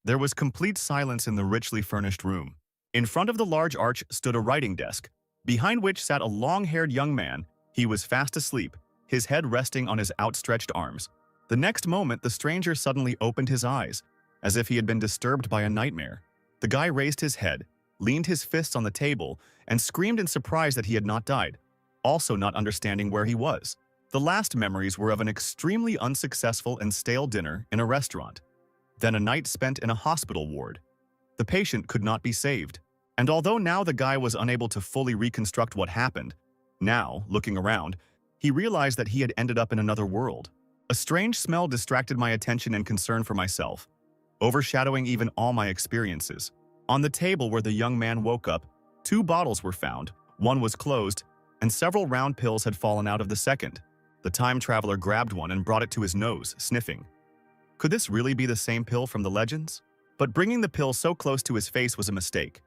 There was complete silence in the richly furnished room. In front of the large arch stood a writing desk, behind which sat a long-haired young man. He was fast asleep, his head resting on his outstretched arms. The next moment, the stranger suddenly opened his eyes, as if he had been disturbed by a nightmare. The guy raised his head, leaned his fists on the table, and screamed in surprise that he had not died, also not understanding where he was. The last memories were of an extremely unsuccessful and stale dinner in a restaurant, then a night spent in a hospital ward. The patient could not be saved, and although now the guy was unable to fully reconstruct what happened, now, looking around, he realized that he had ended up in another world. A strange smell distracted my attention and concern for myself, overshadowing even all my experiences. On the table where the young man woke up, 2 bottles were found, one was closed, and several round pills had fallen out of the second. The time traveler grabbed one and brought it to his nose, sniffing. Could this really be the same pill from the legends? But bringing the pill so close to his face was a mistake.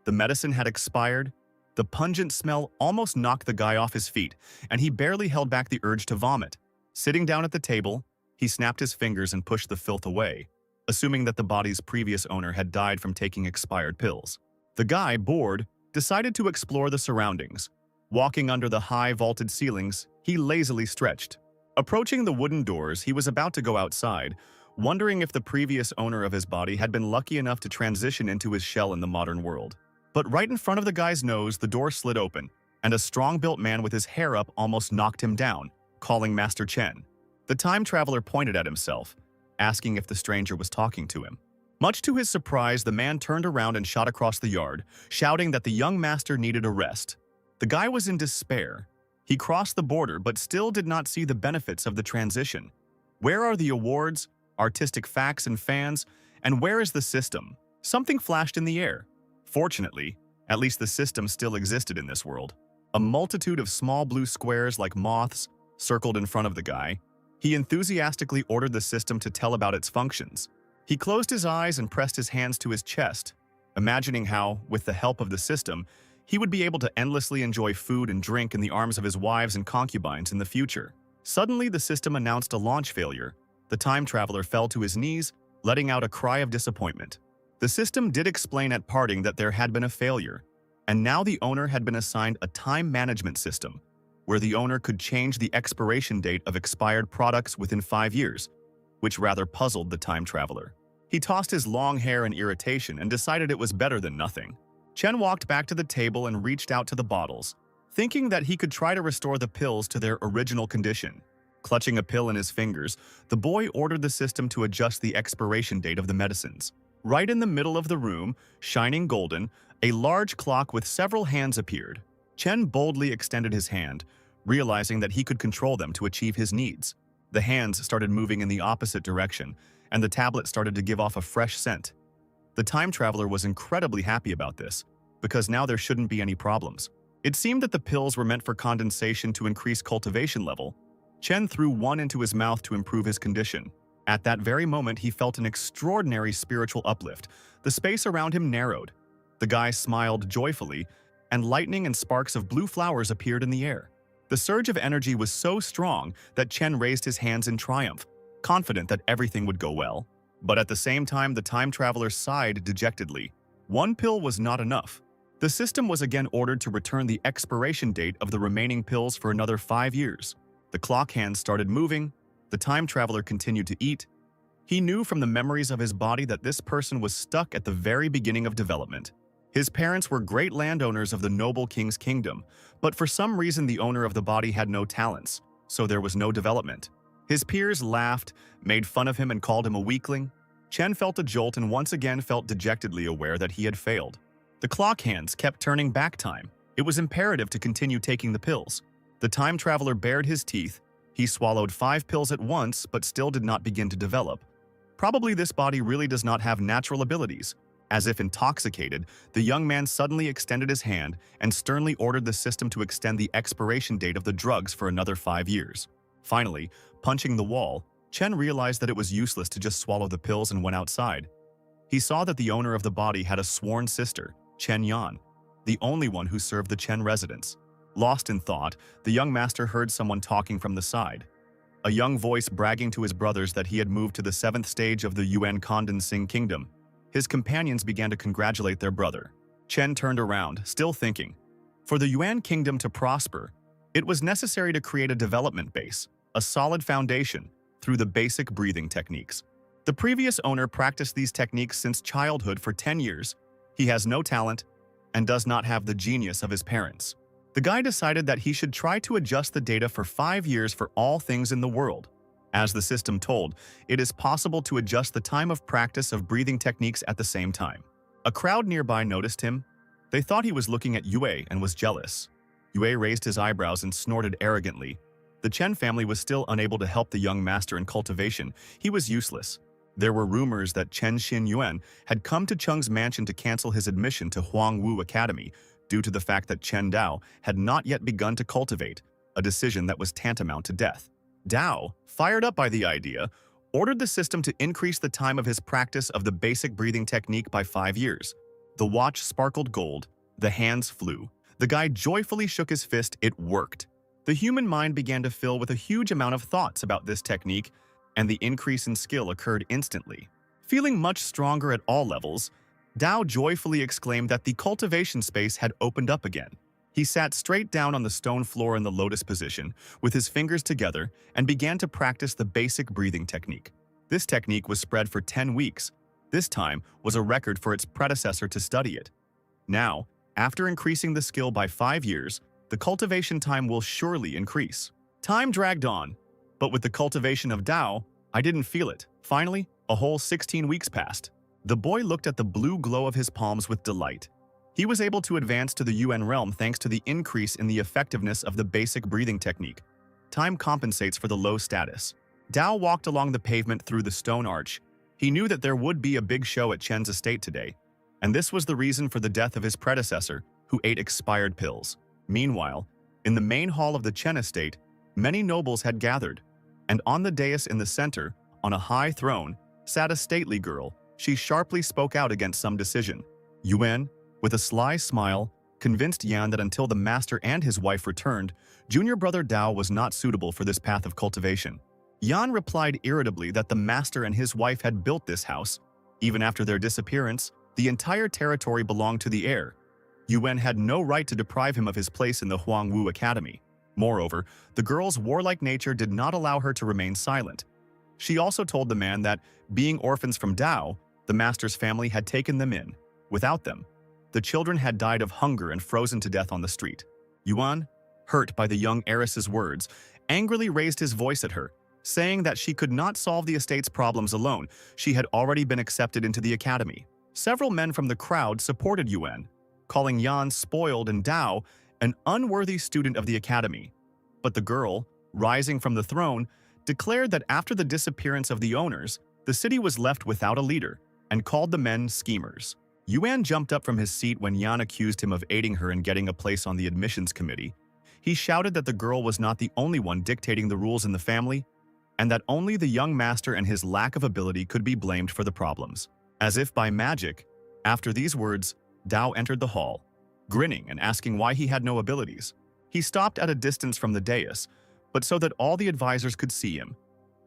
The medicine had expired. The pungent smell almost knocked the guy off his feet, and he barely held back the urge to vomit. Sitting down at the table, he snapped his fingers and pushed the filth away, assuming that the body's previous owner had died from taking expired pills. The guy, bored, decided to explore the surroundings. Walking under the high vaulted ceilings, he lazily stretched. Approaching the wooden doors, he was about to go outside, wondering if the previous owner of his body had been lucky enough to transition into his shell in the modern world. But right in front of the guy's nose, the door slid open, and a strong-built man with his hair up almost knocked him down, calling Master Chen. The time traveler pointed at himself, asking if the stranger was talking to him. Much to his surprise, the man turned around and shot across the yard, shouting that the young master needed a rest. The guy was in despair. He crossed the border but still did not see the benefits of the transition. Where are the awards, artistic facts and fans, and where is the system? Something flashed in the air. Fortunately, at least the system still existed in this world. A multitude of small blue squares like moths circled in front of the guy. He enthusiastically ordered the system to tell about its functions. He closed his eyes and pressed his hands to his chest, imagining how, with the help of the system, he would be able to endlessly enjoy food and drink in the arms of his wives and concubines in the future. Suddenly, the system announced a launch failure. The time traveler fell to his knees, letting out a cry of disappointment. The system did explain at parting that there had been a failure, and now the owner had been assigned a time management system, where the owner could change the expiration date of expired products within 5 years, which rather puzzled the time traveler. He tossed his long hair in irritation and decided it was better than nothing. Chen walked back to the table and reached out to the bottles, thinking that he could try to restore the pills to their original condition. Clutching a pill in his fingers, the boy ordered the system to adjust the expiration date of the medicines. Right in the middle of the room, shining golden, a large clock with several hands appeared. Chen boldly extended his hand, realizing that he could control them to achieve his needs. The hands started moving in the opposite direction, and the tablet started to give off a fresh scent. The time traveler was incredibly happy about this, because now there shouldn't be any problems. It seemed that the pills were meant for condensation to increase cultivation level. Chen threw one into his mouth to improve his condition. At that very moment, he felt an extraordinary spiritual uplift. The space around him narrowed. The guy smiled joyfully, and lightning and sparks of blue flowers appeared in the air. The surge of energy was so strong that Chen raised his hands in triumph, confident that everything would go well. But at the same time, the time traveler sighed dejectedly. One pill was not enough. The system was again ordered to return the expiration date of the remaining pills for another 5 years. The clock hands started moving. The time traveler continued to eat. He knew from the memories of his body that this person was stuck at the very beginning of development. His parents were great landowners of the noble king's kingdom, but for some reason the owner of the body had no talents, so there was no development. His peers laughed, made fun of him, and called him a weakling. Chen felt a jolt and once again felt dejectedly aware that he had failed. The clock hands kept turning back time. It was imperative to continue taking the pills. The time traveler bared his teeth. He swallowed 5 pills at once, but still did not begin to develop. Probably this body really does not have natural abilities. As if intoxicated, the young man suddenly extended his hand and sternly ordered the system to extend the expiration date of the drugs for another 5 years. Finally, punching the wall, Chen realized that it was useless to just swallow the pills and went outside. He saw that the owner of the body had a sworn sister, Chen Yan, the only one who served the Chen residence. Lost in thought, the young master heard someone talking from the side. a young voice bragging to his brothers that he had moved to the 7th stage of the Yuan Condensing Kingdom. His companions began to congratulate their brother. Chen turned around, still thinking. For the Yuan Kingdom to prosper, it was necessary to create a development base, a solid foundation, through the basic breathing techniques. The previous owner practiced these techniques since childhood for 10 years. He has no talent and does not have the genius of his parents. The guy decided that he should try to adjust the data for 5 years for all things in the world. As the system told, it is possible to adjust the time of practice of breathing techniques at the same time. A crowd nearby noticed him. They thought he was looking at Yue and was jealous. Yue raised his eyebrows and snorted arrogantly. The Chen family was still unable to help the young master in cultivation. He was useless. There were rumors that Chen Xinyuan had come to Cheng's mansion to cancel his admission to Huangwu Academy due to the fact that Chen Dao had not yet begun to cultivate, a decision that was tantamount to death. Dao, fired up by the idea, ordered the system to increase the time of his practice of the basic breathing technique by 5 years. The watch sparkled gold, the hands flew. The guy joyfully shook his fist. It worked. The human mind began to fill with a huge amount of thoughts about this technique, and the increase in skill occurred instantly. Feeling much stronger at all levels, Dao joyfully exclaimed that the cultivation space had opened up again. He sat straight down on the stone floor in the lotus position, with his fingers together, and began to practice the basic breathing technique. This technique was spread for 10 weeks. This time was a record for its predecessor to study it. Now, after increasing the skill by 5 years, the cultivation time will surely increase. Time dragged on, but with the cultivation of Dao, I didn't feel it. Finally, a whole 16 weeks passed. The boy looked at the blue glow of his palms with delight. He was able to advance to the Yuan realm thanks to the increase in the effectiveness of the basic breathing technique. Time compensates for the low status. Dao walked along the pavement through the stone arch. He knew that there would be a big show at Chen's estate today, and this was the reason for the death of his predecessor, who ate expired pills. Meanwhile, in the main hall of the Chen estate, many nobles had gathered, and on the dais in the center, on a high throne, sat a stately girl. She sharply spoke out against some decision. Yuan, with a sly smile, convinced Yan that until the master and his wife returned, junior brother Dao was not suitable for this path of cultivation. Yan replied irritably that the master and his wife had built this house. Even after their disappearance, the entire territory belonged to the heir. Yuan had no right to deprive him of his place in the Huangwu Academy. Moreover, the girl's warlike nature did not allow her to remain silent. She also told the man that, being orphans from Dao, the master's family had taken them in. Without them, the children had died of hunger and frozen to death on the street. Yuan, hurt by the young heiress's words, angrily raised his voice at her, saying that she could not solve the estate's problems alone. She had already been accepted into the academy. Several men from the crowd supported Yuan, calling Yan spoiled and Dao an unworthy student of the academy. But the girl, rising from the throne, declared that after the disappearance of the owners, the city was left without a leader, and called the men schemers. Yuan jumped up from his seat when Yan accused him of aiding her in getting a place on the admissions committee. He shouted that the girl was not the only one dictating the rules in the family, and that only the young master and his lack of ability could be blamed for the problems. As if by magic, after these words, Dao entered the hall, grinning and asking why he had no abilities. He stopped at a distance from the dais, but so that all the advisors could see him,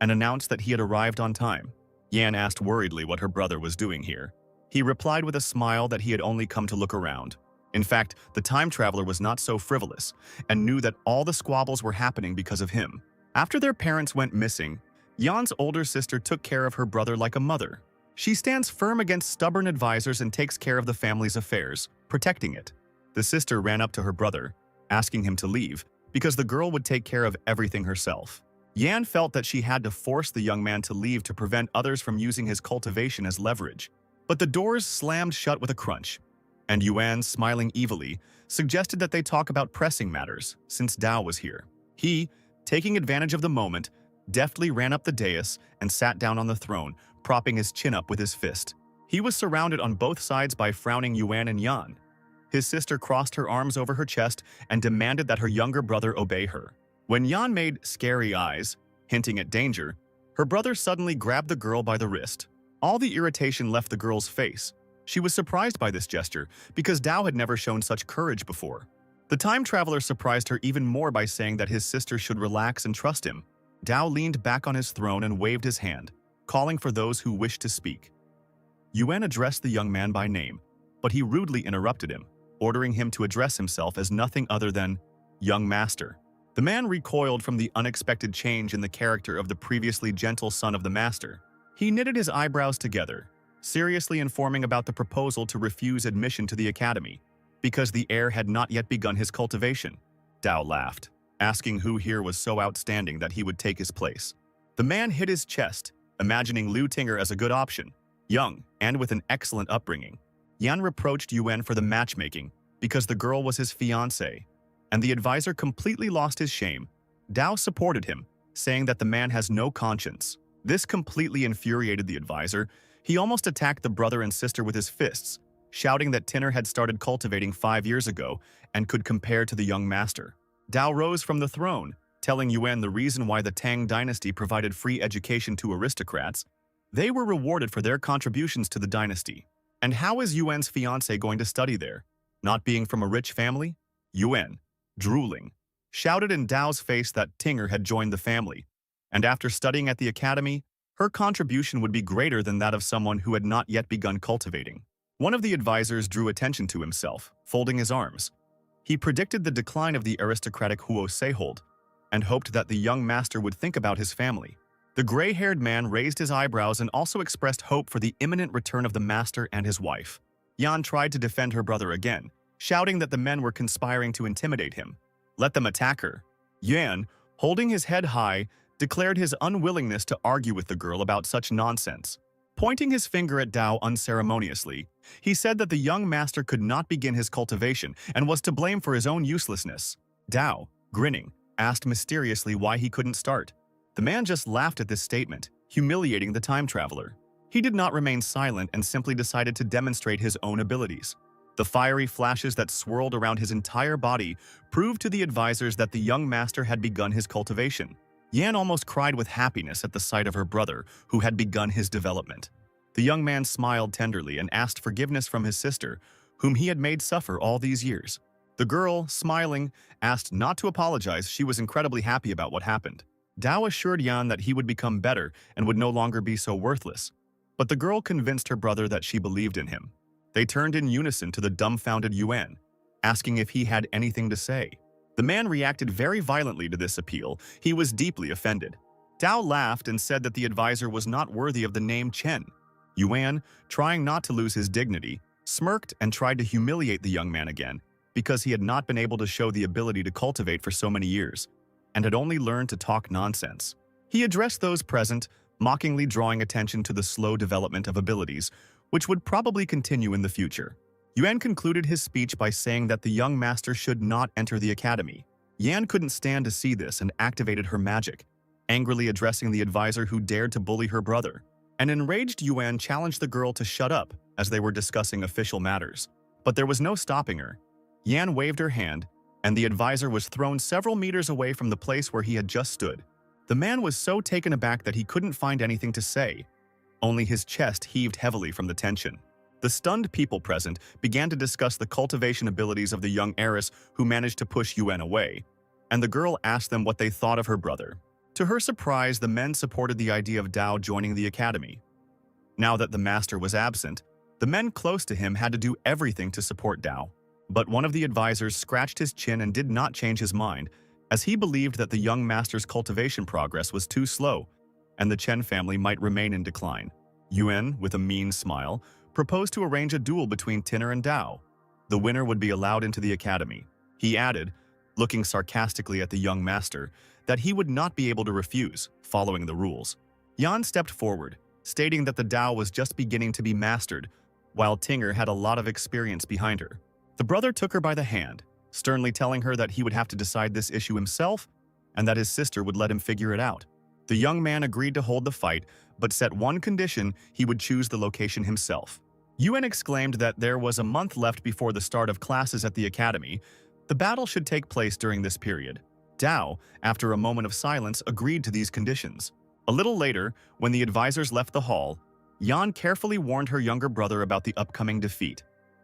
and announced that he had arrived on time. Yan asked worriedly what her brother was doing here. He replied with a smile that he had only come to look around. In fact, the time traveler was not so frivolous, and knew that all the squabbles were happening because of him. After their parents went missing, Yan's older sister took care of her brother like a mother. She stands firm against stubborn advisors and takes care of the family's affairs, protecting it. The sister ran up to her brother, asking him to leave, because the girl would take care of everything herself. Yan felt that she had to force the young man to leave to prevent others from using his cultivation as leverage. But the doors slammed shut with a crunch, and Yuan, smiling evilly, suggested that they talk about pressing matters, since Dao was here. He, taking advantage of the moment, deftly ran up the dais and sat down on the throne, propping his chin up with his fist. He was surrounded on both sides by frowning Yuan and Yan. His sister crossed her arms over her chest and demanded that her younger brother obey her. When Yan made scary eyes, hinting at danger, her brother suddenly grabbed the girl by the wrist. All the irritation left the girl's face. She was surprised by this gesture because Dao had never shown such courage before. The time traveler surprised her even more by saying that his sister should relax and trust him. Dao leaned back on his throne and waved his hand, calling for those who wished to speak. Yuan addressed the young man by name, but he rudely interrupted him, ordering him to address himself as nothing other than young master. The man recoiled from the unexpected change in the character of the previously gentle son of the master. He knitted his eyebrows together, seriously informing about the proposal to refuse admission to the academy, because the heir had not yet begun his cultivation. Dao laughed, asking who here was so outstanding that he would take his place. The man hit his chest, imagining Liu Tinger as a good option, young and with an excellent upbringing. Yan reproached Yuan for the matchmaking because the girl was his fiancée, and the advisor completely lost his shame. Dao supported him, saying that the man has no conscience. This completely infuriated the advisor. He almost attacked the brother and sister with his fists, shouting that Tinner had started cultivating 5 years ago and could compare to the young master. Dao rose from the throne, telling Yuan the reason why the Tang dynasty provided free education to aristocrats. They were rewarded for their contributions to the dynasty. And how is Yuan's fiancé going to study there? Not being from a rich family? Yuan, drooling, shouted in Dao's face that Tinger had joined the family, and after studying at the academy, her contribution would be greater than that of someone who had not yet begun cultivating. One of the advisors drew attention to himself, folding his arms. He predicted the decline of the aristocratic Huo Seihold, and hoped that the young master would think about his family. The gray-haired man raised his eyebrows and also expressed hope for the imminent return of the master and his wife. Yan tried to defend her brother again, shouting that the men were conspiring to intimidate him. Let them attack her. Yan, holding his head high, declared his unwillingness to argue with the girl about such nonsense. Pointing his finger at Dao unceremoniously, he said that the young master could not begin his cultivation and was to blame for his own uselessness. Dao, grinning, asked mysteriously why he couldn't start. The man just laughed at this statement, humiliating the time traveler. He did not remain silent and simply decided to demonstrate his own abilities. The fiery flashes that swirled around his entire body proved to the advisors that the young master had begun his cultivation. Yan almost cried with happiness at the sight of her brother, who had begun his development. The young man smiled tenderly and asked forgiveness from his sister, whom he had made suffer all these years. The girl, smiling, asked not to apologize. She was incredibly happy about what happened. Dao assured Yan that he would become better and would no longer be so worthless. But the girl convinced her brother that she believed in him. They turned in unison to the dumbfounded Yuan, asking if he had anything to say. The man reacted very violently to this appeal. He was deeply offended. Dao laughed and said that the advisor was not worthy of the name Chen. Yuan, trying not to lose his dignity, smirked and tried to humiliate the young man again because he had not been able to show the ability to cultivate for so many years and had only learned to talk nonsense. He addressed those present, mockingly drawing attention to the slow development of abilities, which would probably continue in the future. Yuan concluded his speech by saying that the young master should not enter the academy. Yan couldn't stand to see this and activated her magic, angrily addressing the advisor who dared to bully her brother. An enraged Yuan challenged the girl to shut up as they were discussing official matters. But there was no stopping her. Yan waved her hand, and the advisor was thrown several meters away from the place where he had just stood. The man was so taken aback that he couldn't find anything to say. Only his chest heaved heavily from the tension. The stunned people present began to discuss the cultivation abilities of the young heiress who managed to push Yuan away, and the girl asked them what they thought of her brother. To her surprise, the men supported the idea of Dao joining the academy. Now that the master was absent, the men close to him had to do everything to support Dao. But one of the advisors scratched his chin and did not change his mind, as he believed that the young master's cultivation progress was too slow, and the Chen family might remain in decline. Yuan, with a mean smile, proposed to arrange a duel between Tinner and Dao. The winner would be allowed into the academy. He added, looking sarcastically at the young master, that he would not be able to refuse, following the rules. Yan stepped forward, stating that the Dao was just beginning to be mastered, while Tinger had a lot of experience behind her. The brother took her by the hand, sternly telling her that he would have to decide this issue himself and that his sister would let him figure it out. The young man agreed to hold the fight, but set one condition: he would choose the location himself. Yuan exclaimed that there was a month left before the start of classes at the academy. The battle should take place during this period. Dao, after a moment of silence, agreed to these conditions. A little later, when the advisors left the hall, Yan carefully warned her younger brother about the upcoming defeat,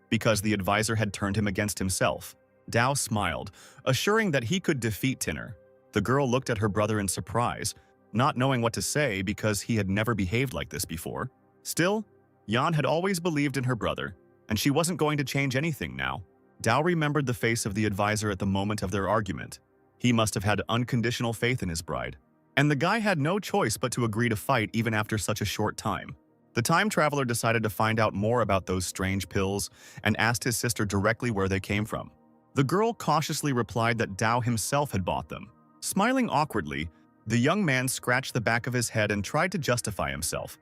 because the advisor had turned him against himself. Dao smiled, assuring that he could defeat Tinner. The girl looked at her brother in surprise, not knowing what to say because he had never behaved like this before. Still, Yan had always believed in her brother, and she wasn't going to change anything now. Dao remembered the face of the advisor at the moment of their argument. He must have had unconditional faith in his bride. And the guy had no choice but to agree to fight even after such a short time. The time traveler decided to find out more about those strange pills and asked his sister directly where they came from. The girl cautiously replied that Dao himself had bought them. Smiling awkwardly, the young man scratched the back of his head and tried to justify himself.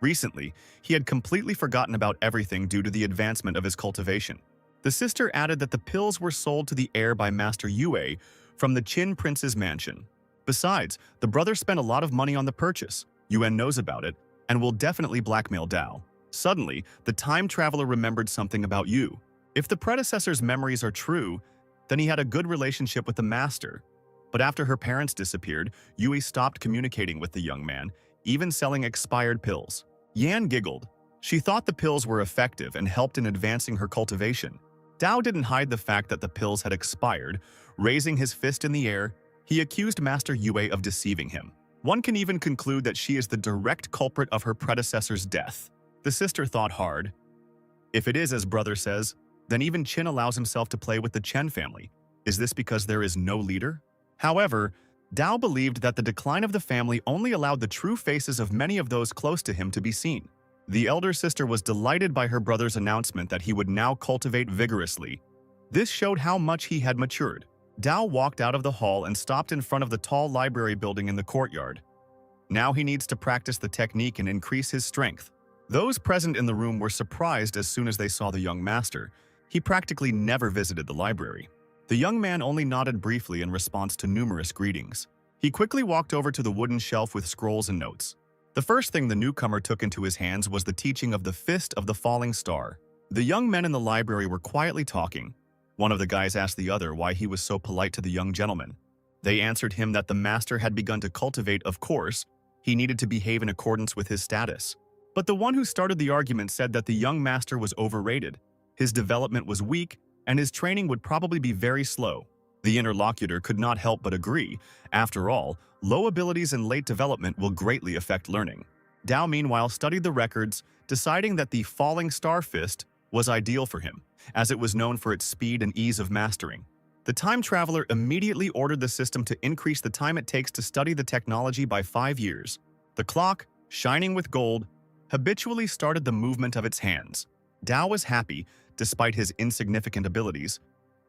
Recently, he had completely forgotten about everything due to the advancement of his cultivation. The sister added that the pills were sold to the heir by Master Yue from the Qin Prince's mansion. Besides, the brother spent a lot of money on the purchase. Yuan knows about it and will definitely blackmail Dao. Suddenly, the time traveler remembered something about Yu. If the predecessor's memories are true, then he had a good relationship with the master. But after her parents disappeared, Yui stopped communicating with the young man, even selling expired pills. Yan giggled. She thought the pills were effective and helped in advancing her cultivation. Dao didn't hide the fact that the pills had expired. Raising his fist in the air, he accused Master Yue of deceiving him. One can even conclude that she is the direct culprit of her predecessor's death. The sister thought hard. If it is as brother says, then even Qin allows himself to play with the Chen family. Is this because there is no leader? However, Dao believed that the decline of the family only allowed the true faces of many of those close to him to be seen. The elder sister was delighted by her brother's announcement that he would now cultivate vigorously. This showed how much he had matured. Dao walked out of the hall and stopped in front of the tall library building in the courtyard. Now he needs to practice the technique and increase his strength. Those present in the room were surprised as soon as they saw the young master. He practically never visited the library. The young man only nodded briefly in response to numerous greetings. He quickly walked over to the wooden shelf with scrolls and notes. The first thing the newcomer took into his hands was the teaching of the Fist of the Falling Star. The young men in the library were quietly talking. One of the guys asked the other why he was so polite to the young gentleman. They answered him that the master had begun to cultivate, of course. He needed to behave in accordance with his status. But the one who started the argument said that the young master was overrated. His development was weak, and his training would probably be very slow. The interlocutor could not help but agree. After all, low abilities and late development will greatly affect learning. Dao meanwhile studied the records, deciding that the Falling Star Fist was ideal for him, as it was known for its speed and ease of mastering. The time traveler immediately ordered the system to increase the time it takes to study the technology by 5 years. The clock, shining with gold, habitually started the movement of its hands. Dao was happy, despite his insignificant abilities.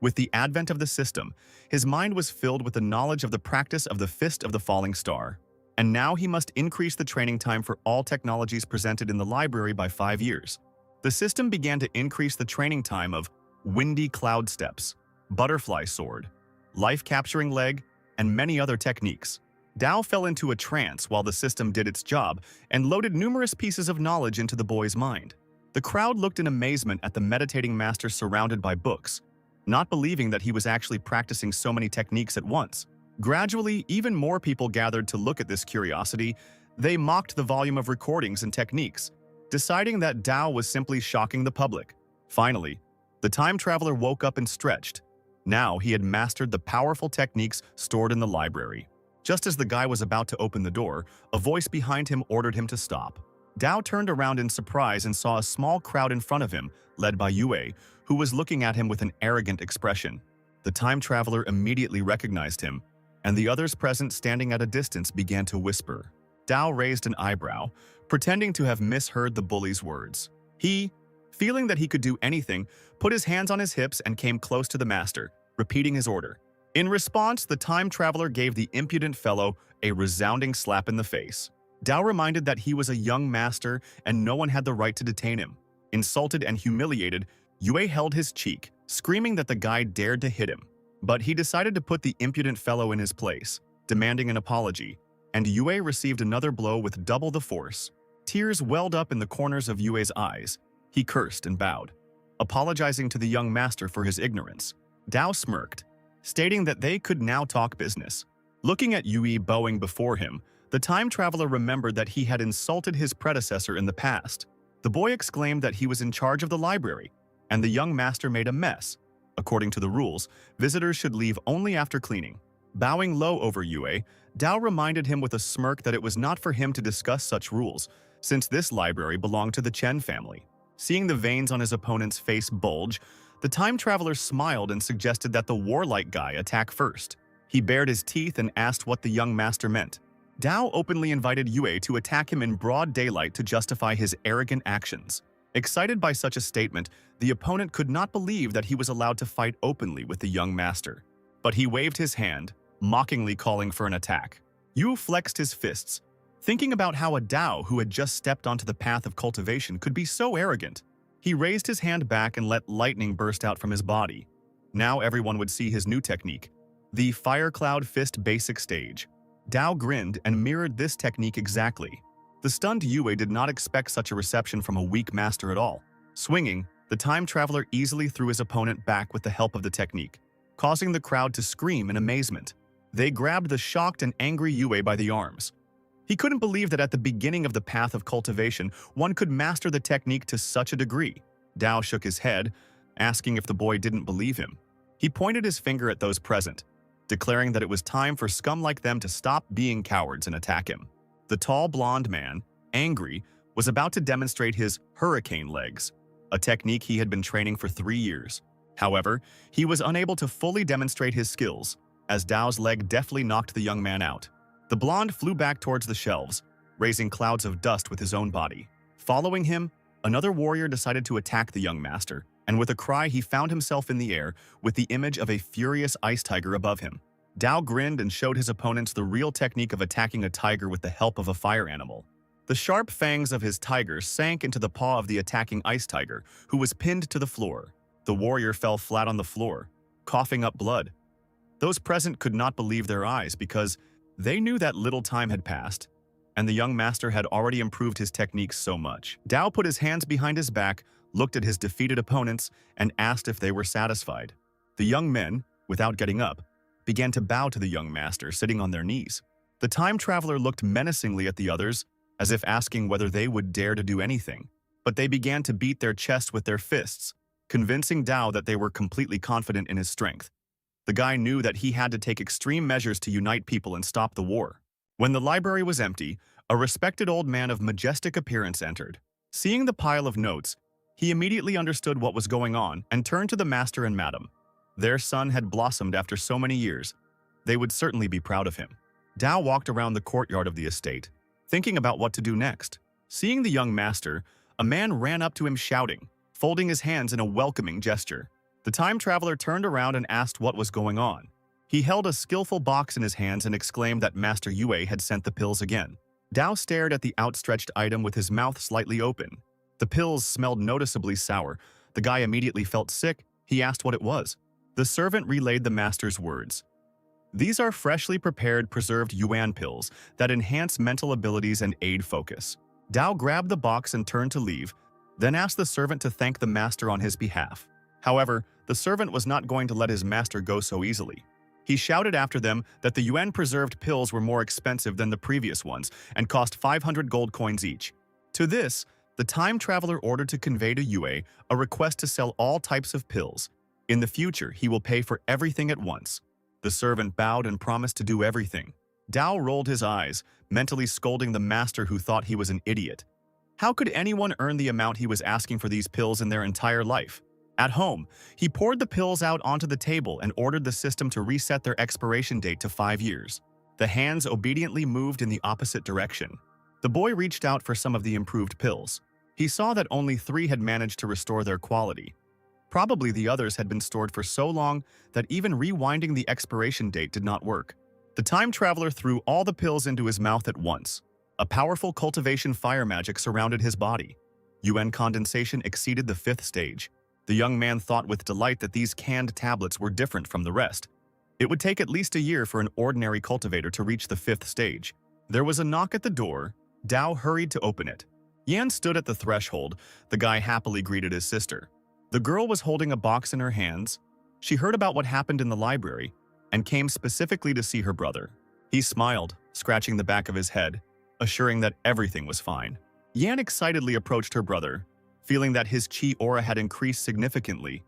With the advent of the system, his mind was filled with the knowledge of the practice of the Fist of the Falling Star. And now he must increase the training time for all technologies presented in the library by 5 years. The system began to increase the training time of Windy Cloud Steps, Butterfly Sword, Life-Capturing Leg, and many other techniques. Dao fell into a trance while the system did its job and loaded numerous pieces of knowledge into the boy's mind. The crowd looked in amazement at the meditating master surrounded by books, not believing that he was actually practicing so many techniques at once. Gradually, even more people gathered to look at this curiosity. They mocked the volume of recordings and techniques, deciding that Dao was simply shocking the public. Finally, the time traveler woke up and stretched. Now he had mastered the powerful techniques stored in the library. Just as the guy was about to open the door, a voice behind him ordered him to stop. Dao turned around in surprise and saw a small crowd in front of him, led by Yue, who was looking at him with an arrogant expression. The time traveler immediately recognized him, and the others present standing at a distance began to whisper. Dao raised an eyebrow, pretending to have misheard the bully's words. He, feeling that he could do anything, put his hands on his hips and came close to the master, repeating his order. In response, the time traveler gave the impudent fellow a resounding slap in the face. Dao reminded that he was a young master and no one had the right to detain him. Insulted and humiliated, Yue held his cheek, screaming that the guy dared to hit him. But he decided to put the impudent fellow in his place, demanding an apology, and Yue received another blow with double the force. Tears welled up in the corners of Yue's eyes. He cursed and bowed, apologizing to the young master for his ignorance. Dao smirked, stating that they could now talk business. Looking at Yue bowing before him, the time traveler remembered that he had insulted his predecessor in the past. The boy exclaimed that he was in charge of the library, and the young master made a mess. According to the rules, visitors should leave only after cleaning. Bowing low over Yue, Dao reminded him with a smirk that it was not for him to discuss such rules, since this library belonged to the Chen family. Seeing the veins on his opponent's face bulge, the time traveler smiled and suggested that the warlike guy attack first. He bared his teeth and asked what the young master meant. Dao openly invited Yue to attack him in broad daylight to justify his arrogant actions. Excited by such a statement, the opponent could not believe that he was allowed to fight openly with the young master. But he waved his hand, mockingly calling for an attack. Yu flexed his fists, thinking about how a Dao who had just stepped onto the path of cultivation could be so arrogant. He raised his hand back and let lightning burst out from his body. Now everyone would see his new technique, the Fire Cloud Fist Basic Stage. Dao grinned and mirrored this technique exactly. The stunned Yue did not expect such a reception from a weak master at all. Swinging, the time traveler easily threw his opponent back with the help of the technique, causing the crowd to scream in amazement. They grabbed the shocked and angry Yue by the arms. He couldn't believe that at the beginning of the path of cultivation, one could master the technique to such a degree. Dao shook his head, asking if the boy didn't believe him. He pointed his finger at those present, declaring that it was time for scum like them to stop being cowards and attack him. The tall blonde man, angry, was about to demonstrate his hurricane legs, a technique he had been training for 3 years. However, he was unable to fully demonstrate his skills, as Dao's leg deftly knocked the young man out. The blonde flew back towards the shelves, raising clouds of dust with his own body. Following him, another warrior decided to attack the young master, and with a cry he found himself in the air with the image of a furious ice tiger above him. Dao grinned and showed his opponents the real technique of attacking a tiger with the help of a fire animal. The sharp fangs of his tiger sank into the paw of the attacking ice tiger, who was pinned to the floor. The warrior fell flat on the floor, coughing up blood. Those present could not believe their eyes because they knew that little time had passed, and the young master had already improved his techniques so much. Dao put his hands behind his back, looked at his defeated opponents, and asked if they were satisfied. The young men, without getting up, began to bow to the young master, sitting on their knees. The time traveler looked menacingly at the others, as if asking whether they would dare to do anything. But they began to beat their chest with their fists, convincing Dao that they were completely confident in his strength. The guy knew that he had to take extreme measures to unite people and stop the war. When the library was empty, a respected old man of majestic appearance entered. Seeing the pile of notes, he immediately understood what was going on and turned to the master and madam. Their son had blossomed after so many years. They would certainly be proud of him. Dao walked around the courtyard of the estate, thinking about what to do next. Seeing the young master, a man ran up to him shouting, folding his hands in a welcoming gesture. The time traveler turned around and asked what was going on. He held a skillful box in his hands and exclaimed that Master Yue had sent the pills again. Dao stared at the outstretched item with his mouth slightly open. The pills smelled noticeably sour. The guy immediately felt sick. He asked what it was. The servant relayed the master's words. These are freshly prepared preserved yuan pills that enhance mental abilities and aid focus. Dao grabbed the box and turned to leave, then asked the servant to thank the master on his behalf. However, the servant was not going to let his master go so easily. He shouted after them that the yuan-preserved pills were more expensive than the previous ones and cost 500 gold coins each. To this, the time traveler ordered to convey to Yue a request to sell all types of pills. In the future, he will pay for everything at once. The servant bowed and promised to do everything. Dao rolled his eyes, mentally scolding the master who thought he was an idiot. How could anyone earn the amount he was asking for these pills in their entire life? At home, he poured the pills out onto the table and ordered the system to reset their expiration date to 5 years. The hands obediently moved in the opposite direction. The boy reached out for some of the improved pills. He saw that only 3 had managed to restore their quality. Probably the others had been stored for so long that even rewinding the expiration date did not work. The time traveler threw all the pills into his mouth at once. A powerful cultivation fire magic surrounded his body. Yuan condensation exceeded the 5th stage. The young man thought with delight that these canned tablets were different from the rest. It would take at least a year for an ordinary cultivator to reach the 5th stage. There was a knock at the door. Dao hurried to open it. Yan stood at the threshold. The guy happily greeted his sister. The girl was holding a box in her hands. She heard about what happened in the library and came specifically to see her brother. He smiled, scratching the back of his head, assuring that everything was fine. Yan excitedly approached her brother, feeling that his chi aura had increased significantly.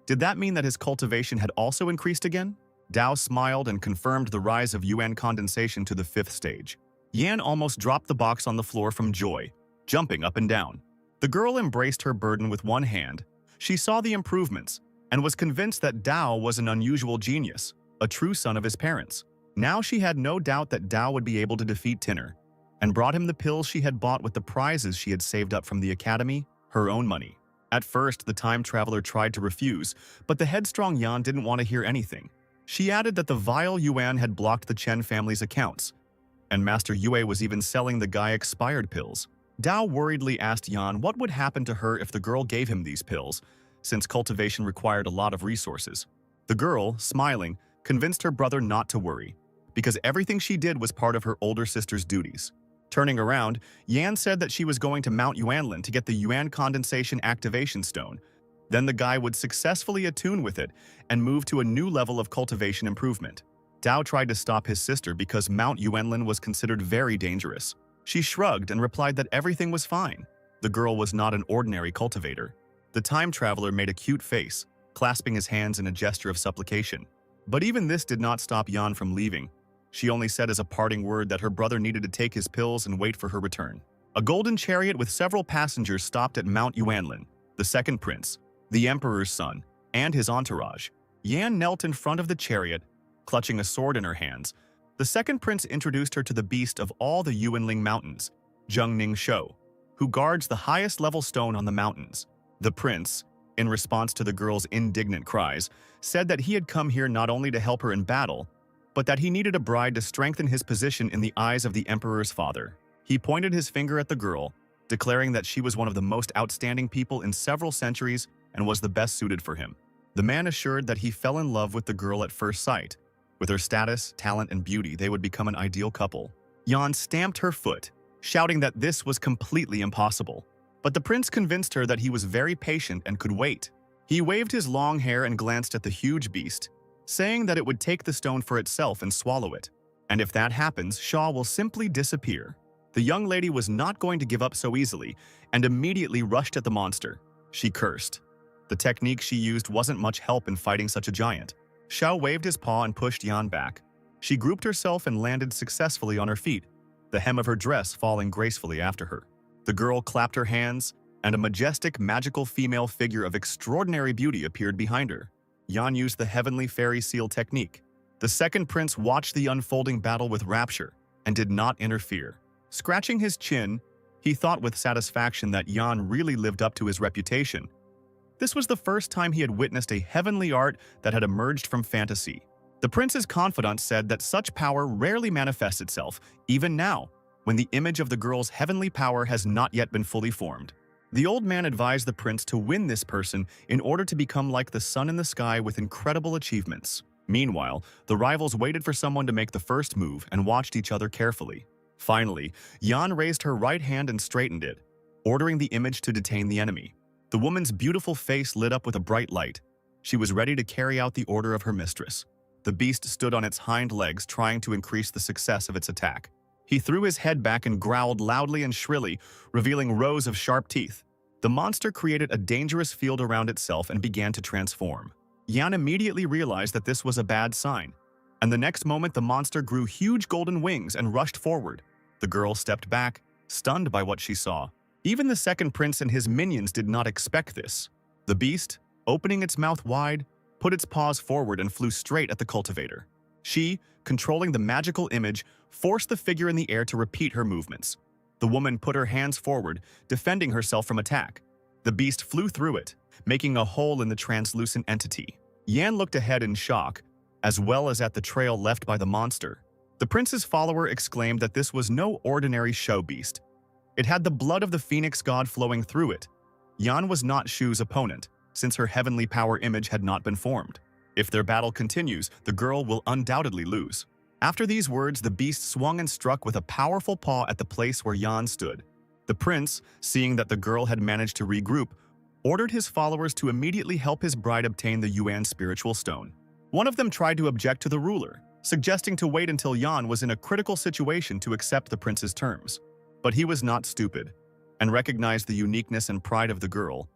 Did that mean that his cultivation had also increased again? Dao smiled and confirmed the rise of yuan condensation to the 5th stage. Yan almost dropped the box on the floor from joy, jumping up and down. The girl embraced her burden with one hand. She saw the improvements and was convinced that Dao was an unusual genius, a true son of his parents. Now she had no doubt that Dao would be able to defeat Tinner, and brought him the pills she had bought with the prizes she had saved up from the academy, her own money. At first, the time traveler tried to refuse, but the headstrong Yan didn't want to hear anything. She added that the vile Yuan had blocked the Chen family's accounts, and Master Yue was even selling the guy expired pills. Dao worriedly asked Yan what would happen to her if the girl gave him these pills, since cultivation required a lot of resources. The girl, smiling, convinced her brother not to worry, because everything she did was part of her older sister's duties. Turning around, Yan said that she was going to Mount Yuanlin to get the Yuan Condensation Activation Stone. Then the guy would successfully attune with it and move to a new level of cultivation improvement. Dao tried to stop his sister because Mount Yuanlin was considered very dangerous. She shrugged and replied that everything was fine. The girl was not an ordinary cultivator. The time traveler made a cute face, clasping his hands in a gesture of supplication. But even this did not stop Yan from leaving. She only said as a parting word that her brother needed to take his pills and wait for her return. A golden chariot with several passengers stopped at Mount Yuanlin. The second prince, the emperor's son, and his entourage. Yan knelt in front of the chariot, clutching a sword in her hands. The second prince introduced her to the beast of all the Yuanling mountains, Zhengning Shou, who guards the highest level stone on the mountains. The prince, in response to the girl's indignant cries, said that he had come here not only to help her in battle, but that he needed a bride to strengthen his position in the eyes of the emperor's father. He pointed his finger at the girl, declaring that she was one of the most outstanding people in several centuries and was the best suited for him. The man assured that he fell in love with the girl at first sight. With her status, talent, and beauty, they would become an ideal couple. Yan stamped her foot, shouting that this was completely impossible. But the prince convinced her that he was very patient and could wait. He waved his long hair and glanced at the huge beast, saying that it would take the stone for itself and swallow it. And if that happens, Shaw will simply disappear. The young lady was not going to give up so easily and immediately rushed at the monster. She cursed. The technique she used wasn't much help in fighting such a giant. Shao waved his paw and pushed Yan back. She grouped herself and landed successfully on her feet, the hem of her dress falling gracefully after her. The girl clapped her hands, and a majestic, magical female figure of extraordinary beauty appeared behind her. Yan used the heavenly fairy seal technique. The second prince watched the unfolding battle with rapture and did not interfere. Scratching his chin, he thought with satisfaction that Yan really lived up to his reputation. This was the first time he had witnessed a heavenly art that had emerged from fantasy. The prince's confidant said that such power rarely manifests itself, even now, when the image of the girl's heavenly power has not yet been fully formed. The old man advised the prince to win this person in order to become like the sun in the sky with incredible achievements. Meanwhile, the rivals waited for someone to make the first move and watched each other carefully. Finally, Yan raised her right hand and straightened it, ordering the image to detain the enemy. The woman's beautiful face lit up with a bright light. She was ready to carry out the order of her mistress. The beast stood on its hind legs, trying to increase the success of its attack. He threw his head back and growled loudly and shrilly, revealing rows of sharp teeth. The monster created a dangerous field around itself and began to transform. Yan immediately realized that this was a bad sign, and the next moment the monster grew huge golden wings and rushed forward. The girl stepped back, stunned by what she saw. Even the second prince and his minions did not expect this. The beast, opening its mouth wide, put its paws forward and flew straight at the cultivator. She, controlling the magical image, forced the figure in the air to repeat her movements. The woman put her hands forward, defending herself from attack. The beast flew through it, making a hole in the translucent entity. Yan looked ahead in shock, as well as at the trail left by the monster. The prince's follower exclaimed that this was no ordinary show beast. It had the blood of the phoenix god flowing through it. Yan was not Shu's opponent, since her heavenly power image had not been formed. If their battle continues, the girl will undoubtedly lose. After these words, the beast swung and struck with a powerful paw at the place where Yan stood. The prince, seeing that the girl had managed to regroup, ordered his followers to immediately help his bride obtain the Yuan spiritual stone. One of them tried to object to the ruler, suggesting to wait until Yan was in a critical situation to accept the prince's terms. But he was not stupid, and recognized the uniqueness and pride of the girl.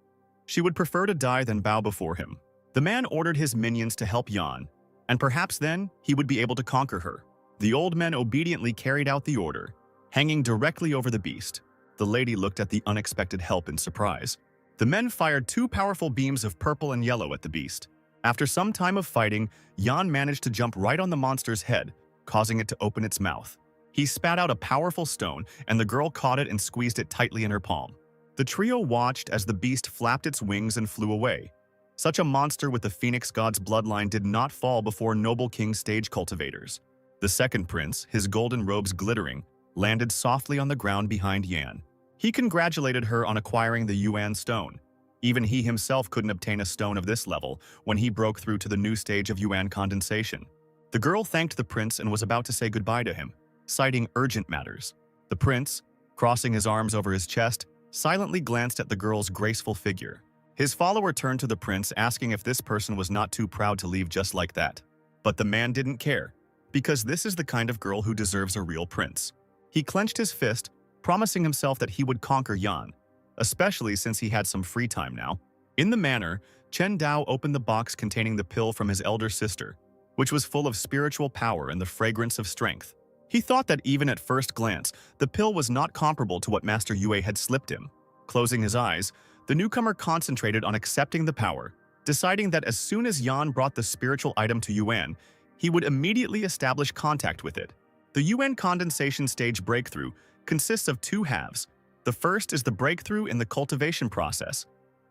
She would prefer to die than bow before him. The man ordered his minions to help Yan, and perhaps then he would be able to conquer her. The old men obediently carried out the order, hanging directly over the beast. The lady looked at the unexpected help in surprise. The men fired 2 powerful beams of purple and yellow at the beast. After some time of fighting, Yan managed to jump right on the monster's head, causing it to open its mouth. He spat out a powerful stone, and the girl caught it and squeezed it tightly in her palm. The trio watched as the beast flapped its wings and flew away. Such a monster with the Phoenix God's bloodline did not fall before noble king stage cultivators. The second prince, his golden robes glittering, landed softly on the ground behind Yan. He congratulated her on acquiring the Yuan stone. Even he himself couldn't obtain a stone of this level when he broke through to the new stage of Yuan condensation. The girl thanked the prince and was about to say goodbye to him, citing urgent matters. The prince, crossing his arms over his chest, silently glanced at the girl's graceful figure. His follower turned to the prince, asking if this person was not too proud to leave just like that. But the man didn't care, because this is the kind of girl who deserves a real prince. He clenched his fist, promising himself that he would conquer Yan, especially since he had some free time now. In the manner, Chen Dao opened the box containing the pill from his elder sister, which was full of spiritual power and the fragrance of strength. He thought that even at first glance, the pill was not comparable to what Master Yue had slipped him. Closing his eyes, the newcomer concentrated on accepting the power, deciding that as soon as Yan brought the spiritual item to Yuan, he would immediately establish contact with it. The Yuan condensation stage breakthrough consists of 2 halves. The first is the breakthrough in the cultivation process.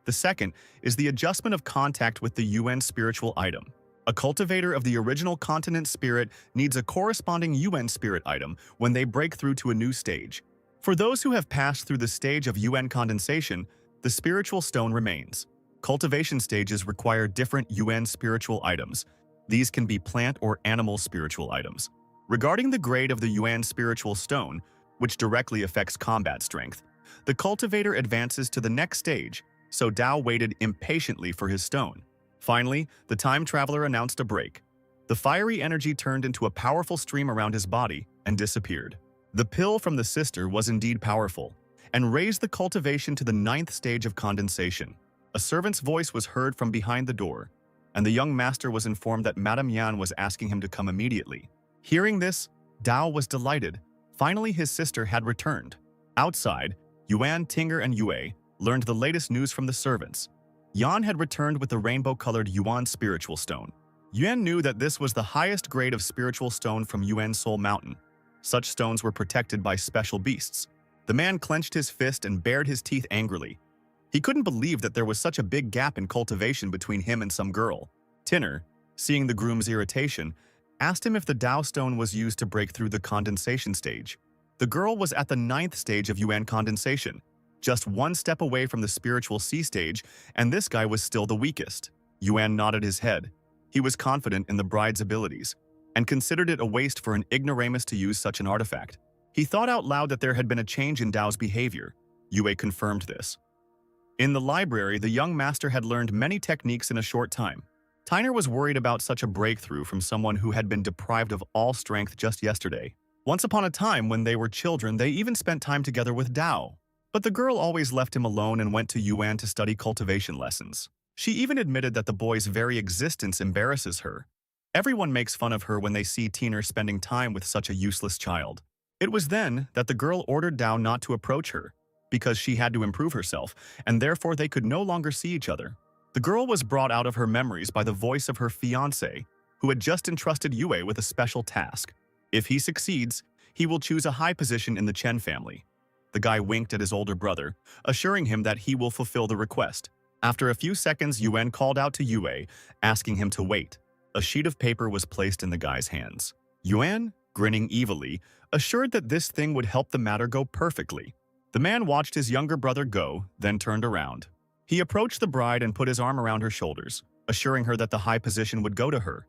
The second is the adjustment of contact with the Yuan spiritual item. A cultivator of the original continent spirit needs a corresponding Yuan spirit item when they break through to a new stage. For those who have passed through the stage of Yuan condensation, the spiritual stone remains. Cultivation stages require different Yuan spiritual items. These can be plant or animal spiritual items. Regarding the grade of the Yuan spiritual stone, which directly affects combat strength, the cultivator advances to the next stage, so Dao waited impatiently for his stone. Finally, the time traveler announced a break. The fiery energy turned into a powerful stream around his body and disappeared. The pill from the sister was indeed powerful, and raised the cultivation to the 9th stage of condensation. A servant's voice was heard from behind the door, and the young master was informed that Madame Yan was asking him to come immediately. Hearing this, Dao was delighted. Finally, his sister had returned. Outside, Yuan, Tinger, and Yue learned the latest news from the servants. Yan had returned with the rainbow-colored Yuan spiritual stone. Yuan knew that this was the highest grade of spiritual stone from Yuan Soul Mountain. Such stones were protected by special beasts. The man clenched his fist and bared his teeth angrily. He couldn't believe that there was such a big gap in cultivation between him and some girl. Tinner, seeing the groom's irritation, asked him if the Dao stone was used to break through the condensation stage. The girl was at the 9th stage of Yuan condensation, just 1 step away from the spiritual C stage, and this guy was still the weakest. Yuan nodded his head. He was confident in the bride's abilities, and considered it a waste for an ignoramus to use such an artifact. He thought out loud that there had been a change in Dao's behavior. Yue confirmed this. In the library, the young master had learned many techniques in a short time. Tyner was worried about such a breakthrough from someone who had been deprived of all strength just yesterday. Once upon a time, when they were children, they even spent time together with Dao. But the girl always left him alone and went to Yuan to study cultivation lessons. She even admitted that the boy's very existence embarrasses her. Everyone makes fun of her when they see Tyner spending time with such a useless child. It was then that the girl ordered Dao not to approach her, because she had to improve herself, and therefore they could no longer see each other. The girl was brought out of her memories by the voice of her fiancé, who had just entrusted Yue with a special task. If he succeeds, he will choose a high position in the Chen family. The guy winked at his older brother, assuring him that he will fulfill the request. After a few seconds, Yuan called out to Yue, asking him to wait. A sheet of paper was placed in the guy's hands. Yuan, grinning evilly, assured that this thing would help the matter go perfectly. The man watched his younger brother go, then turned around. He approached the bride and put his arm around her shoulders, assuring her that the high position would go to her.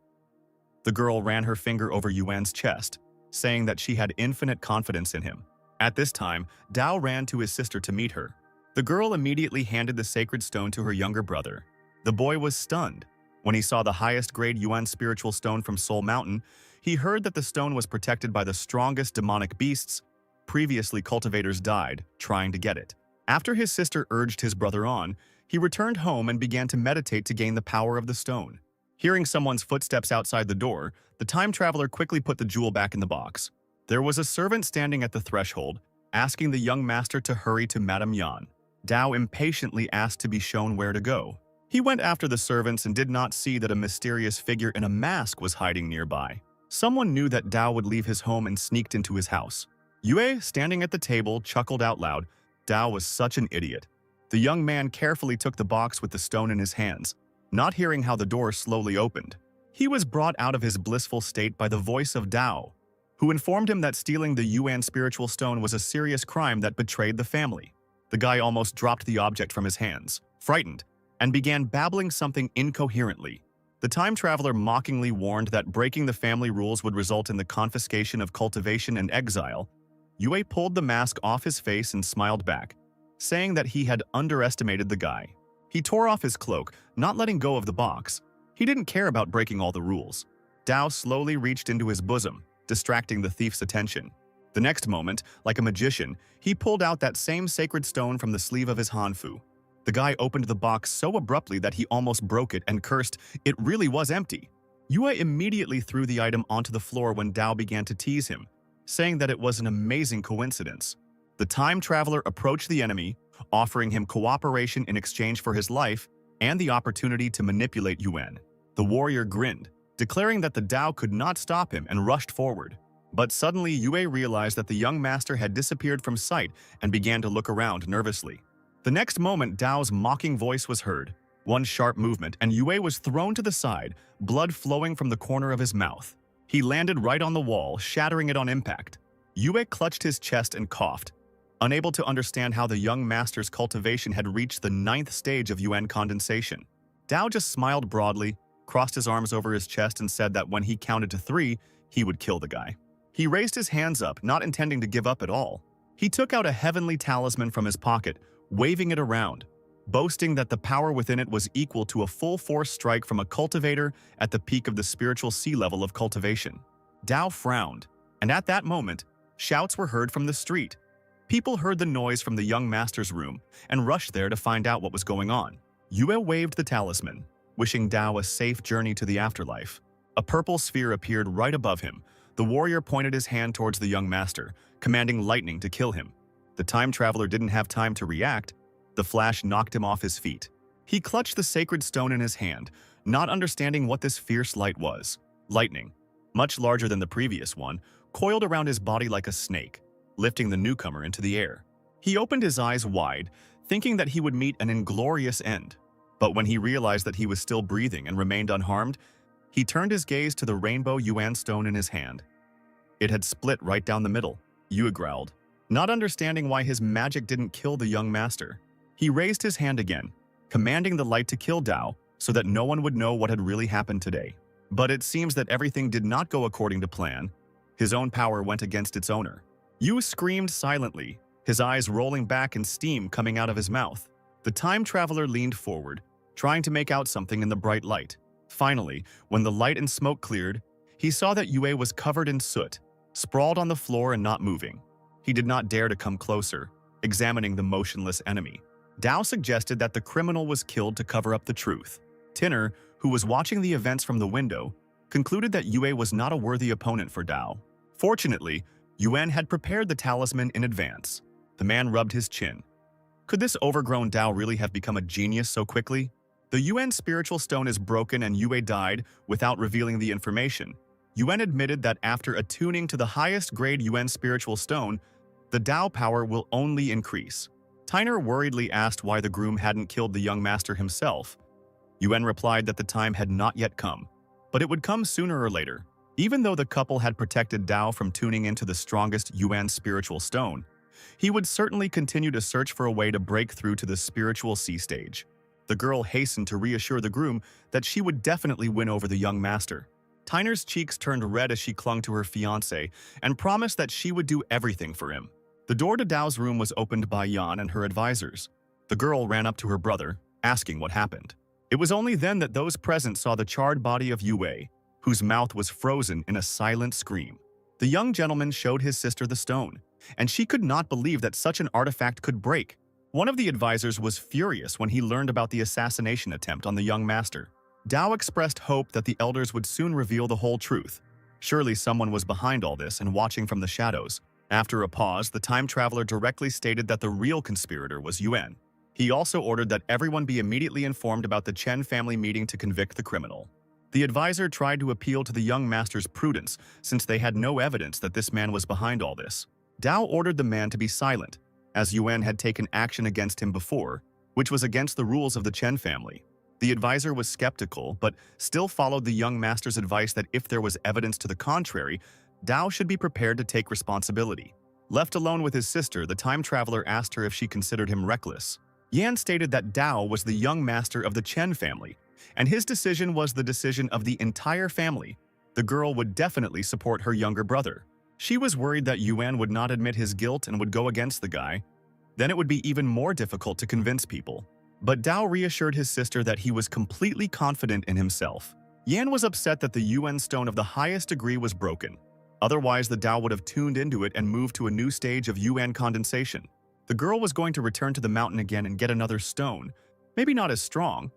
The girl ran her finger over Yuan's chest, saying that she had infinite confidence in him. At this time, Dao ran to his sister to meet her. The girl immediately handed the sacred stone to her younger brother. The boy was stunned. When he saw the highest grade Yuan spiritual stone from Soul Mountain, he heard that the stone was protected by the strongest demonic beasts. Previously, cultivators died trying to get it. After his sister urged his brother on, he returned home and began to meditate to gain the power of the stone. Hearing someone's footsteps outside the door, the time traveler quickly put the jewel back in the box. There was a servant standing at the threshold, asking the young master to hurry to Madame Yan. Dao impatiently asked to be shown where to go. He went after the servants and did not see that a mysterious figure in a mask was hiding nearby. Someone knew that Dao would leave his home and sneaked into his house. Yue, standing at the table, chuckled out loud. Dao was such an idiot. The young man carefully took the box with the stone in his hands, not hearing how the door slowly opened. He was brought out of his blissful state by the voice of Dao, who informed him that stealing the Yuan spiritual stone was a serious crime that betrayed the family. The guy almost dropped the object from his hands, frightened, and began babbling something incoherently. The time traveler mockingly warned that breaking the family rules would result in the confiscation of cultivation and exile. Yue pulled the mask off his face and smiled back, saying that he had underestimated the guy. He tore off his cloak, not letting go of the box. He didn't care about breaking all the rules. Dao slowly reached into his bosom, distracting the thief's attention. The next moment, like a magician, he pulled out that same sacred stone from the sleeve of his hanfu. The guy opened the box so abruptly that he almost broke it and cursed, "It really was empty." Yue immediately threw the item onto the floor when Dao began to tease him, saying that it was an amazing coincidence. The time traveler approached the enemy, offering him cooperation in exchange for his life and the opportunity to manipulate Yuan. The warrior grinned, declaring that the Dao could not stop him, and rushed forward. But suddenly Yue realized that the young master had disappeared from sight and began to look around nervously. The next moment, Dao's mocking voice was heard. One sharp movement, and Yue was thrown to the side, blood flowing from the corner of his mouth. He landed right on the wall, shattering it on impact. Yue clutched his chest and coughed, unable to understand how the young master's cultivation had reached the 9th stage of Yuan condensation. Dao just smiled broadly, crossed his arms over his chest, and said that when he counted to 3, he would kill the guy. He raised his hands up, not intending to give up at all. He took out a heavenly talisman from his pocket, waving it around, boasting that the power within it was equal to a full-force strike from a cultivator at the peak of the spiritual sea level of cultivation. Dao frowned, and at that moment, shouts were heard from the street. People heard the noise from the young master's room and rushed there to find out what was going on. Yue waved the talisman, wishing Dao a safe journey to the afterlife. A purple sphere appeared right above him. The warrior pointed his hand towards the young master, commanding lightning to kill him. The time traveler didn't have time to react. The flash knocked him off his feet. He clutched the sacred stone in his hand, not understanding what this fierce light was. Lightning, much larger than the previous one, coiled around his body like a snake, lifting the newcomer into the air. He opened his eyes wide, thinking that he would meet an inglorious end. But when he realized that he was still breathing and remained unharmed, he turned his gaze to the rainbow Yuan stone in his hand. It had split right down the middle. Yue growled, not understanding why his magic didn't kill the young master. He raised his hand again, commanding the light to kill Dao so that no one would know what had really happened today. But it seems that everything did not go according to plan. His own power went against its owner. Yue screamed silently, his eyes rolling back and steam coming out of his mouth. The time traveler leaned forward, trying to make out something in the bright light. Finally, when the light and smoke cleared, he saw that Yue was covered in soot, sprawled on the floor and not moving. He did not dare to come closer, examining the motionless enemy. Dao suggested that the criminal was killed to cover up the truth. Tinner, who was watching the events from the window, concluded that Yue was not a worthy opponent for Dao. Fortunately, Yuan had prepared the talisman in advance. The man rubbed his chin. Could this overgrown Dao really have become a genius so quickly? The Yuan spiritual stone is broken and Yue died without revealing the information. Yuan admitted that after attuning to the highest grade Yuan spiritual stone, the Dao power will only increase. Tyner worriedly asked why the groom hadn't killed the young master himself. Yuan replied that the time had not yet come, but it would come sooner or later. Even though the couple had protected Dao from tuning into the strongest Yuan spiritual stone, he would certainly continue to search for a way to break through to the spiritual sea stage. The girl hastened to reassure the groom that she would definitely win over the young master. Tyner's cheeks turned red as she clung to her fiancé and promised that she would do everything for him. The door to Dao's room was opened by Yan and her advisors. The girl ran up to her brother, asking what happened. It was only then that those present saw the charred body of Yue, whose mouth was frozen in a silent scream. The young gentleman showed his sister the stone, and she could not believe that such an artifact could break. One of the advisors was furious when he learned about the assassination attempt on the young master. Dao expressed hope that the elders would soon reveal the whole truth. Surely someone was behind all this and watching from the shadows. After a pause, the time traveler directly stated that the real conspirator was Yuan. He also ordered that everyone be immediately informed about the Chen family meeting to convict the criminal. The advisor tried to appeal to the young master's prudence since they had no evidence that this man was behind all this. Dao ordered the man to be silent, as Yuan had taken action against him before, which was against the rules of the Chen family. The advisor was skeptical, but still followed the young master's advice that if there was evidence to the contrary, Dao should be prepared to take responsibility. Left alone with his sister, the time traveler asked her if she considered him reckless. Yan stated that Dao was the young master of the Chen family, and his decision was the decision of the entire family. The girl would definitely support her younger brother. She was worried that Yuan would not admit his guilt and would go against the guy. Then it would be even more difficult to convince people. But Dao reassured his sister that he was completely confident in himself. Yan was upset that the Yuan stone of the highest degree was broken. Otherwise, the Dao would have tuned into it and moved to a new stage of Yuan condensation. The girl was going to return to the mountain again and get another stone, maybe not as strong,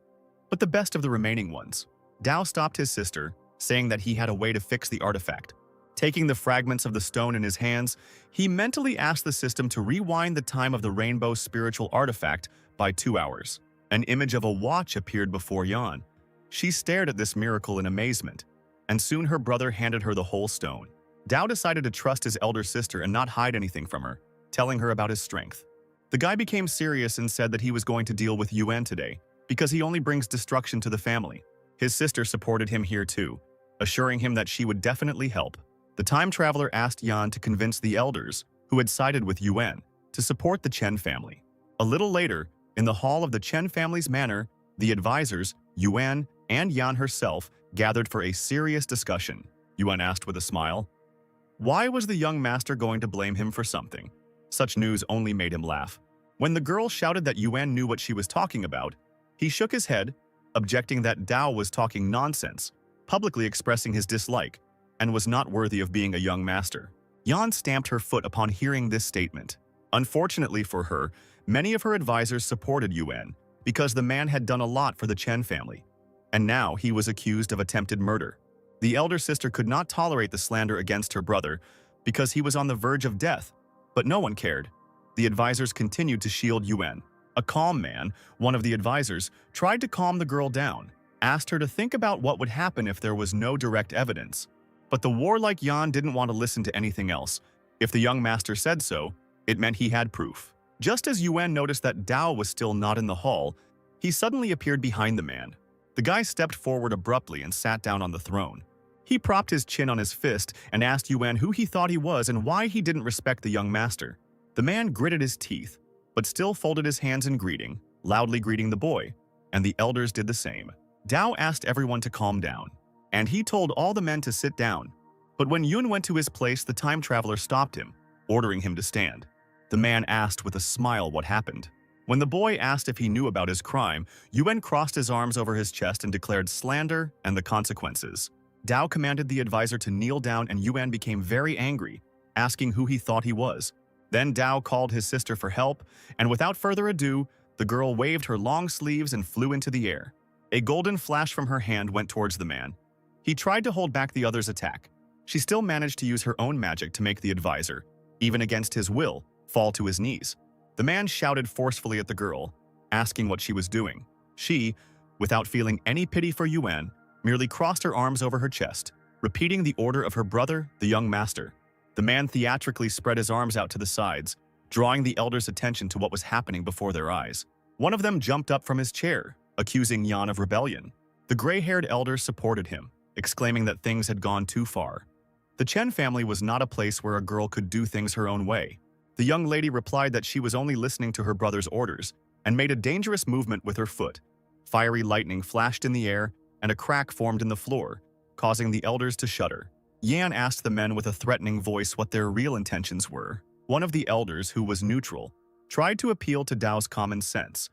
but the best of the remaining ones. Dao stopped his sister, saying that he had a way to fix the artifact. Taking the fragments of the stone in his hands, he mentally asked the system to rewind the time of the rainbow spiritual artifact by 2 hours. An image of a watch appeared before Yan. She stared at this miracle in amazement, and soon her brother handed her the whole stone. Dao decided to trust his elder sister and not hide anything from her, telling her about his strength. The guy became serious and said that he was going to deal with Yuan today, because he only brings destruction to the family. His sister supported him here too, assuring him that she would definitely help. The time traveler asked Yan to convince the elders, who had sided with Yuan, to support the Chen family. A little later, in the hall of the Chen family's manor, the advisors, Yuan and Yan herself, gathered for a serious discussion. Yuan asked with a smile. Why was the young master going to blame him for something? Such news only made him laugh. When the girl shouted that Yuan knew what she was talking about, he shook his head, objecting that Dao was talking nonsense, publicly expressing his dislike, and was not worthy of being a young master. Yan stamped her foot upon hearing this statement. Unfortunately for her, many of her advisors supported Yuan because the man had done a lot for the Chen family, and now he was accused of attempted murder. The elder sister could not tolerate the slander against her brother because he was on the verge of death, but no one cared. The advisors continued to shield Yuan. A calm man, one of the advisors, tried to calm the girl down, asked her to think about what would happen if there was no direct evidence. But the warlike Yan didn't want to listen to anything else. If the young master said so, it meant he had proof. Just as Yuan noticed that Dao was still not in the hall, he suddenly appeared behind the man. The guy stepped forward abruptly and sat down on the throne. He propped his chin on his fist and asked Yuan who he thought he was and why he didn't respect the young master. The man gritted his teeth, but still folded his hands in greeting, loudly greeting the boy, and the elders did the same. Dao asked everyone to calm down, and he told all the men to sit down. But when Yun went to his place, the time traveler stopped him, ordering him to stand. The man asked with a smile what happened. When the boy asked if he knew about his crime, Yuan crossed his arms over his chest and declared slander and the consequences. Dao commanded the advisor to kneel down and Yuan became very angry, asking who he thought he was. Then Dao called his sister for help, and without further ado, the girl waved her long sleeves and flew into the air. A golden flash from her hand went towards the man. He tried to hold back the other's attack. She still managed to use her own magic to make the advisor, even against his will, fall to his knees. The man shouted forcefully at the girl, asking what she was doing. She, without feeling any pity for Yuan, merely crossed her arms over her chest, repeating the order of her brother, the young master. The man theatrically spread his arms out to the sides, drawing the elders' attention to what was happening before their eyes. One of them jumped up from his chair, accusing Yan of rebellion. The gray-haired elder supported him, exclaiming that things had gone too far. The Chen family was not a place where a girl could do things her own way. The young lady replied that she was only listening to her brother's orders and made a dangerous movement with her foot. Fiery lightning flashed in the air and a crack formed in the floor, causing the elders to shudder. Yan asked the men with a threatening voice what their real intentions were. One of the elders, who was neutral, tried to appeal to Dao's common sense,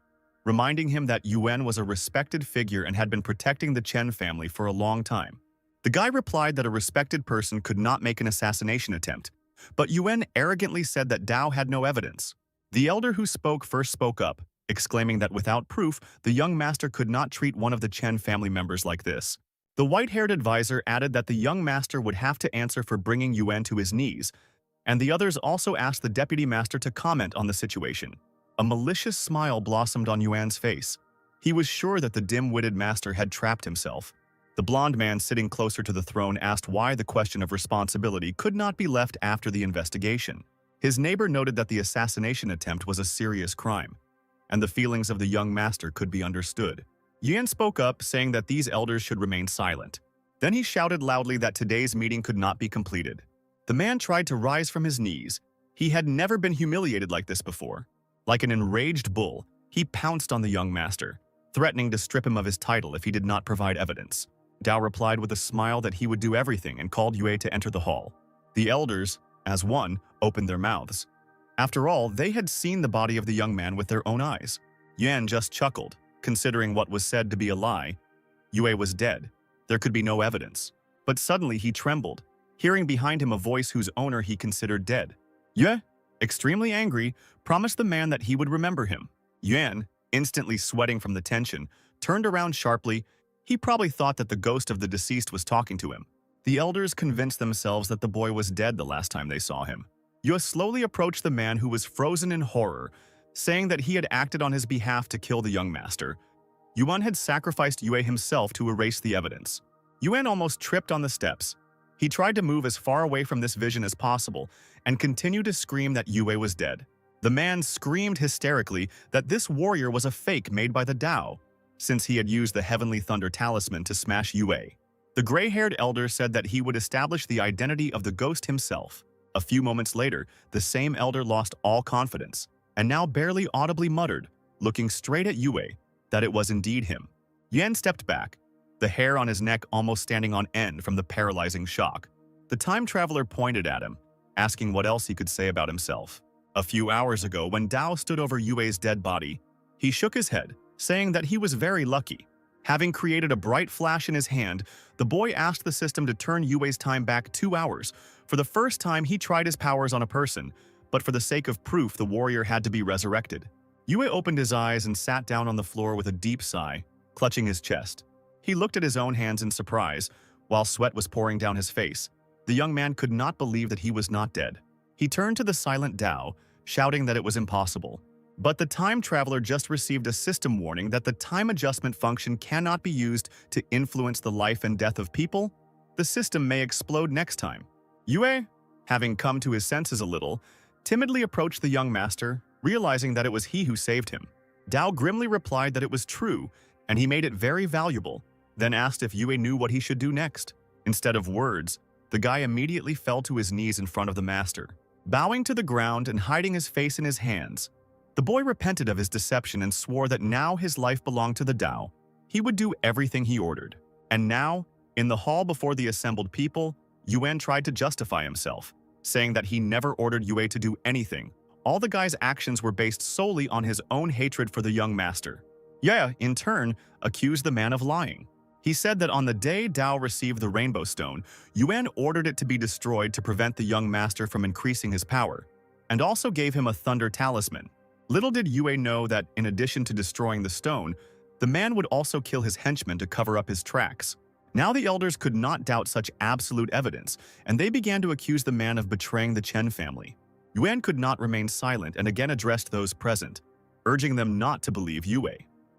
reminding him that Yuan was a respected figure and had been protecting the Chen family for a long time. The guy replied that a respected person could not make an assassination attempt, but Yuan arrogantly said that Dao had no evidence. The elder who spoke first spoke up, exclaiming that without proof, the young master could not treat one of the Chen family members like this. The white-haired advisor added that the young master would have to answer for bringing Yuan to his knees, and the others also asked the deputy master to comment on the situation. A malicious smile blossomed on Yuan's face. He was sure that the dim-witted master had trapped himself. The blond man sitting closer to the throne asked why the question of responsibility could not be left after the investigation. His neighbor noted that the assassination attempt was a serious crime, and the feelings of the young master could be understood. Yuan spoke up, saying that these elders should remain silent. Then he shouted loudly that today's meeting could not be completed. The man tried to rise from his knees. He had never been humiliated like this before. Like an enraged bull, he pounced on the young master, threatening to strip him of his title if he did not provide evidence. Dao replied with a smile that he would do everything and called Yue to enter the hall. The elders, as one, opened their mouths. After all, they had seen the body of the young man with their own eyes. Yuan just chuckled, considering what was said to be a lie. Yue was dead. There could be no evidence. But suddenly he trembled, hearing behind him a voice whose owner he considered dead. Yue, extremely angry, promised the man that he would remember him. Yuan, instantly sweating from the tension, turned around sharply. He probably thought that the ghost of the deceased was talking to him. The elders convinced themselves that the boy was dead the last time they saw him. Yue slowly approached the man who was frozen in horror, saying that he had acted on his behalf to kill the young master. Yuan had sacrificed Yue himself to erase the evidence. Yuan almost tripped on the steps. He tried to move as far away from this vision as possible and continued to scream that Yue was dead. The man screamed hysterically that this warrior was a fake made by the Dao, since he had used the Heavenly Thunder Talisman to smash Yue. The gray-haired elder said that he would establish the identity of the ghost himself. A few moments later, the same elder lost all confidence, and now barely audibly muttered, looking straight at Yue, that it was indeed him. Yuan stepped back, the hair on his neck almost standing on end from the paralyzing shock. The time traveler pointed at him, asking what else he could say about himself. A few hours ago, when Dao stood over Yue's dead body, he shook his head, saying that he was very lucky. Having created a bright flash in his hand, the boy asked the system to turn Yue's time back 2 hours. For the first time, he tried his powers on a person, but for the sake of proof, the warrior had to be resurrected. Yue opened his eyes and sat down on the floor with a deep sigh, clutching his chest. He looked at his own hands in surprise, while sweat was pouring down his face. The young man could not believe that he was not dead. He turned to the silent Dao, shouting that it was impossible. But the time traveler just received a system warning that the time adjustment function cannot be used to influence the life and death of people. The system may explode next time. Yue, having come to his senses a little, timidly approached the young master, realizing that it was he who saved him. Dao grimly replied that it was true, and he made it very valuable, then asked if Yue knew what he should do next. Instead of words, the guy immediately fell to his knees in front of the master. Bowing to the ground and hiding his face in his hands, the boy repented of his deception and swore that now his life belonged to the Dao. He would do everything he ordered. And now, in the hall before the assembled people, Yuan tried to justify himself, saying that he never ordered Yue to do anything. All the guy's actions were based solely on his own hatred for the young master. Yue, in turn, accused the man of lying. He said that on the day Dao received the Rainbow Stone, Yuan ordered it to be destroyed to prevent the young master from increasing his power, and also gave him a Thunder Talisman. Little did Yue know that, in addition to destroying the stone, the man would also kill his henchmen to cover up his tracks. Now the elders could not doubt such absolute evidence, and they began to accuse the man of betraying the Chen family. Yuan could not remain silent and again addressed those present, urging them not to believe Yue.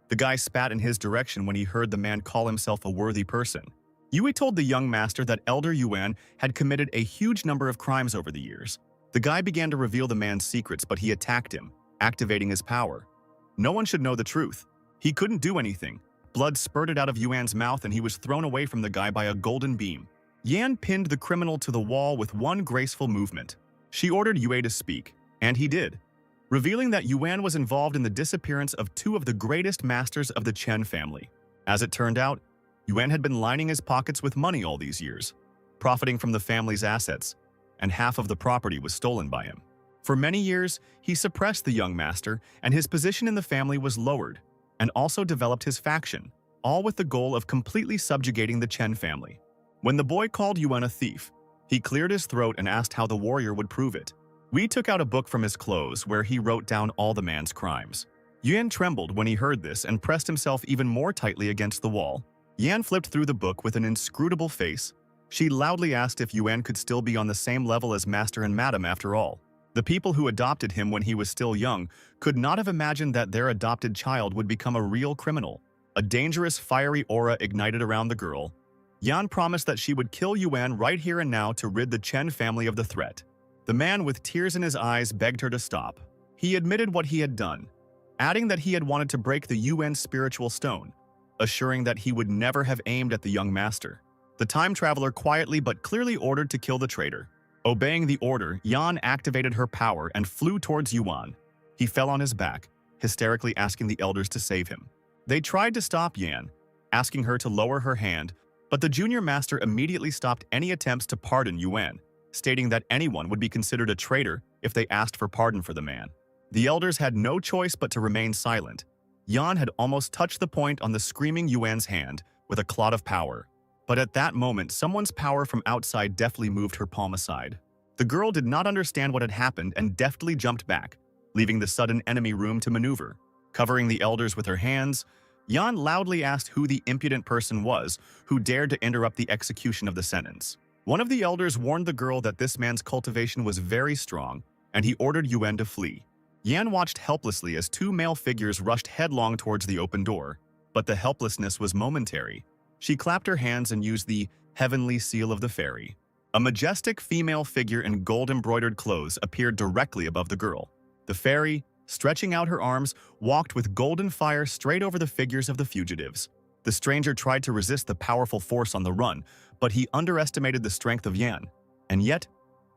The guy spat in his direction when he heard the man call himself a worthy person. Yue told the young master that Elder Yuan had committed a huge number of crimes over the years. The guy began to reveal the man's secrets, but he attacked him, activating his power. No one should know the truth. He couldn't do anything. Blood spurted out of Yuan's mouth and he was thrown away from the guy by a golden beam. Yan pinned the criminal to the wall with one graceful movement. She ordered Yue to speak, and he did, revealing that Yuan was involved in the disappearance of 2 of the greatest masters of the Chen family. As it turned out, Yuan had been lining his pockets with money all these years, profiting from the family's assets, and half of the property was stolen by him. For many years, he suppressed the young master, and his position in the family was lowered, and also developed his faction, all with the goal of completely subjugating the Chen family. When the boy called Yuan a thief, he cleared his throat and asked how the warrior would prove it. We took out a book from his clothes where he wrote down all the man's crimes. Yuan trembled when he heard this and pressed himself even more tightly against the wall. Yan flipped through the book with an inscrutable face. She loudly asked if Yuan could still be on the same level as Master and Madam after all. The people who adopted him when he was still young could not have imagined that their adopted child would become a real criminal. A dangerous, fiery aura ignited around the girl. Yan promised that she would kill Yuan right here and now to rid the Chen family of the threat. The man with tears in his eyes begged her to stop. He admitted what he had done, adding that he had wanted to break the Yuan's spiritual stone, assuring that he would never have aimed at the young master. The time traveler quietly but clearly ordered to kill the traitor. Obeying the order, Yan activated her power and flew towards Yuan. He fell on his back, hysterically asking the elders to save him. They tried to stop Yan, asking her to lower her hand, but the junior master immediately stopped any attempts to pardon Yuan, stating that anyone would be considered a traitor if they asked for pardon for the man. The elders had no choice but to remain silent. Yan had almost touched the point on the screaming Yuan's hand with a clot of power. But at that moment, someone's power from outside deftly moved her palm aside. The girl did not understand what had happened and deftly jumped back, leaving the sudden enemy room to maneuver. Covering the elders with her hands, Yan loudly asked who the impudent person was who dared to interrupt the execution of the sentence. One of the elders warned the girl that this man's cultivation was very strong, and he ordered Yuan to flee. Yan watched helplessly as two male figures rushed headlong towards the open door, but the helplessness was momentary. She clapped her hands and used the heavenly seal of the fairy. A majestic female figure in gold-embroidered clothes appeared directly above the girl. The fairy, stretching out her arms, walked with golden fire straight over the figures of the fugitives. The stranger tried to resist the powerful force on the run, but he underestimated the strength of Yan. And yet,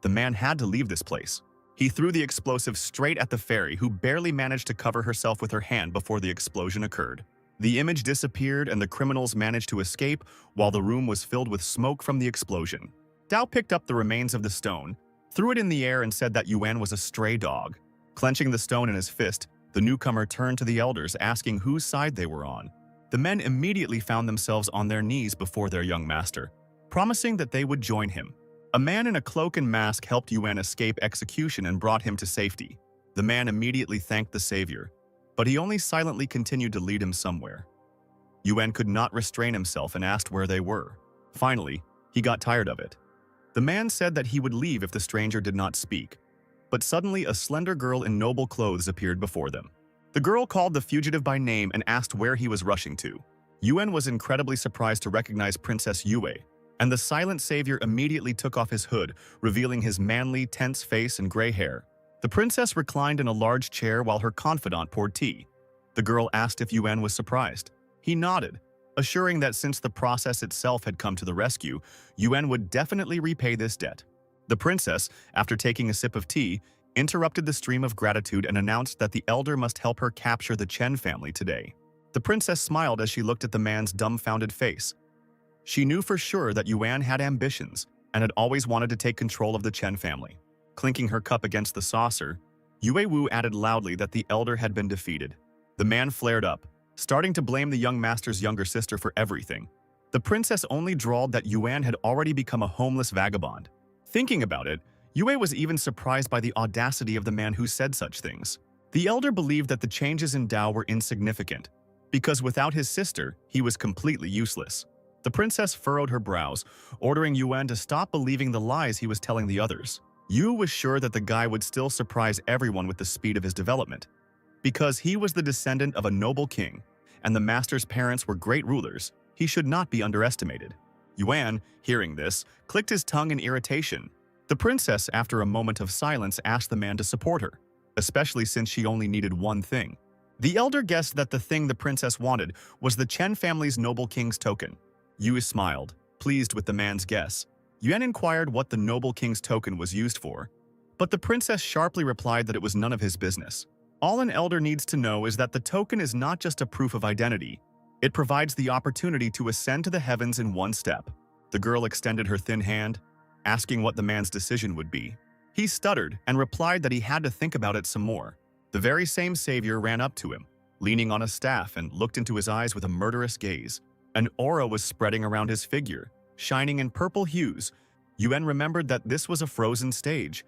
the man had to leave this place. He threw the explosive straight at the fairy, who barely managed to cover herself with her hand before the explosion occurred. The image disappeared and the criminals managed to escape while the room was filled with smoke from the explosion. Dao picked up the remains of the stone, threw it in the air and said that Yuan was a stray dog. Clenching the stone in his fist, the newcomer turned to the elders, asking whose side they were on. The men immediately found themselves on their knees before their young master, promising that they would join him. A man in a cloak and mask helped Yuan escape execution and brought him to safety. The man immediately thanked the savior, but he only silently continued to lead him somewhere. Yuan could not restrain himself and asked where they were. Finally, he got tired of it. The man said that he would leave if the stranger did not speak, but suddenly a slender girl in noble clothes appeared before them. The girl called the fugitive by name and asked where he was rushing to. Yuan was incredibly surprised to recognize Princess Yue, and the silent savior immediately took off his hood, revealing his manly, tense face and gray hair. The princess reclined in a large chair while her confidant poured tea. The girl asked if Yuan was surprised. He nodded, assuring that since the process itself had come to the rescue, Yuan would definitely repay this debt. The princess, after taking a sip of tea, interrupted the stream of gratitude and announced that the elder must help her capture the Chen family today. The princess smiled as she looked at the man's dumbfounded face. She knew for sure that Yuan had ambitions and had always wanted to take control of the Chen family. Clinking her cup against the saucer, Yue Wu added loudly that the elder had been defeated. The man flared up, starting to blame the young master's younger sister for everything. The princess only drawled that Yuan had already become a homeless vagabond. Thinking about it, Yue was even surprised by the audacity of the man who said such things. The elder believed that the changes in Dao were insignificant, because without his sister, he was completely useless. The princess furrowed her brows, ordering Yuan to stop believing the lies he was telling the others. Yu was sure that the guy would still surprise everyone with the speed of his development. Because he was the descendant of a noble king, and the master's parents were great rulers, he should not be underestimated. Yuan, hearing this, clicked his tongue in irritation. The princess, after a moment of silence, asked the man to support her, especially since she only needed one thing. The elder guessed that the thing the princess wanted was the Chen family's noble king's token. Yu smiled, pleased with the man's guess. Yuan inquired what the noble king's token was used for, but the princess sharply replied that it was none of his business. All an elder needs to know is that the token is not just a proof of identity. It provides the opportunity to ascend to the heavens in one step. The girl extended her thin hand, asking what the man's decision would be. He stuttered and replied that he had to think about it some more. The very same savior ran up to him, leaning on a staff, and looked into his eyes with a murderous gaze. An aura was spreading around his figure, shining in purple hues. Yuan remembered that this was a frozen stage.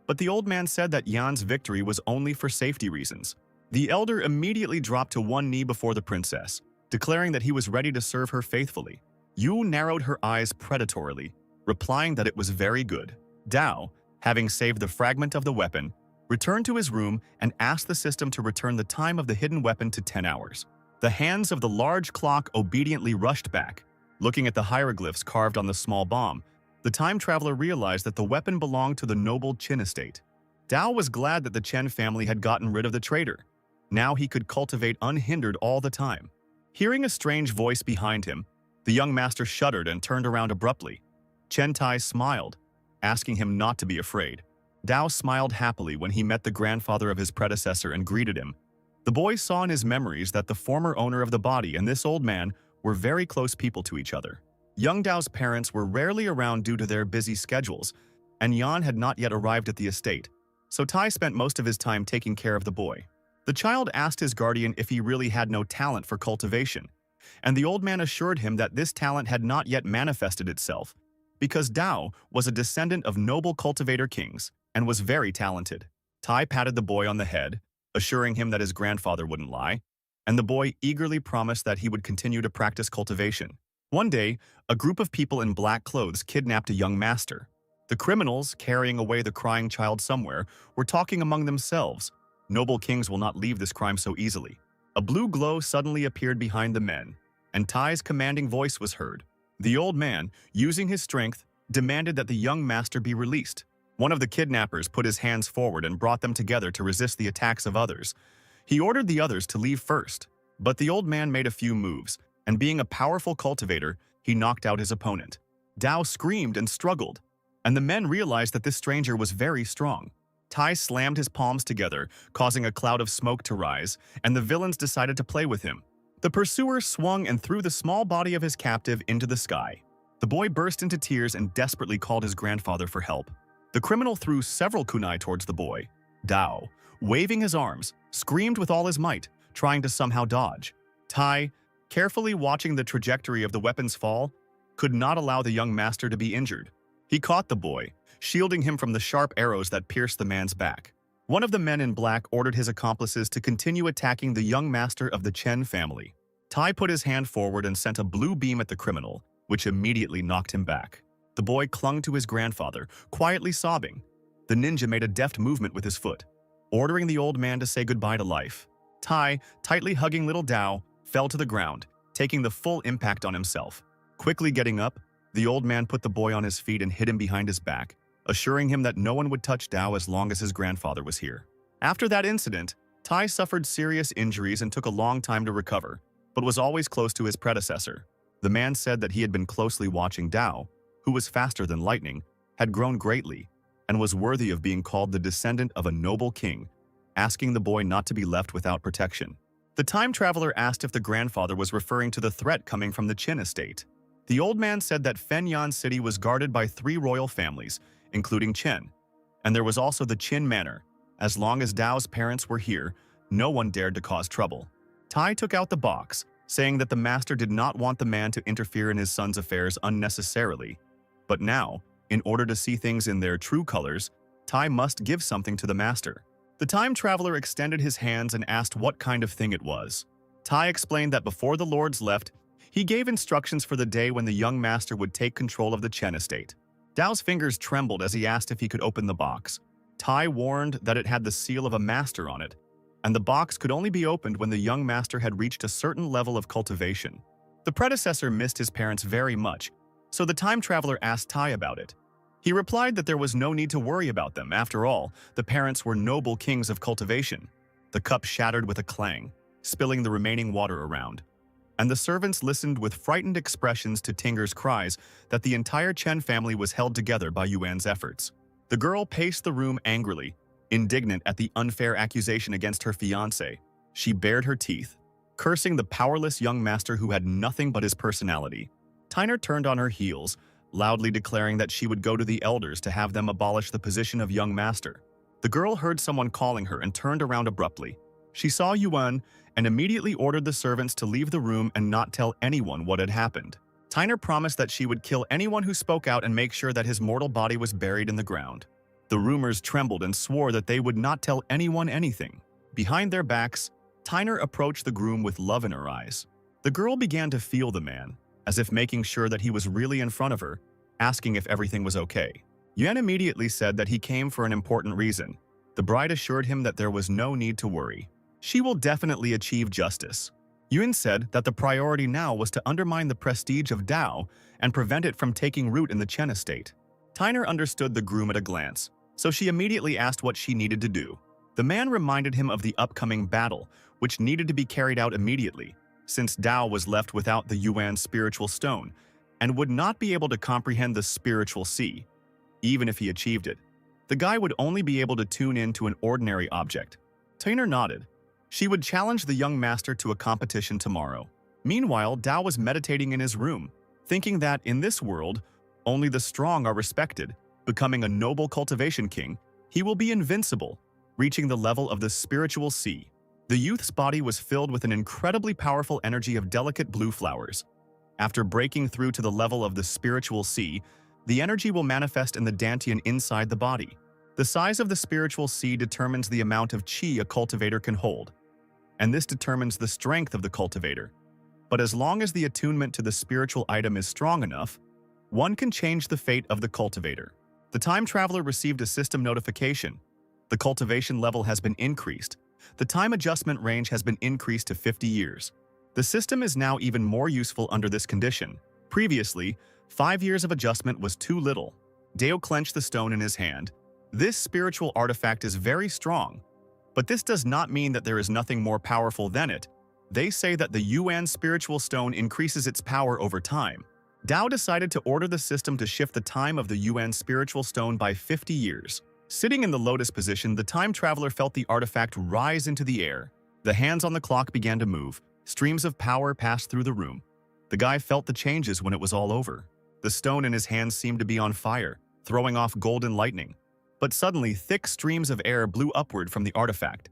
But the old man said that Yan's victory was only for safety reasons. The elder immediately dropped to one knee before the princess, declaring that he was ready to serve her faithfully. Yu narrowed her eyes predatorily, replying that it was very good. Dao, having saved the fragment of the weapon, returned to his room and asked the system to return the time of the hidden weapon to 10 hours. The hands of the large clock obediently rushed back. Looking at the hieroglyphs carved on the small bomb, the time traveler realized that the weapon belonged to the noble Qin estate. Dao was glad that the Chen family had gotten rid of the traitor. Now he could cultivate unhindered all the time. Hearing a strange voice behind him, the young master shuddered and turned around abruptly. Chen Tai smiled, asking him not to be afraid. Dao smiled happily when he met the grandfather of his predecessor and greeted him. The boy saw in his memories that the former owner of the body and this old man were very close people to each other. Young Dao's parents were rarely around due to their busy schedules, and Yan had not yet arrived at the estate, so Tai spent most of his time taking care of the boy. The child asked his guardian if he really had no talent for cultivation, and the old man assured him that this talent had not yet manifested itself, because Dao was a descendant of noble cultivator kings and was very talented. Tai patted the boy on the head, assuring him that his grandfather wouldn't lie, and the boy eagerly promised that he would continue to practice cultivation. One day, a group of people in black clothes kidnapped a young master. The criminals, carrying away the crying child somewhere, were talking among themselves. Noble kings will not leave this crime so easily. A blue glow suddenly appeared behind the men, and Tai's commanding voice was heard. The old man, using his strength, demanded that the young master be released. One of the kidnappers put his hands forward and brought them together to resist the attacks of others. He ordered the others to leave first, but the old man made a few moves, and being a powerful cultivator, he knocked out his opponent. Dao screamed and struggled, and the men realized that this stranger was very strong. Tai slammed his palms together, causing a cloud of smoke to rise, and the villains decided to play with him. The pursuer swung and threw the small body of his captive into the sky. The boy burst into tears and desperately called his grandfather for help. The criminal threw several kunai towards the boy. Dao, waving his arms, screamed with all his might, trying to somehow dodge. Tai, carefully watching the trajectory of the weapon's fall, could not allow the young master to be injured. He caught the boy, shielding him from the sharp arrows that pierced the man's back. One of the men in black ordered his accomplices to continue attacking the young master of the Chen family. Tai put his hand forward and sent a blue beam at the criminal, which immediately knocked him back. The boy clung to his grandfather, quietly sobbing. The ninja made a deft movement with his foot, ordering the old man to say goodbye to life. Tai, tightly hugging little Dao, fell to the ground, taking the full impact on himself. Quickly getting up, the old man put the boy on his feet and hid him behind his back, assuring him that no one would touch Dao as long as his grandfather was here. After that incident, Tai suffered serious injuries and took a long time to recover, but was always close to his predecessor. The man said that he had been closely watching Dao, who was faster than lightning, had grown greatly, and was worthy of being called the descendant of a noble king, asking the boy not to be left without protection. The time traveler asked if the grandfather was referring to the threat coming from the Qin estate. The old man said that Fenyan City was guarded by 3 royal families, including Chen, and there was also the Qin Manor. As long as Dao's parents were here, no one dared to cause trouble. Tai took out the box, saying that the master did not want the man to interfere in his son's affairs unnecessarily. But now, in order to see things in their true colors, Tai must give something to the master. The time traveler extended his hands and asked what kind of thing it was. Tai explained that before the lords left, he gave instructions for the day when the young master would take control of the Chen estate. Dao's fingers trembled as he asked if he could open the box. Tai warned that it had the seal of a master on it, and the box could only be opened when the young master had reached a certain level of cultivation. The predecessor missed his parents very much, so the time traveler asked Tai about it. He replied that there was no need to worry about them. After all, the parents were noble kings of cultivation. The cup shattered with a clang, spilling the remaining water around. And the servants listened with frightened expressions to Tinger's cries that the entire Chen family was held together by Yuan's efforts. The girl paced the room angrily, indignant at the unfair accusation against her fiancé. She bared her teeth, cursing the powerless young master who had nothing but his personality. Tyner turned on her heels, loudly declaring that she would go to the elders to have them abolish the position of young master. The girl heard someone calling her and turned around abruptly. She saw Yuan and immediately ordered the servants to leave the room and not tell anyone what had happened. Tyner promised that she would kill anyone who spoke out and make sure that his mortal body was buried in the ground. The rumors trembled and swore that they would not tell anyone anything. Behind their backs, Tyner approached the groom with love in her eyes. The girl began to feel the man, as if making sure that he was really in front of her, asking if everything was okay. Yuan immediately said that he came for an important reason. The bride assured him that there was no need to worry. She will definitely achieve justice. Yuan said that the priority now was to undermine the prestige of Dao and prevent it from taking root in the Chen estate. Tyner understood the groom at a glance, so she immediately asked what she needed to do. The man reminded him of the upcoming battle, which needed to be carried out immediately, since Dao was left without the Yuan spiritual stone and would not be able to comprehend the spiritual sea. Even if he achieved it, the guy would only be able to tune in to an ordinary object. Tyner nodded. She would challenge the young master to a competition tomorrow. Meanwhile, Dao was meditating in his room, thinking that in this world, only the strong are respected. Becoming a noble cultivation king, he will be invincible, reaching the level of the spiritual sea. The youth's body was filled with an incredibly powerful energy of delicate blue flowers. After breaking through to the level of the spiritual sea, the energy will manifest in the dantian inside the body. The size of the spiritual sea determines the amount of qi a cultivator can hold, and this determines the strength of the cultivator. But as long as the attunement to the spiritual item is strong enough, one can change the fate of the cultivator. The time traveler received a system notification. The cultivation level has been increased. The time adjustment range has been increased to 50 years. The system is now even more useful under this condition. Previously, 5 years of adjustment was too little. Dao clenched the stone in his hand. This spiritual artifact is very strong, but this does not mean that there is nothing more powerful than it. They say that the Yuan spiritual stone increases its power over time. Dao decided to order the system to shift the time of the Yuan spiritual stone by 50 years. Sitting in the lotus position, the time traveler felt the artifact rise into the air. The hands on the clock began to move. Streams of power passed through the room. The guy felt the changes when it was all over. The stone in his hands seemed to be on fire, throwing off golden lightning. But suddenly, thick streams of air blew upward from the artifact,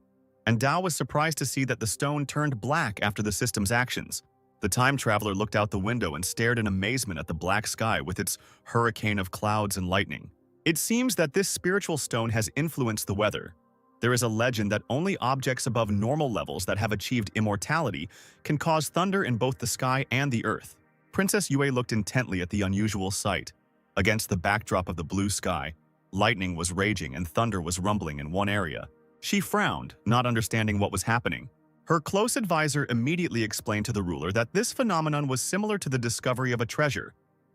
and Dao was surprised to see that the stone turned black after the system's actions. The time traveler looked out the window and stared in amazement at the black sky with its hurricane of clouds and lightning. It seems that this spiritual stone has influenced the weather. There is a legend that only objects above normal levels that have achieved immortality can cause thunder in both the sky and the earth. Princess Yue looked intently at the unusual sight. Against the backdrop of the blue sky, lightning was raging and thunder was rumbling in one area. She frowned, not understanding what was happening. Her close advisor immediately explained to the ruler that this phenomenon was similar to the discovery of a treasure.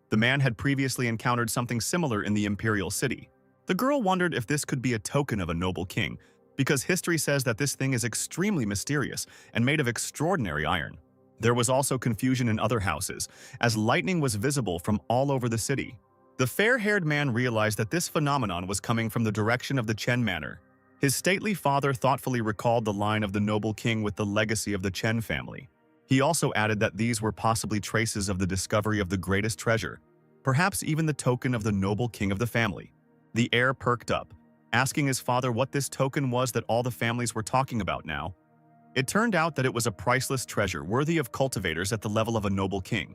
The man had previously encountered something similar in the imperial city. The girl wondered if this could be a token of a noble king, because history says that this thing is extremely mysterious and made of extraordinary iron. There was also confusion in other houses, as lightning was visible from all over the city. The fair-haired man realized that this phenomenon was coming from the direction of the Chen Manor. His stately father thoughtfully recalled the line of the noble king with the legacy of the Chen family. He also added that these were possibly traces of the discovery of the greatest treasure, perhaps even the token of the noble king of the family. The heir perked up, asking his father what this token was that all the families were talking about now. It turned out that it was a priceless treasure worthy of cultivators at the level of a noble king.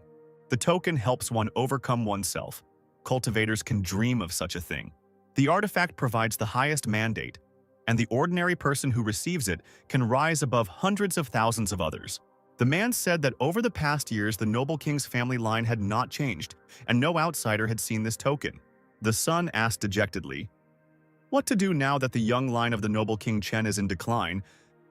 The token helps one overcome oneself. Cultivators can dream of such a thing. The artifact provides the highest mandate, and the ordinary person who receives it can rise above hundreds of thousands of others. The man said that over the past years the noble king's family line had not changed, and no outsider had seen this token. The son asked dejectedly, "What to do now that the young line of the noble King Chen is in decline?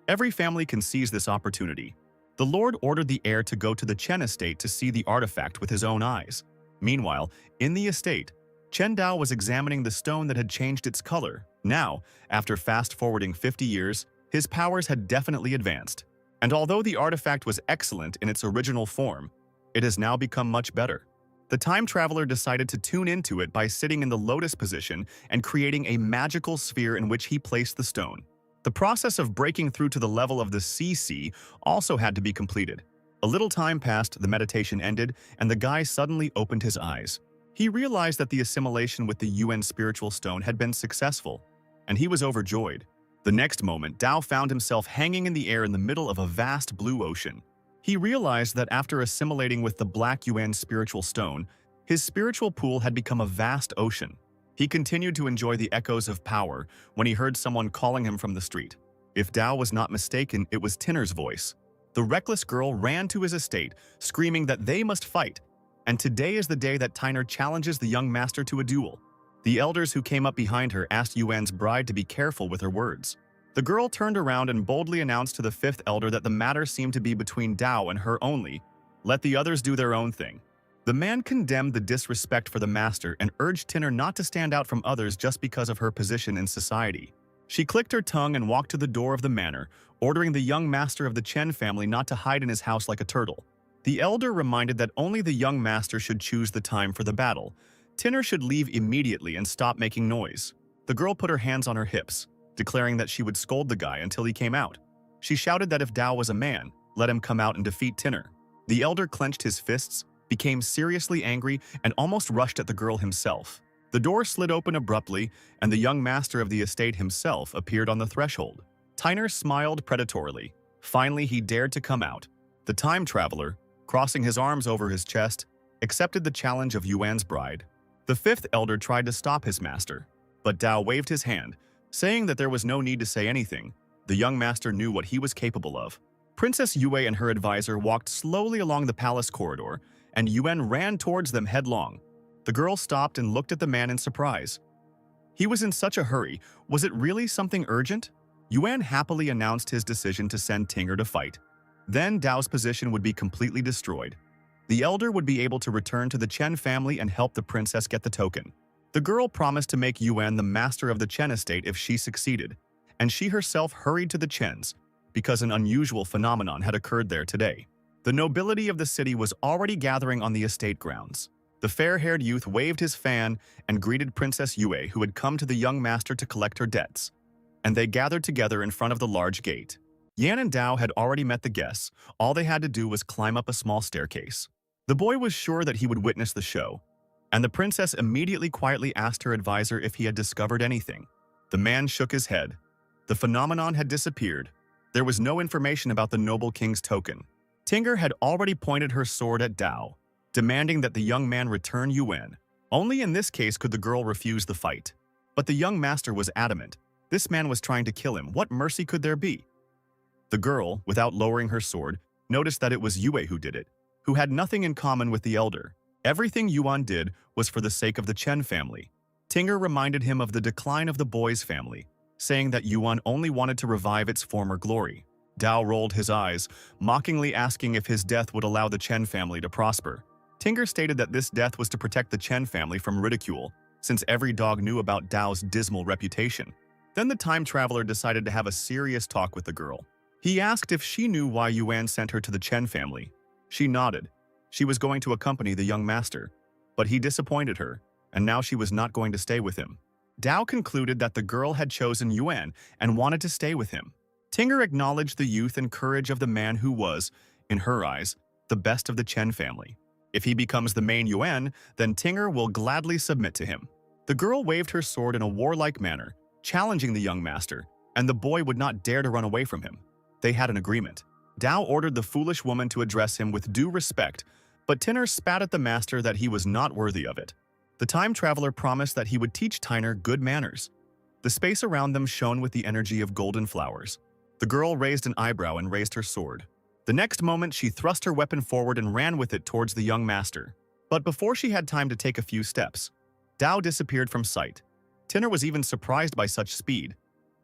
Every family can seize this opportunity." The lord ordered the heir to go to the Chen estate to see the artifact with his own eyes. Meanwhile, in the estate, Chen Dao was examining the stone that had changed its color. Now, after fast-forwarding 50 years, his powers had definitely advanced. And although the artifact was excellent in its original form, it has now become much better. The time traveler decided to tune into it by sitting in the lotus position and creating a magical sphere in which he placed the stone. The process of breaking through to the level of the CC also had to be completed. A little time passed, the meditation ended, and the guy suddenly opened his eyes. He realized that the assimilation with the Yuan spiritual stone had been successful, and he was overjoyed. The next moment, Dao found himself hanging in the air in the middle of a vast blue ocean. He realized that after assimilating with the Black Yuan spiritual stone, his spiritual pool had become a vast ocean. He continued to enjoy the echoes of power when he heard someone calling him from the street. If Dao was not mistaken, it was Tinner's voice. The reckless girl ran to his estate, screaming that they must fight, and today is the day that Tyner challenges the young master to a duel. The elders who came up behind her asked Yuan's bride to be careful with her words. The girl turned around and boldly announced to the fifth elder that the matter seemed to be between Dao and her only. Let the others do their own thing. The man condemned the disrespect for the master and urged Tinner not to stand out from others just because of her position in society. She clicked her tongue and walked to the door of the manor, ordering the young master of the Chen family not to hide in his house like a turtle. The elder reminded that only the young master should choose the time for the battle. Tinner should leave immediately and stop making noise. The girl put her hands on her hips, declaring that she would scold the guy until he came out. She shouted that if Dao was a man, let him come out and defeat Tinner. The elder clenched his fists, became seriously angry, and almost rushed at the girl himself. The door slid open abruptly, and the young master of the estate himself appeared on the threshold. Tyner smiled predatorily. Finally, he dared to come out. The time traveler, crossing his arms over his chest, accepted the challenge of Yuan's bride. The fifth elder tried to stop his master, but Dao waved his hand, saying that there was no need to say anything. The young master knew what he was capable of. Princess Yue and her advisor walked slowly along the palace corridor, and Yuan ran towards them headlong. The girl stopped and looked at the man in surprise. He was in such a hurry. Was it really something urgent? Yuan happily announced his decision to send Tinger to fight. Then Dao's position would be completely destroyed. The elder would be able to return to the Chen family and help the princess get the token. The girl promised to make Yuan the master of the Chen estate if she succeeded, and she herself hurried to the Chens because an unusual phenomenon had occurred there today. The nobility of the city was already gathering on the estate grounds. The fair-haired youth waved his fan and greeted Princess Yue, who had come to the young master to collect her debts, and they gathered together in front of the large gate. Yan and Dao had already met the guests. All they had to do was climb up a small staircase. The boy was sure that he would witness the show, and the princess immediately quietly asked her advisor if he had discovered anything. The man shook his head. The phenomenon had disappeared. There was no information about the noble king's token. Tinger had already pointed her sword at Dao, demanding that the young man return Yuan. Only in this case could the girl refuse the fight. But the young master was adamant. This man was trying to kill him. What mercy could there be? The girl, without lowering her sword, noticed that it was Yue who did it, who had nothing in common with the elder. Everything Yuan did was for the sake of the Chen family. Tinger reminded him of the decline of the boy's family, saying that Yuan only wanted to revive its former glory. Dao rolled his eyes, mockingly asking if his death would allow the Chen family to prosper. Tinger stated that this death was to protect the Chen family from ridicule, since every dog knew about Dao's dismal reputation. Then the time traveler decided to have a serious talk with the girl. He asked if she knew why Yuan sent her to the Chen family. She nodded. She was going to accompany the young master, but he disappointed her, and now she was not going to stay with him. Dao concluded that the girl had chosen Yuan and wanted to stay with him. Tinger acknowledged the youth and courage of the man who was, in her eyes, the best of the Chen family. If he becomes the main Yuan, then Tinger will gladly submit to him. The girl waved her sword in a warlike manner, challenging the young master, and the boy would not dare to run away from him. They had an agreement. Dao ordered the foolish woman to address him with due respect, but Tinner spat at the master that he was not worthy of it. The time traveler promised that he would teach Tyner good manners. The space around them shone with the energy of golden flowers. The girl raised an eyebrow and raised her sword. The next moment, she thrust her weapon forward and ran with it towards the young master. But before she had time to take a few steps, Dao disappeared from sight. Tinner was even surprised by such speed.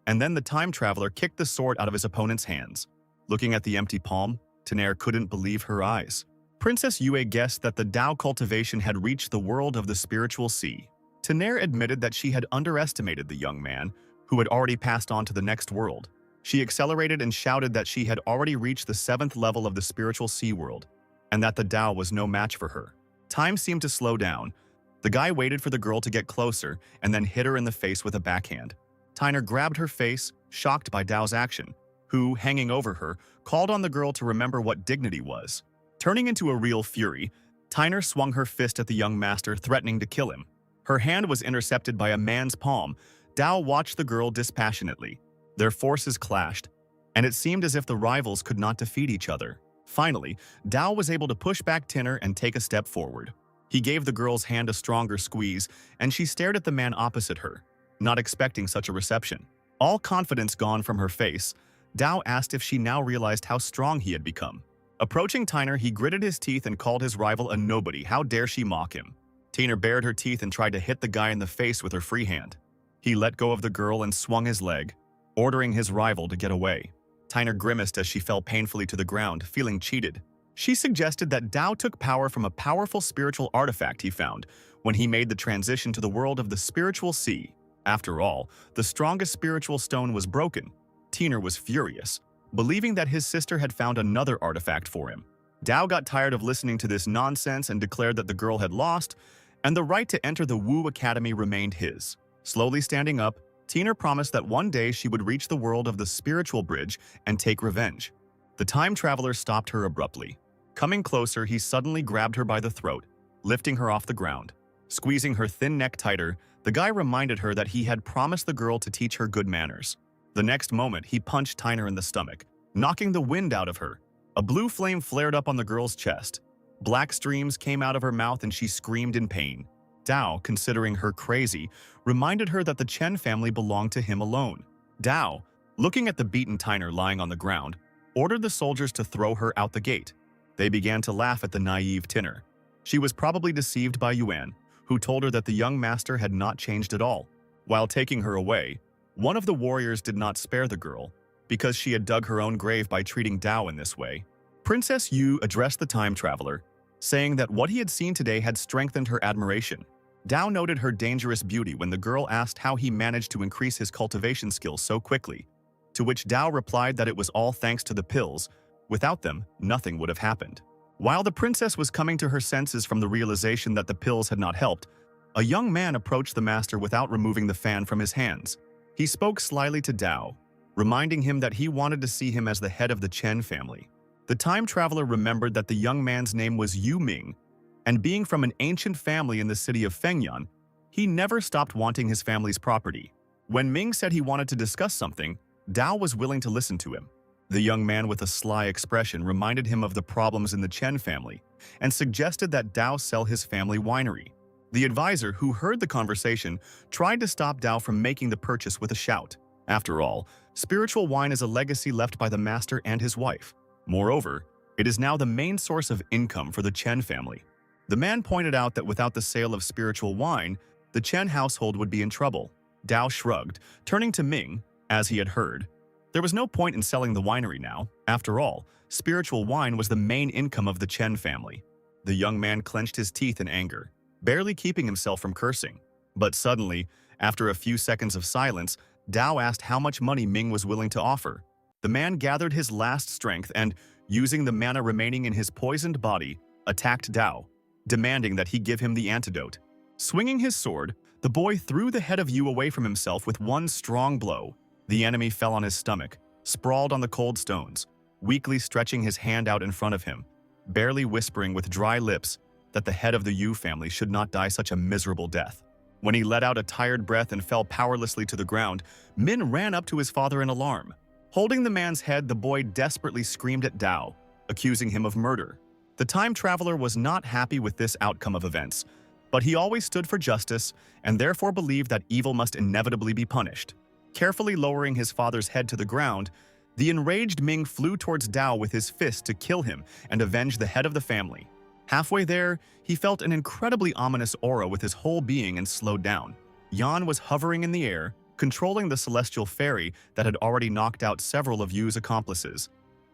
And then the time traveler kicked the sword out of his opponent's hands. Looking at the empty palm, Tinner couldn't believe her eyes. Princess Yue guessed that the Dao cultivation had reached the world of the spiritual sea. Tinner admitted that she had underestimated the young man, who had already passed on to the next world. She accelerated and shouted that she had already reached the 7th level of the spiritual sea world, and that the Dao was no match for her. Time seemed to slow down. The guy waited for the girl to get closer and then hit her in the face with a backhand. Tyner grabbed her face, shocked by Dao's action, who, hanging over her, called on the girl to remember what dignity was. Turning into a real fury, Tyner swung her fist at the young master, threatening to kill him. Her hand was intercepted by a man's palm. Dao watched the girl dispassionately. Their forces clashed, and it seemed as if the rivals could not defeat each other. Finally, Dao was able to push back Tinner and take a step forward. He gave the girl's hand a stronger squeeze, and she stared at the man opposite her, not expecting such a reception. All confidence gone from her face, Dao asked if she now realized how strong he had become. Approaching Tyner, he gritted his teeth and called his rival a nobody. How dare she mock him? Tyner bared her teeth and tried to hit the guy in the face with her free hand. He let go of the girl and swung his leg, ordering his rival to get away. Tyner grimaced as she fell painfully to the ground, feeling cheated. She suggested that Dao took power from a powerful spiritual artifact he found when he made the transition to the world of the spiritual sea. After all, the strongest spiritual stone was broken. Tyner was furious, believing that his sister had found another artifact for him. Dao got tired of listening to this nonsense and declared that the girl had lost, and the right to enter the Wu Academy remained his. Slowly standing up, Tyner promised that one day she would reach the world of the spiritual bridge and take revenge. The time traveler stopped her abruptly. Coming closer, he suddenly grabbed her by the throat, lifting her off the ground. Squeezing her thin neck tighter, the guy reminded her that he had promised the girl to teach her good manners. The next moment, he punched Tyner in the stomach, knocking the wind out of her. A blue flame flared up on the girl's chest. Black streams came out of her mouth and she screamed in pain. Dao, considering her crazy, reminded her that the Chen family belonged to him alone. Dao, looking at the beaten Tyner lying on the ground, ordered the soldiers to throw her out the gate. They began to laugh at the naive Tyner. She was probably deceived by Yuan, who told her that the young master had not changed at all. While taking her away, one of the warriors did not spare the girl, because she had dug her own grave by treating Dao in this way. Princess Yu addressed the time traveler, saying that what he had seen today had strengthened her admiration. Dao noted her dangerous beauty when the girl asked how he managed to increase his cultivation skills so quickly, to which Dao replied that it was all thanks to the pills. Without them, nothing would have happened. While the princess was coming to her senses from the realization that the pills had not helped, a young man approached the master without removing the fan from his hands. He spoke slyly to Dao, reminding him that he wanted to see him as the head of the Chen family. The time traveler remembered that the young man's name was Yu Ming, and being from an ancient family in the city of Fengyan, he never stopped wanting his family's property. When Ming said he wanted to discuss something, Dao was willing to listen to him. The young man with a sly expression reminded him of the problems in the Chen family and suggested that Dao sell his family winery. The advisor, who heard the conversation, tried to stop Dao from making the purchase with a shout. After all, spiritual wine is a legacy left by the master and his wife. Moreover, it is now the main source of income for the Chen family. The man pointed out that without the sale of spiritual wine, the Chen household would be in trouble. Dao shrugged, turning to Ming, as he had heard. There was no point in selling the winery now. After all, spiritual wine was the main income of the Chen family. The young man clenched his teeth in anger, barely keeping himself from cursing. But suddenly, after a few seconds of silence, Dao asked how much money Ming was willing to offer. The man gathered his last strength and, using the mana remaining in his poisoned body, attacked Dao, demanding that he give him the antidote. Swinging his sword, the boy threw the head of Yu away from himself with one strong blow. The enemy fell on his stomach, sprawled on the cold stones, weakly stretching his hand out in front of him, barely whispering with dry lips that the head of the Yu family should not die such a miserable death. When he let out a tired breath and fell powerlessly to the ground, Min ran up to his father in alarm. Holding the man's head, the boy desperately screamed at Dao, accusing him of murder. The time traveler was not happy with this outcome of events, but he always stood for justice and therefore believed that evil must inevitably be punished. Carefully lowering his father's head to the ground, the enraged Ming flew towards Dao with his fist to kill him and avenge the head of the family. Halfway there, he felt an incredibly ominous aura with his whole being and slowed down. Yan was hovering in the air, controlling the celestial fairy that had already knocked out several of Yu's accomplices.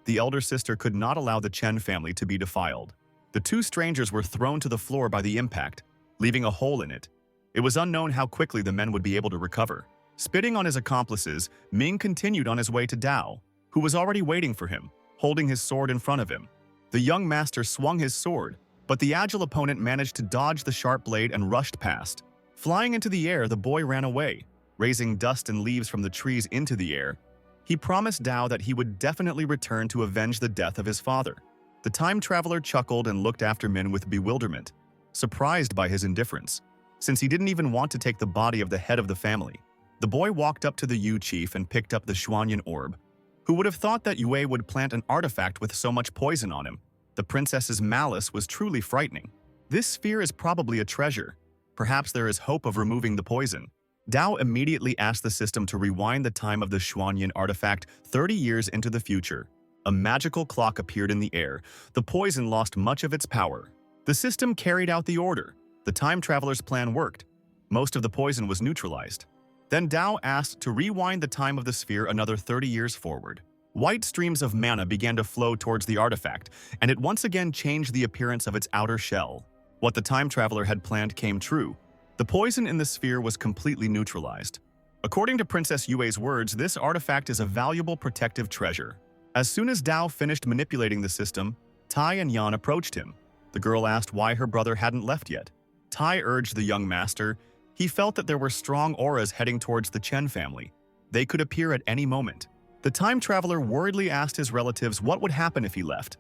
The elder sister could not allow the Chen family to be defiled. The two strangers were thrown to the floor by the impact, leaving a hole in it. It was unknown how quickly the men would be able to recover. Spitting on his accomplices, Ming continued on his way to Dao, who was already waiting for him, holding his sword in front of him. The young master swung his sword, but the agile opponent managed to dodge the sharp blade and rushed past. Flying into the air, the boy ran away, raising dust and leaves from the trees into the air. He promised Dao that he would definitely return to avenge the death of his father. The time traveler chuckled and looked after Min with bewilderment, surprised by his indifference, since he didn't even want to take the body of the head of the family. The boy walked up to the Yu chief and picked up the Xuanyan orb. Who would have thought that Yue would plant an artifact with so much poison on him? The princess's malice was truly frightening. This sphere is probably a treasure. Perhaps there is hope of removing the poison. Dao immediately asked the system to rewind the time of the Xuanyan artifact 30 years into the future. A magical clock appeared in the air. The poison lost much of its power. The system carried out the order. The time traveler's plan worked. Most of the poison was neutralized. Then Dao asked to rewind the time of the sphere another 30 years forward. White streams of mana began to flow towards the artifact, and it once again changed the appearance of its outer shell. What the time traveler had planned came true. The poison in the sphere was completely neutralized. According to Princess Yue's words, this artifact is a valuable protective treasure. As soon as Dao finished manipulating the system, Tai and Yan approached him. The girl asked why her brother hadn't left yet. Tai urged the young master. He felt that there were strong auras heading towards the Chen family. They could appear at any moment. The time traveler worriedly asked his relatives what would happen if he left.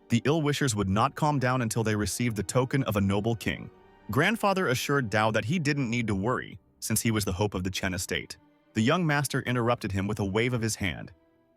The ill-wishers would not calm down until they received the token of a noble king. Grandfather assured Dao that he didn't need to worry, since he was the hope of the Chen estate. The young master interrupted him with a wave of his hand.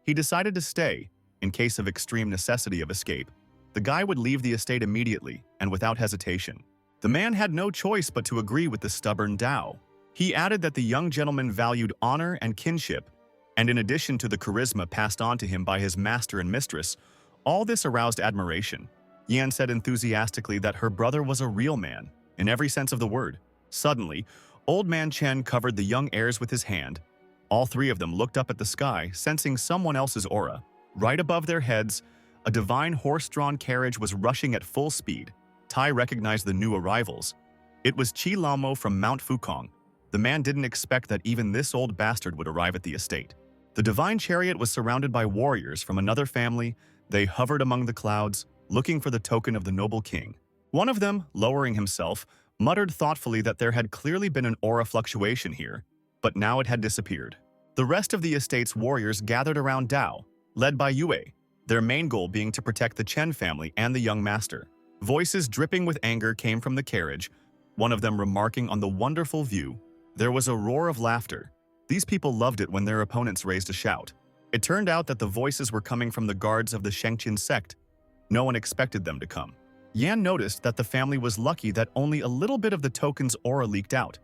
He decided to stay, in case of extreme necessity of escape. The guy would leave the estate immediately, and without hesitation. The man had no choice but to agree with the stubborn Dao. He added that the young gentleman valued honor and kinship, and in addition to the charisma passed on to him by his master and mistress, all this aroused admiration. Yan said enthusiastically that her brother was a real man, in every sense of the word. Suddenly, Old Man Chen covered the young heirs with his hand. All three of them looked up at the sky, sensing someone else's aura. Right above their heads, a divine horse-drawn carriage was rushing at full speed. Tai recognized the new arrivals. It was Qi Laomo from Mount Fukong. The man didn't expect that even this old bastard would arrive at the estate. The divine chariot was surrounded by warriors from another family. They hovered among the clouds, looking for the token of the noble king. One of them, lowering himself, muttered thoughtfully that there had clearly been an aura fluctuation here, but now it had disappeared. The rest of the estate's warriors gathered around Dao, led by Yue, their main goal being to protect the Chen family and the young master. Voices dripping with anger came from the carriage, one of them remarking on the wonderful view. There was a roar of laughter. These people loved it when their opponents raised a shout. It turned out that the voices were coming from the guards of the Shengqian sect. No one expected them to come. Yan noticed that the family was lucky that only a little bit of the token's aura leaked out.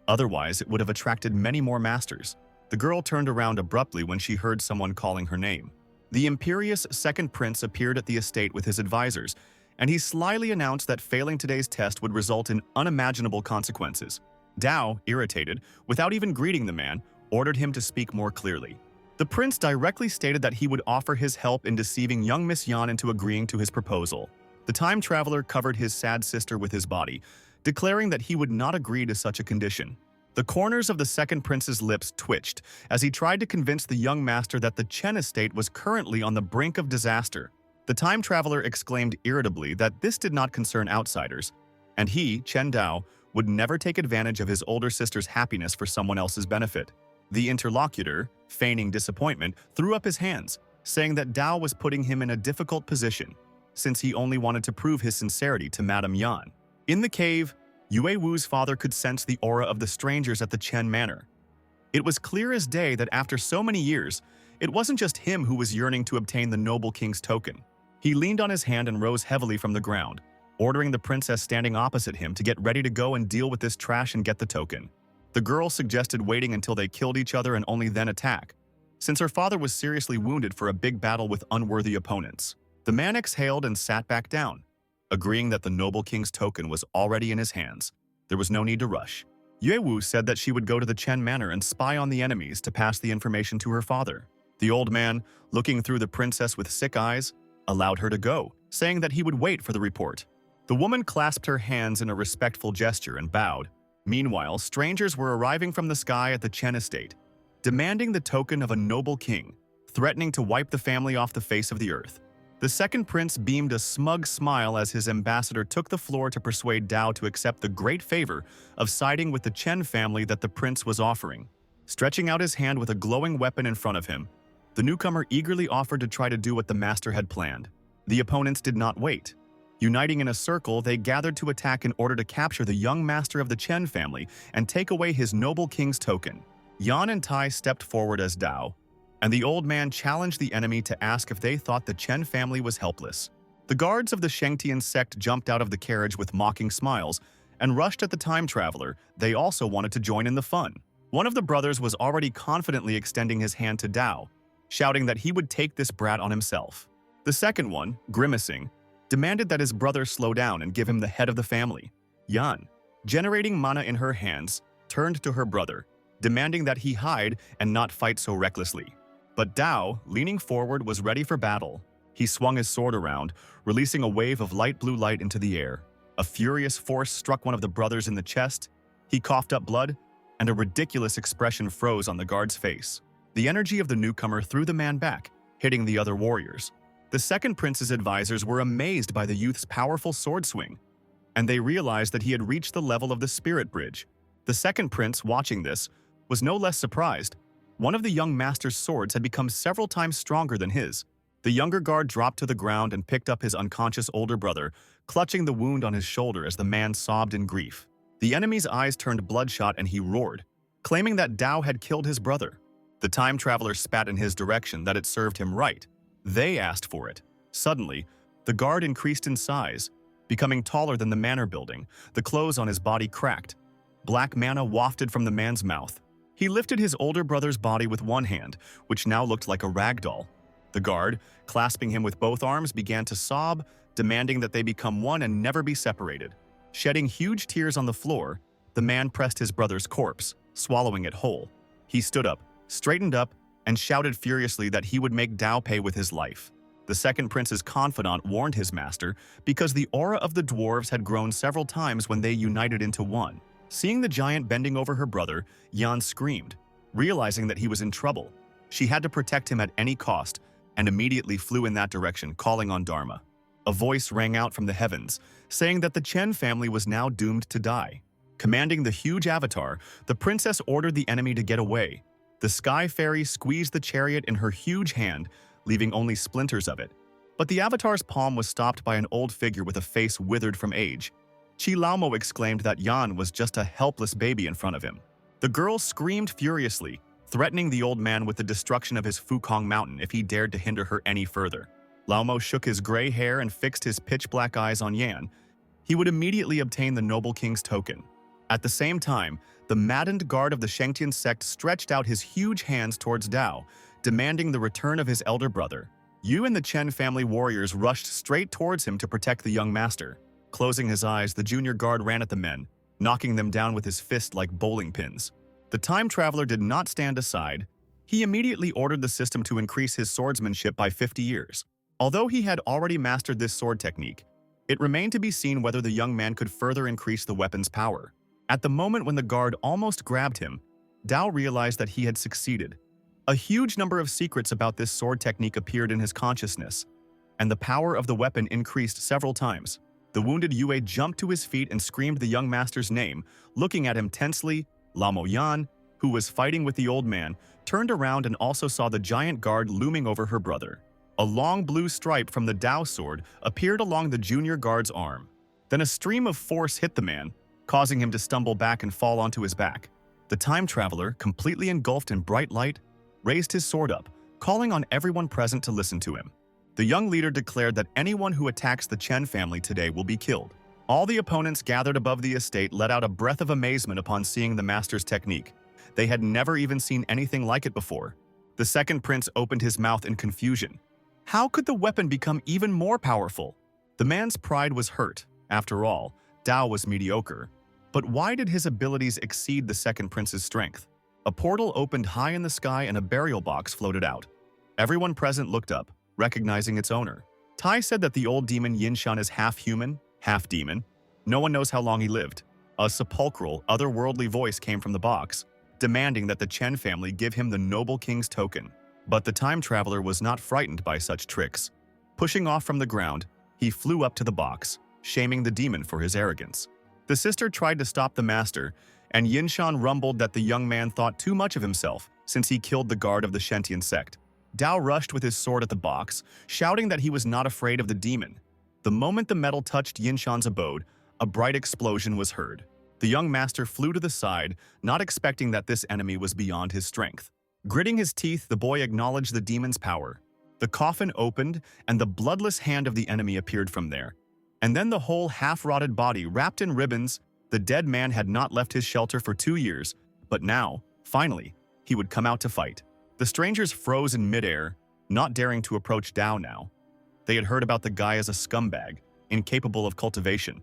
Otherwise, it would have attracted many more masters. The girl turned around abruptly when she heard someone calling her name. The imperious second prince appeared at the estate with his advisors, and he slyly announced that failing today's test would result in unimaginable consequences. Dao, irritated, without even greeting the man, ordered him to speak more clearly. The prince directly stated that he would offer his help in deceiving young Miss Yan into agreeing to his proposal. The time traveler covered his sad sister with his body, declaring that he would not agree to such a condition. The corners of the second prince's lips twitched as he tried to convince the young master that the Chen estate was currently on the brink of disaster. The time traveler exclaimed irritably that this did not concern outsiders, and he, Chen Dao, would never take advantage of his older sister's happiness for someone else's benefit. The interlocutor, feigning disappointment, threw up his hands, saying that Dao was putting him in a difficult position, since he only wanted to prove his sincerity to Madame Yan. In the cave, Yue Wu's father could sense the aura of the strangers at the Chen Manor. It was clear as day that after so many years, it wasn't just him who was yearning to obtain the noble king's token. He leaned on his hand and rose heavily from the ground, ordering the princess standing opposite him to get ready to go and deal with this trash and get the token. The girl suggested waiting until they killed each other and only then attack, since her father was seriously wounded for a big battle with unworthy opponents. The man exhaled and sat back down, agreeing that the noble king's token was already in his hands. There was no need to rush. Yue Wu said that she would go to the Chen Manor and spy on the enemies to pass the information to her father. The old man, looking through the princess with sick eyes, allowed her to go, saying that he would wait for the report. The woman clasped her hands in a respectful gesture and bowed. Meanwhile, strangers were arriving from the sky at the Chen estate, demanding the token of a noble king, threatening to wipe the family off the face of the earth. The second prince beamed a smug smile as his ambassador took the floor to persuade Dao to accept the great favor of siding with the Chen family that the prince was offering. Stretching out his hand with a glowing weapon in front of him, the newcomer eagerly offered to try to do what the master had planned. The opponents did not wait. Uniting in a circle, they gathered to attack in order to capture the young master of the Chen family and take away his noble king's token. Yan and Tai stepped forward as Dao, and the old man challenged the enemy to ask if they thought the Chen family was helpless. The guards of the Shengqian sect jumped out of the carriage with mocking smiles and rushed at the time traveler. They also wanted to join in the fun. One of the brothers was already confidently extending his hand to Dao, shouting that he would take this brat on himself. The second one, grimacing, demanded that his brother slow down and give him the head of the family. Yan, generating mana in her hands, turned to her brother, demanding that he hide and not fight so recklessly. But Dao, leaning forward, was ready for battle. He swung his sword around, releasing a wave of light blue light into the air. A furious force struck one of the brothers in the chest. He coughed up blood, and a ridiculous expression froze on the guard's face. The energy of the newcomer threw the man back, hitting the other warriors. The second prince's advisors were amazed by the youth's powerful sword swing, and they realized that he had reached the level of the spirit bridge. The second prince, watching this, was no less surprised. One of the young master's swords had become several times stronger than his. The younger guard dropped to the ground and picked up his unconscious older brother, clutching the wound on his shoulder as the man sobbed in grief. The enemy's eyes turned bloodshot and he roared, claiming that Dao had killed his brother. The time traveler spat in his direction that it served him right. They asked for it. Suddenly, the guard increased in size, becoming taller than the manor building. The clothes on his body cracked. Black mana wafted from the man's mouth. He lifted his older brother's body with one hand, which now looked like a rag doll. The guard, clasping him with both arms, began to sob, demanding that they become one and never be separated. Shedding huge tears on the floor, the man pressed his brother's corpse, swallowing it whole. He stood up, straightened up, and shouted furiously that he would make Dao pay with his life. The second prince's confidant warned his master because the aura of the dwarves had grown several times when they united into one. Seeing the giant bending over her brother, Yan screamed, realizing that he was in trouble. She had to protect him at any cost, and immediately flew in that direction, calling on Dharma. A voice rang out from the heavens, saying that the Chen family was now doomed to die. Commanding the huge avatar, the princess ordered the enemy to get away. The sky fairy squeezed the chariot in her huge hand, leaving only splinters of it. But the avatar's palm was stopped by an old figure with a face withered from age. Chi Laomo exclaimed that Yan was just a helpless baby in front of him. The girl screamed furiously, threatening the old man with the destruction of his Fukong mountain if he dared to hinder her any further. Laomo shook his gray hair and fixed his pitch-black eyes on Yan. He would immediately obtain the noble king's token. At the same time, the maddened guard of the Shengtian sect stretched out his huge hands towards Dao, demanding the return of his elder brother. Yu and the Chen family warriors rushed straight towards him to protect the young master. Closing his eyes, the junior guard ran at the men, knocking them down with his fist like bowling pins. The time traveler did not stand aside. He immediately ordered the system to increase his swordsmanship by 50 years. Although he had already mastered this sword technique, it remained to be seen whether the young man could further increase the weapon's power. At the moment when the guard almost grabbed him, Dao realized that he had succeeded. A huge number of secrets about this sword technique appeared in his consciousness, and the power of the weapon increased several times. The wounded Yue jumped to his feet and screamed the young master's name, looking at him tensely. Lamo Yan, who was fighting with the old man, turned around and also saw the giant guard looming over her brother. A long blue stripe from the Dao sword appeared along the junior guard's arm. Then a stream of force hit the man, causing him to stumble back and fall onto his back. The time traveler, completely engulfed in bright light, raised his sword up, calling on everyone present to listen to him. The young leader declared that anyone who attacks the Chen family today will be killed. All the opponents gathered above the estate let out a breath of amazement upon seeing the master's technique. They had never even seen anything like it before. The second prince opened his mouth in confusion. How could the weapon become even more powerful? The man's pride was hurt. After all, Dao was mediocre. But why did his abilities exceed the second prince's strength? A portal opened high in the sky and a burial box floated out. Everyone present looked up, recognizing its owner. Tai said that the old demon Yinshan is half human, half demon. No one knows how long he lived. A sepulchral, otherworldly voice came from the box, demanding that the Chen family give him the noble king's token. But the time traveler was not frightened by such tricks. Pushing off from the ground, he flew up to the box, shaming the demon for his arrogance. The sister tried to stop the master, and Yinshan rumbled that the young man thought too much of himself since he killed the guard of the Shentian sect. Dao rushed with his sword at the box, shouting that he was not afraid of the demon. The moment the metal touched Yinshan's abode, a bright explosion was heard. The young master flew to the side, not expecting that this enemy was beyond his strength. Gritting his teeth, the boy acknowledged the demon's power. The coffin opened, and the bloodless hand of the enemy appeared from there. And then the whole half-rotted body wrapped in ribbons. The dead man had not left his shelter for 2 years, but now, Finally, he would come out to fight. The strangers froze in midair, not daring to approach Dao now. They had heard about the guy as a scumbag, incapable of cultivation.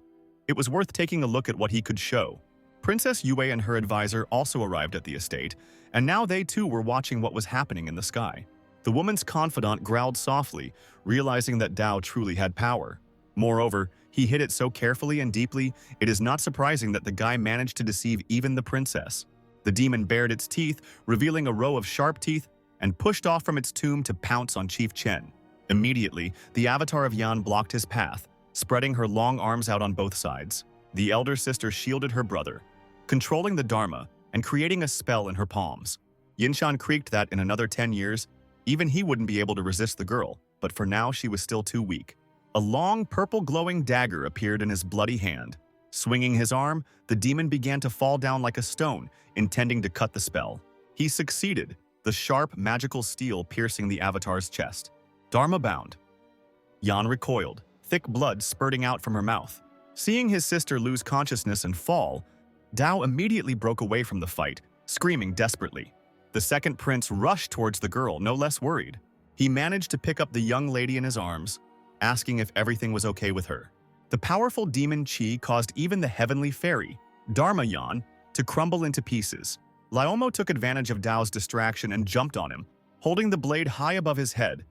It was worth taking a look at what he could show. Princess Yue and her advisor also arrived at the estate, and now they too were watching what was happening in the sky. The woman's confidant growled softly, realizing that Dao truly had power. Moreover, he hid it so carefully and deeply, it is not surprising that the guy managed to deceive even the princess. The demon bared its teeth, revealing a row of sharp teeth, and pushed off from its tomb to pounce on Chief Chen. Immediately, the avatar of Yan blocked his path, spreading her long arms out on both sides. The elder sister shielded her brother, controlling the Dharma and creating a spell in her palms. Yinshan creaked that in another 10 years, even he wouldn't be able to resist the girl, but for now she was still too weak. A long, purple glowing dagger appeared in his bloody hand. Swinging his arm, the demon began to fall down like a stone, intending to cut the spell. He succeeded, the sharp, magical steel piercing the avatar's chest. Dharma bound. Yan recoiled, thick blood spurting out from her mouth. Seeing his sister lose consciousness and fall, Dao immediately broke away from the fight, screaming desperately. The second prince rushed towards the girl, no less worried. He managed to pick up the young lady in his arms, asking if everything was okay with her. The powerful demon Qi caused even the heavenly fairy, Dharma Yan, to crumble into pieces. Laomo took advantage of Dao's distraction and jumped on him, holding the blade high above his head.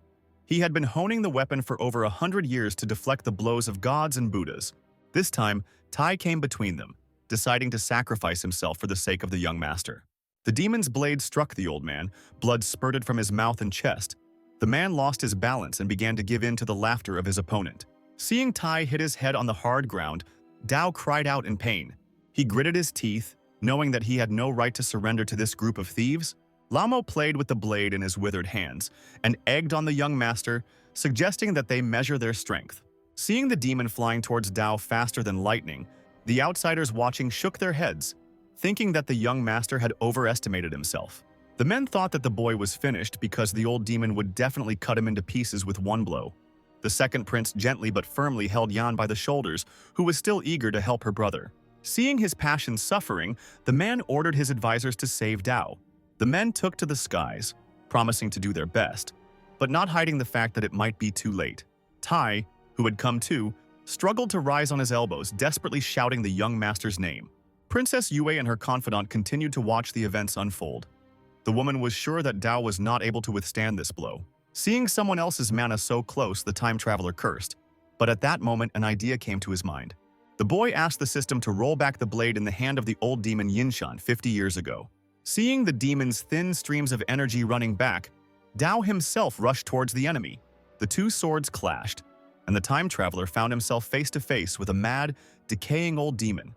He had been honing the weapon for over 100 years to deflect the blows of gods and Buddhas. This time, Tai came between them, deciding to sacrifice himself for the sake of the young master. The demon's blade struck the old man, blood spurted from his mouth and chest. The man lost his balance and began to give in to the laughter of his opponent. Seeing Tai hit his head on the hard ground, Dao cried out in pain. He gritted his teeth, knowing that he had no right to surrender to this group of thieves. Lamo played with the blade in his withered hands and egged on the young master, suggesting that they measure their strength. Seeing the demon flying towards Dao faster than lightning, the outsiders watching shook their heads, thinking that the young master had overestimated himself. The men thought that the boy was finished because the old demon would definitely cut him into pieces with one blow. The second prince gently but firmly held Yan by the shoulders, who was still eager to help her brother. Seeing his passion suffering, the man ordered his advisors to save Dao. The men took to the skies, promising to do their best, but not hiding the fact that it might be too late. Tai, who had come too, struggled to rise on his elbows, desperately shouting the young master's name. Princess Yue and her confidant continued to watch the events unfold. The woman was sure that Dao was not able to withstand this blow. Seeing someone else's mana so close, the time traveler cursed. But at that moment, an idea came to his mind. The boy asked the system to roll back the blade in the hand of the old demon Yinshan 50 years ago. Seeing the demon's thin streams of energy running back, Dao himself rushed towards the enemy. The two swords clashed, and the time traveler found himself face to face with a mad, decaying old demon.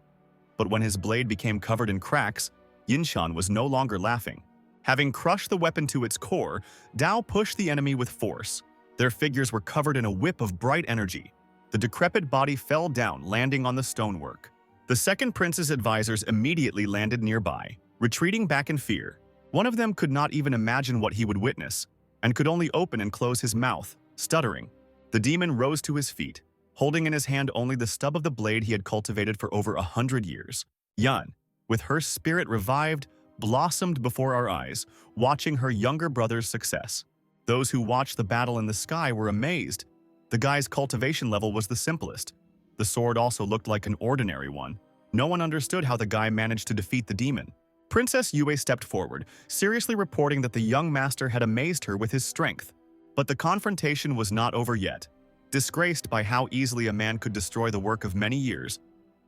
But when his blade became covered in cracks, Yinshan was no longer laughing. Having crushed the weapon to its core, Dao pushed the enemy with force. Their figures were covered in a whip of bright energy. The decrepit body fell down, landing on the stonework. The second prince's advisors immediately landed nearby, retreating back in fear. One of them could not even imagine what he would witness, and could only open and close his mouth, stuttering. The demon rose to his feet, holding in his hand only the stub of the blade he had cultivated for over 100 years. Yan, with her spirit revived, blossomed before our eyes, watching her younger brother's success. Those who watched the battle in the sky were amazed. The guy's cultivation level was the simplest. The sword also looked like an ordinary one. No one understood how the guy managed to defeat the demon. Princess Yue stepped forward, seriously reporting that the young master had amazed her with his strength. But the confrontation was not over yet. Disgraced by how easily a man could destroy the work of many years,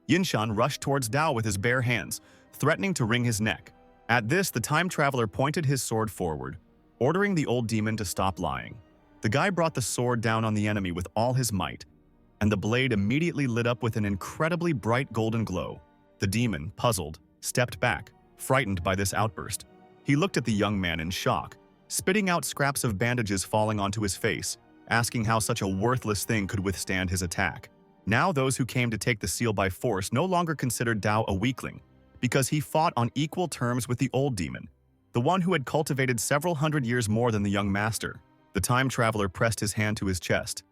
Yinshan rushed towards Dao with his bare hands, threatening to wring his neck. At this, the time traveler pointed his sword forward, ordering the old demon to stop lying. The guy brought the sword down on the enemy with all his might, and the blade immediately lit up with an incredibly bright golden glow. The demon, puzzled, stepped back, frightened by this outburst. He looked at the young man in shock, spitting out scraps of bandages falling onto his face, asking how such a worthless thing could withstand his attack. Now those who came to take the seal by force no longer considered Dao a weakling, because he fought on equal terms with the old demon, the one who had cultivated several hundred years more than the young master. The time traveler pressed his hand to his chest.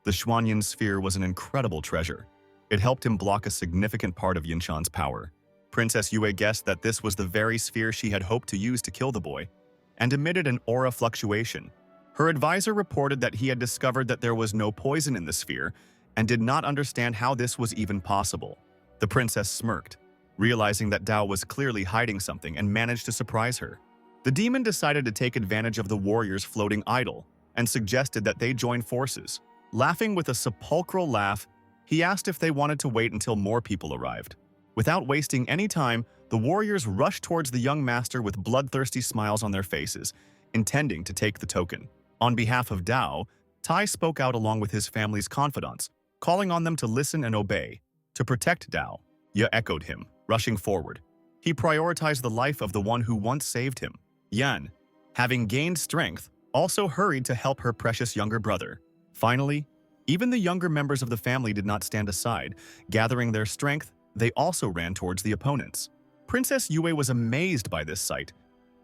The Xuanyin sphere was an incredible treasure. It helped him block a significant part of Yinshan's power. Princess Yue guessed that this was the very sphere she had hoped to use to kill the boy, and emitted an aura fluctuation. Her advisor reported that he had discovered that there was no poison in the sphere and did not understand how this was even possible. The princess smirked, realizing that Dao was clearly hiding something, and managed to surprise her. The demon decided to take advantage of the warriors' floating idol and suggested that they join forces. Laughing with a sepulchral laugh, he asked if they wanted to wait until more people arrived. Without wasting any time, the warriors rushed towards the young master with bloodthirsty smiles on their faces, intending to take the token. On behalf of Dao, Tai spoke out along with his family's confidants, calling on them to listen and obey. To protect Dao, Ye echoed him, rushing forward. He prioritized the life of the one who once saved him. Yan, having gained strength, also hurried to help her precious younger brother. Finally, even the younger members of the family did not stand aside. Gathering their strength, they also ran towards the opponents. Princess Yue was amazed by this sight.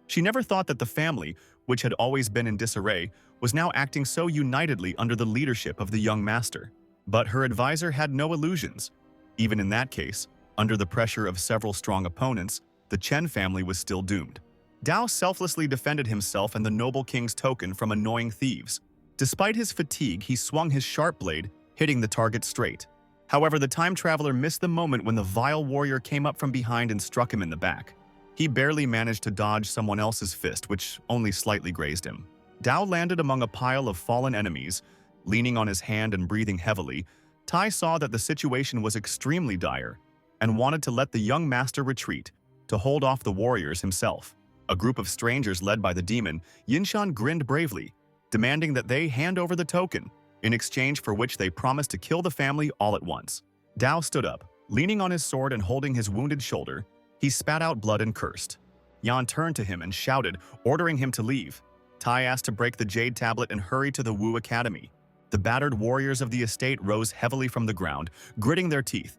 She never thought that the family, which had always been in disarray, was now acting so unitedly under the leadership of the young master. But her advisor had no illusions. Even in that case, under the pressure of several strong opponents, the Chen family was still doomed. Dao selflessly defended himself and the noble king's token from annoying thieves. Despite his fatigue, he swung his sharp blade, hitting the target straight. However, the time traveler missed the moment when the vile warrior came up from behind and struck him in the back. He barely managed to dodge someone else's fist, which only slightly grazed him. Dao landed among a pile of fallen enemies. Leaning on his hand and breathing heavily, Tai saw that the situation was extremely dire and wanted to let the young master retreat to hold off the warriors himself. A group of strangers led by the demon, Yinshan grinned bravely, demanding that they hand over the token, in exchange for which they promised to kill the family all at once. Dao stood up, leaning on his sword and holding his wounded shoulder. He spat out blood and cursed. Yan turned to him and shouted, ordering him to leave. Tai asked to break the jade tablet and hurry to the Wu Academy. The battered warriors of the estate rose heavily from the ground, gritting their teeth.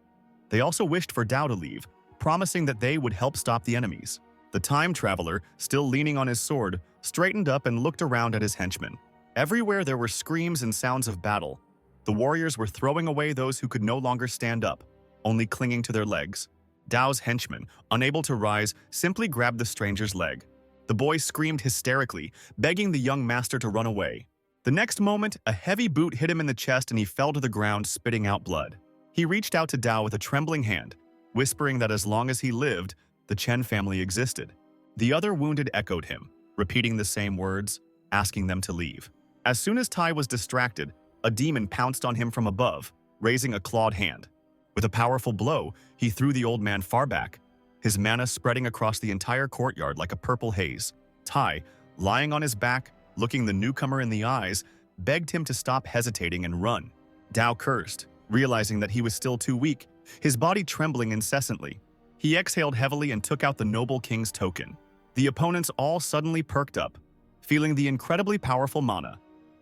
They also wished for Dao to leave, promising that they would help stop the enemies. The time traveler, still leaning on his sword, straightened up and looked around at his henchmen. Everywhere there were screams and sounds of battle. The warriors were throwing away those who could no longer stand up, only clinging to their legs. Dao's henchmen, unable to rise, simply grabbed the stranger's leg. The boy screamed hysterically, begging the young master to run away. The next moment, a heavy boot hit him in the chest and he fell to the ground, spitting out blood. He reached out to Dao with a trembling hand, whispering that as long as he lived, the Chen family existed. The other wounded echoed him, repeating the same words, asking them to leave. As soon as Tai was distracted, a demon pounced on him from above, raising a clawed hand. With a powerful blow, he threw the old man far back, his mana spreading across the entire courtyard like a purple haze. Tai, lying on his back, looking the newcomer in the eyes, begged him to stop hesitating and run. Dao cursed, realizing that he was still too weak, his body trembling incessantly. He exhaled heavily and took out the noble king's token. The opponents all suddenly perked up, feeling the incredibly powerful mana,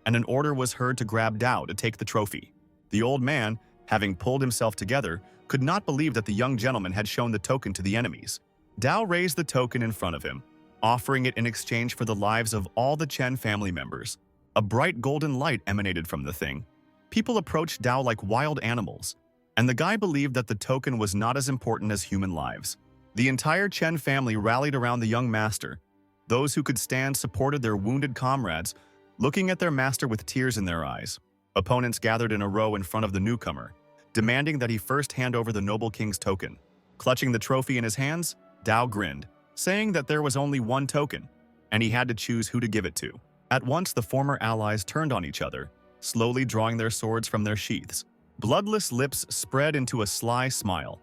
and an order was heard to grab Dao to take the trophy. The old man, having pulled himself together, could not believe that the young gentleman had shown the token to the enemies. Dao raised the token in front of him, offering it in exchange for the lives of all the Chen family members. A bright golden light emanated from the thing. People approached Dao like wild animals, and the guy believed that the token was not as important as human lives. The entire Chen family rallied around the young master. Those who could stand supported their wounded comrades, looking at their master with tears in their eyes. Opponents gathered in a row in front of the newcomer, demanding that he first hand over the noble king's token. Clutching the trophy in his hands, Dao grinned, saying that there was only one token, and he had to choose who to give it to. At once, the former allies turned on each other, slowly drawing their swords from their sheaths. Bloodless lips spread into a sly smile.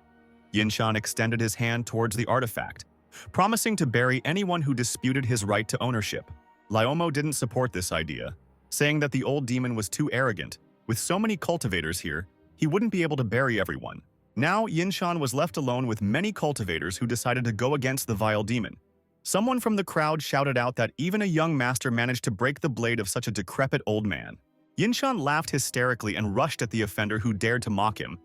Yinshan extended his hand towards the artifact, promising to bury anyone who disputed his right to ownership. Liomo didn't support this idea, saying that the old demon was too arrogant. With so many cultivators here, he wouldn't be able to bury everyone. Now, Yinshan was left alone with many cultivators who decided to go against the vile demon. Someone from the crowd shouted out that even a young master managed to break the blade of such a decrepit old man. Yinshan laughed hysterically and rushed at the offender who dared to mock him.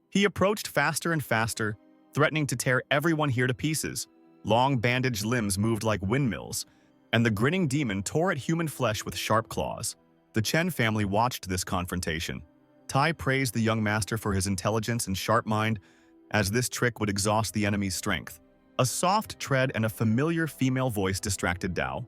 He approached faster and faster, threatening to tear everyone here to pieces. Long bandaged limbs moved like windmills, and the grinning demon tore at human flesh with sharp claws. The Chen family watched this confrontation. Tai praised the young master for his intelligence and sharp mind, as this trick would exhaust the enemy's strength. A soft tread and a familiar female voice distracted Dao.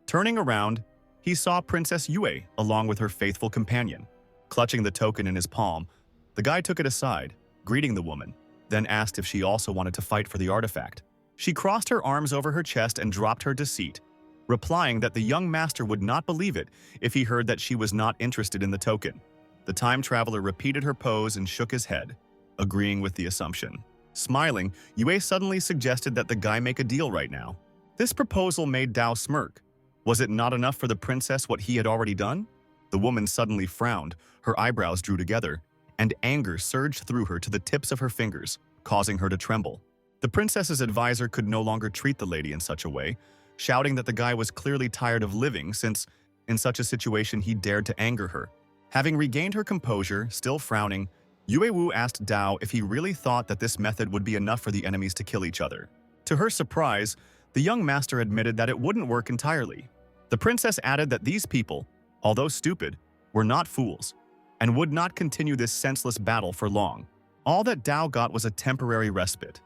Turning around, he saw Princess Yue along with her faithful companion. Clutching the token in his palm, the guy took it aside, greeting the woman, then asked if she also wanted to fight for the artifact. She crossed her arms over her chest and dropped her deceit, replying that the young master would not believe it if he heard that she was not interested in the token. The time traveler repeated her pose and shook his head, agreeing with the assumption. Smiling, Yue suddenly suggested that the guy make a deal right now. This proposal made Dao smirk. Was it not enough for the princess what he had already done? The woman suddenly frowned, her eyebrows drew together, and anger surged through her to the tips of her fingers, causing her to tremble. The princess's advisor could no longer treat the lady in such a way, shouting that the guy was clearly tired of living since, in such a situation, he dared to anger her. Having regained her composure, still frowning, Yue Wu asked Dao if he really thought that this method would be enough for the enemies to kill each other. To her surprise, the young master admitted that it wouldn't work entirely. The princess added that these people, although stupid, were not fools, and would not continue this senseless battle for long. All that Dao got was a temporary respite,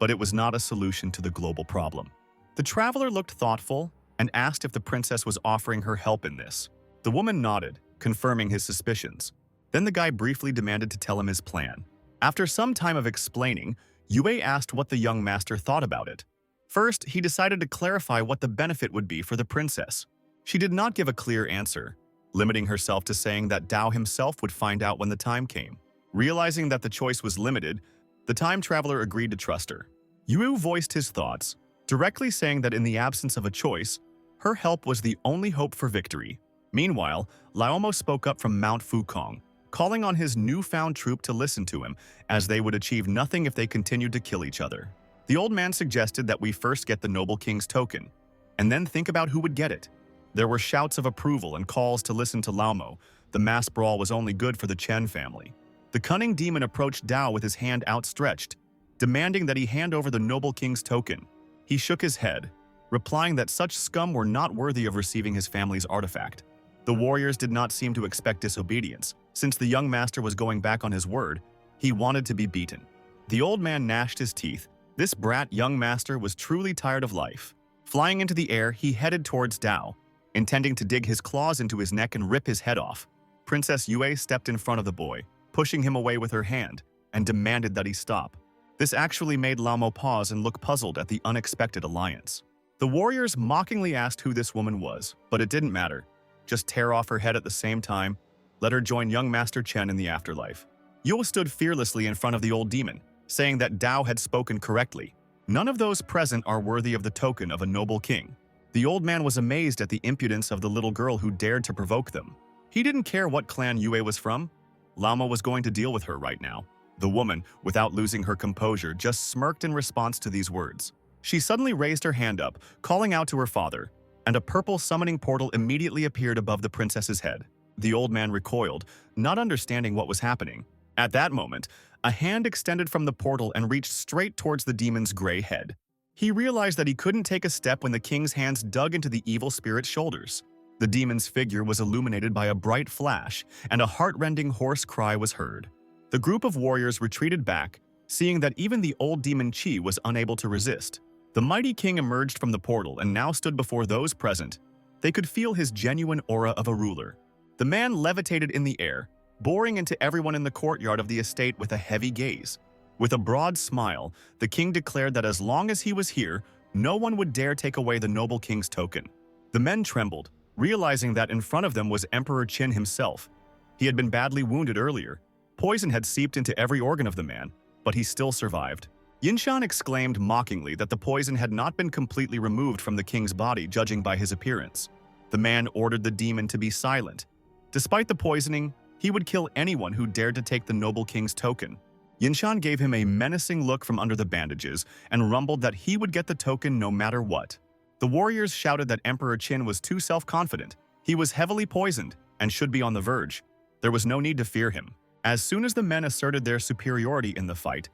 but it was not a solution to the global problem. The traveler looked thoughtful and asked if the princess was offering her help in this. The woman nodded, confirming his suspicions. Then the guy briefly demanded to tell him his plan. After some time of explaining, Yue asked what the young master thought about it. First, he decided to clarify what the benefit would be for the princess. She did not give a clear answer, limiting herself to saying that Dao himself would find out when the time came. Realizing that the choice was limited, the time traveler agreed to trust her. Yue voiced his thoughts, directly saying that in the absence of a choice, her help was the only hope for victory. Meanwhile, Laomo spoke up from Mount Fukong, calling on his newfound troop to listen to him, as they would achieve nothing if they continued to kill each other. The old man suggested that we first get the noble king's token, and then think about who would get it. There were shouts of approval and calls to listen to Laomo. The mass brawl was only good for the Chen family. The cunning demon approached Dao with his hand outstretched, demanding that he hand over the noble king's token. He shook his head, replying that such scum were not worthy of receiving his family's artifact. The warriors did not seem to expect disobedience. Since the young master was going back on his word, he wanted to be beaten. The old man gnashed his teeth. This brat young master was truly tired of life. Flying into the air, he headed towards Dao, intending to dig his claws into his neck and rip his head off. Princess Yue stepped in front of the boy, pushing him away with her hand, and demanded that he stop. This actually made Laomo pause and look puzzled at the unexpected alliance. The warriors mockingly asked who this woman was, but it didn't matter. Just tear off her head at the same time, let her join young Master Chen in the afterlife. Yue stood fearlessly in front of the old demon, saying that Dao had spoken correctly. None of those present are worthy of the token of a noble king. The old man was amazed at the impudence of the little girl who dared to provoke them. He didn't care what clan Yue was from. Laomo was going to deal with her right now. The woman, without losing her composure, just smirked in response to these words. She suddenly raised her hand up, calling out to her father, and a purple summoning portal immediately appeared above the princess's head. The old man recoiled, not understanding what was happening. At that moment, a hand extended from the portal and reached straight towards the demon's gray head. He realized that he couldn't take a step when the king's hands dug into the evil spirit's shoulders. The demon's figure was illuminated by a bright flash, and a heart-rending hoarse cry was heard. The group of warriors retreated back, seeing that even the old demon Qi was unable to resist. The mighty king emerged from the portal and now stood before those present. They could feel his genuine aura of a ruler. The man levitated in the air, boring into everyone in the courtyard of the estate with a heavy gaze. With a broad smile, the king declared that as long as he was here, no one would dare take away the noble king's token. The men trembled, realizing that in front of them was Emperor Qin himself. He had been badly wounded earlier. Poison had seeped into every organ of the man, but he still survived. Yinshan exclaimed mockingly that the poison had not been completely removed from the king's body, judging by his appearance. The man ordered the demon to be silent. Despite the poisoning, he would kill anyone who dared to take the noble king's token. Yinshan gave him a menacing look from under the bandages and rumbled that he would get the token no matter what. The warriors shouted that Emperor Qin was too self-confident. He was heavily poisoned and should be on the verge. There was no need to fear him. As soon as the men asserted their superiority in the fight,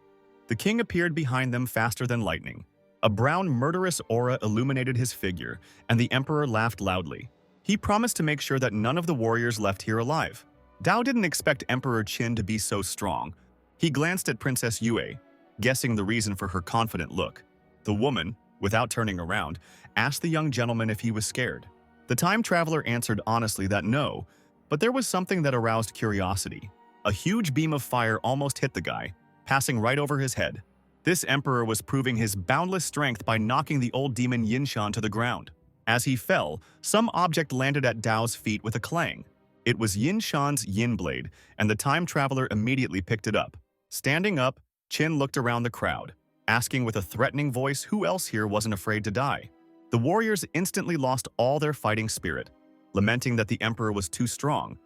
the king appeared behind them faster than lightning. A brown, murderous aura illuminated his figure, and the emperor laughed loudly. He promised to make sure that none of the warriors left here alive. Dao didn't expect Emperor Qin to be so strong. He glanced at Princess Yue, guessing the reason for her confident look. The woman, without turning around, asked the young gentleman if he was scared. The time traveler answered honestly that no, but there was something that aroused curiosity. A huge beam of fire almost hit the guy, passing right over his head. This emperor was proving his boundless strength by knocking the old demon Yinshan to the ground. As he fell, some object landed at Dao's feet with a clang. It was Yinshan's yin blade, and the time traveler immediately picked it up. Standing up, Qin looked around the crowd, asking with a threatening voice who else here wasn't afraid to die. The warriors instantly lost all their fighting spirit, lamenting that the emperor was too strong.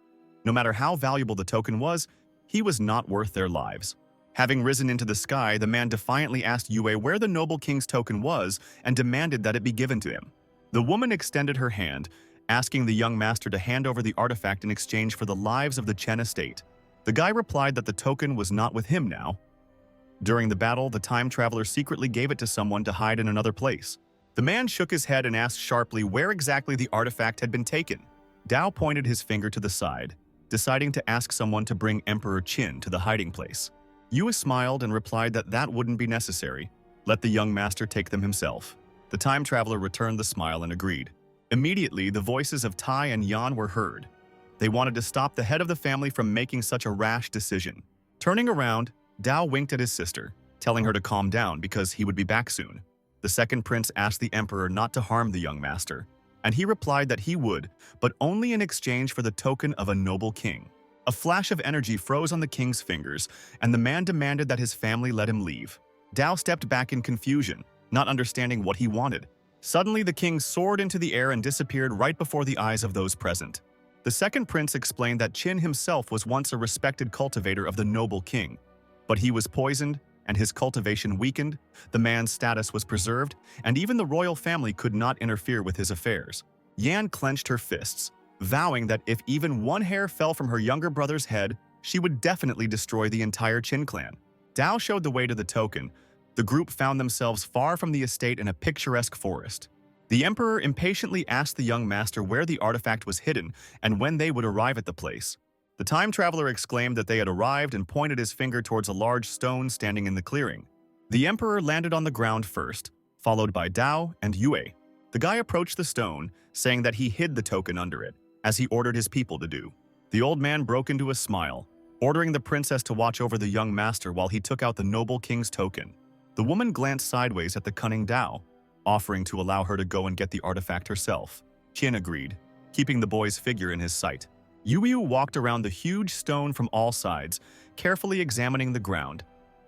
No matter how valuable the token was, he was not worth their lives. Having risen into the sky, the man defiantly asked Yue where the noble king's token was and demanded that it be given to him. The woman extended her hand, asking the young master to hand over the artifact in exchange for the lives of the Chen estate. The guy replied that the token was not with him now. During the battle, the time traveler secretly gave it to someone to hide in another place. The man shook his head and asked sharply where exactly the artifact had been taken. Dao pointed his finger to the side, deciding to ask someone to bring Emperor Qin to the hiding place. Yue smiled and replied that that wouldn't be necessary. Let the young master take them himself. The time traveler returned the smile and agreed. Immediately, the voices of Tai and Yan were heard. They wanted to stop the head of the family from making such a rash decision. Turning around, Dao winked at his sister, telling her to calm down because he would be back soon. The second prince asked the emperor not to harm the young master, and he replied that he would, but only in exchange for the token of a noble king. A flash of energy froze on the king's fingers, and the man demanded that his family let him leave. Dao stepped back in confusion, not understanding what he wanted. Suddenly, the king soared into the air and disappeared right before the eyes of those present. The second prince explained that Qin himself was once a respected cultivator of the noble king, but he was poisoned and his cultivation weakened, the man's status was preserved, and even the royal family could not interfere with his affairs. Yan clenched her fists, vowing that if even one hair fell from her younger brother's head, she would definitely destroy the entire Qin clan. Dao showed the way to the token. The group found themselves far from the estate in a picturesque forest. The emperor impatiently asked the young master where the artifact was hidden and when they would arrive at the place. The time traveler exclaimed that they had arrived and pointed his finger towards a large stone standing in the clearing. The emperor landed on the ground first, followed by Dao and Yue. The guy approached the stone, saying that he hid the token under it, as he ordered his people to do. The old man broke into a smile, ordering the princess to watch over the young master while he took out the noble king's token. The woman glanced sideways at the cunning Dao, offering to allow her to go and get the artifact herself. Qin agreed, keeping the boy's figure in his sight. Yu walked around the huge stone from all sides, carefully examining the ground,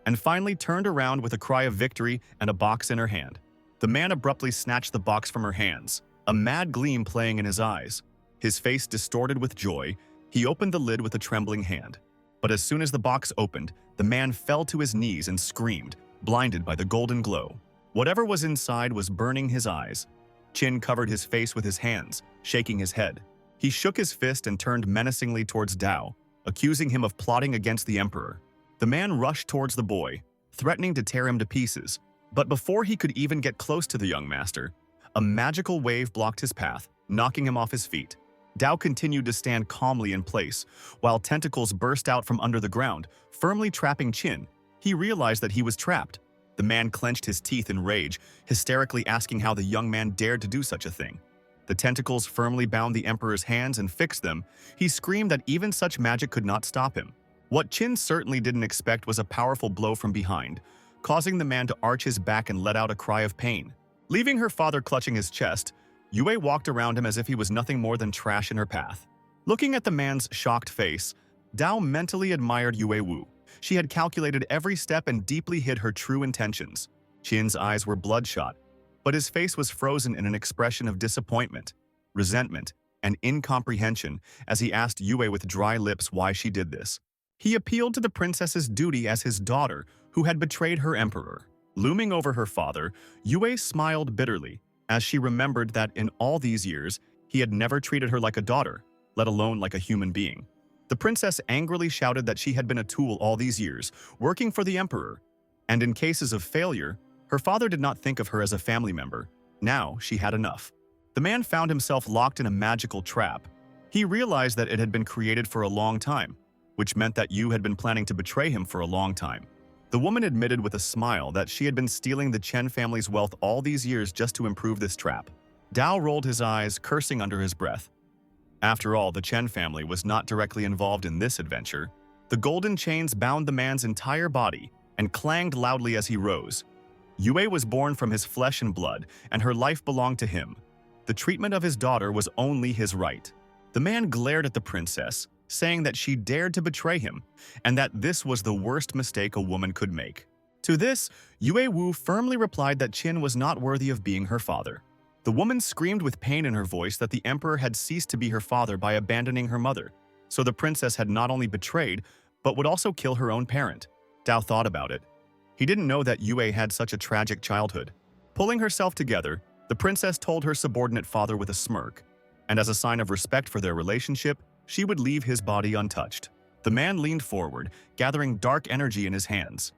and finally turned around with a cry of victory and a box in her hand. The man abruptly snatched the box from her hands, a mad gleam playing in his eyes. His face distorted with joy, he opened the lid with a trembling hand. But as soon as the box opened, the man fell to his knees and screamed, blinded by the golden glow. Whatever was inside was burning his eyes. Qin covered his face with his hands, shaking his head. He shook his fist and turned menacingly towards Dao, accusing him of plotting against the emperor. The man rushed towards the boy, threatening to tear him to pieces. But before he could even get close to the young master, a magical wave blocked his path, knocking him off his feet. Dao continued to stand calmly in place, while tentacles burst out from under the ground, firmly trapping Qin. He realized that he was trapped. The man clenched his teeth in rage, hysterically asking how the young man dared to do such a thing. The tentacles firmly bound the emperor's hands and fixed them. He screamed that even such magic could not stop him. What Qin certainly didn't expect was a powerful blow from behind, causing the man to arch his back and let out a cry of pain. Leaving her father clutching his chest, Yue walked around him as if he was nothing more than trash in her path. Looking at the man's shocked face, Dao mentally admired Yue Wu. She had calculated every step and deeply hid her true intentions. Qin's eyes were bloodshot, but his face was frozen in an expression of disappointment, resentment, and incomprehension as he asked Yue with dry lips why she did this. He appealed to the princess's duty as his daughter, who had betrayed her emperor. Looming over her father, Yue smiled bitterly as she remembered that in all these years, he had never treated her like a daughter, let alone like a human being. The princess angrily shouted that she had been a tool all these years, working for the emperor, and in cases of failure, her father did not think of her as a family member. Now she had enough. The man found himself locked in a magical trap. He realized that it had been created for a long time, which meant that Yu had been planning to betray him for a long time. The woman admitted with a smile that she had been stealing the Chen family's wealth all these years just to improve this trap. Dao rolled his eyes, cursing under his breath. After all, the Chen family was not directly involved in this adventure. The golden chains bound the man's entire body and clanged loudly as he rose. Yue was born from his flesh and blood, and her life belonged to him. The treatment of his daughter was only his right. The man glared at the princess, saying that she dared to betray him, and that this was the worst mistake a woman could make. To this, Yue Wu firmly replied that Qin was not worthy of being her father. The woman screamed with pain in her voice that the emperor had ceased to be her father by abandoning her mother, so the princess had not only betrayed, but would also kill her own parent. Dao thought about it. He didn't know that Yue had such a tragic childhood. Pulling herself together, the princess told her subordinate father with a smirk, and as a sign of respect for their relationship, she would leave his body untouched. The man leaned forward, gathering dark energy in his hands.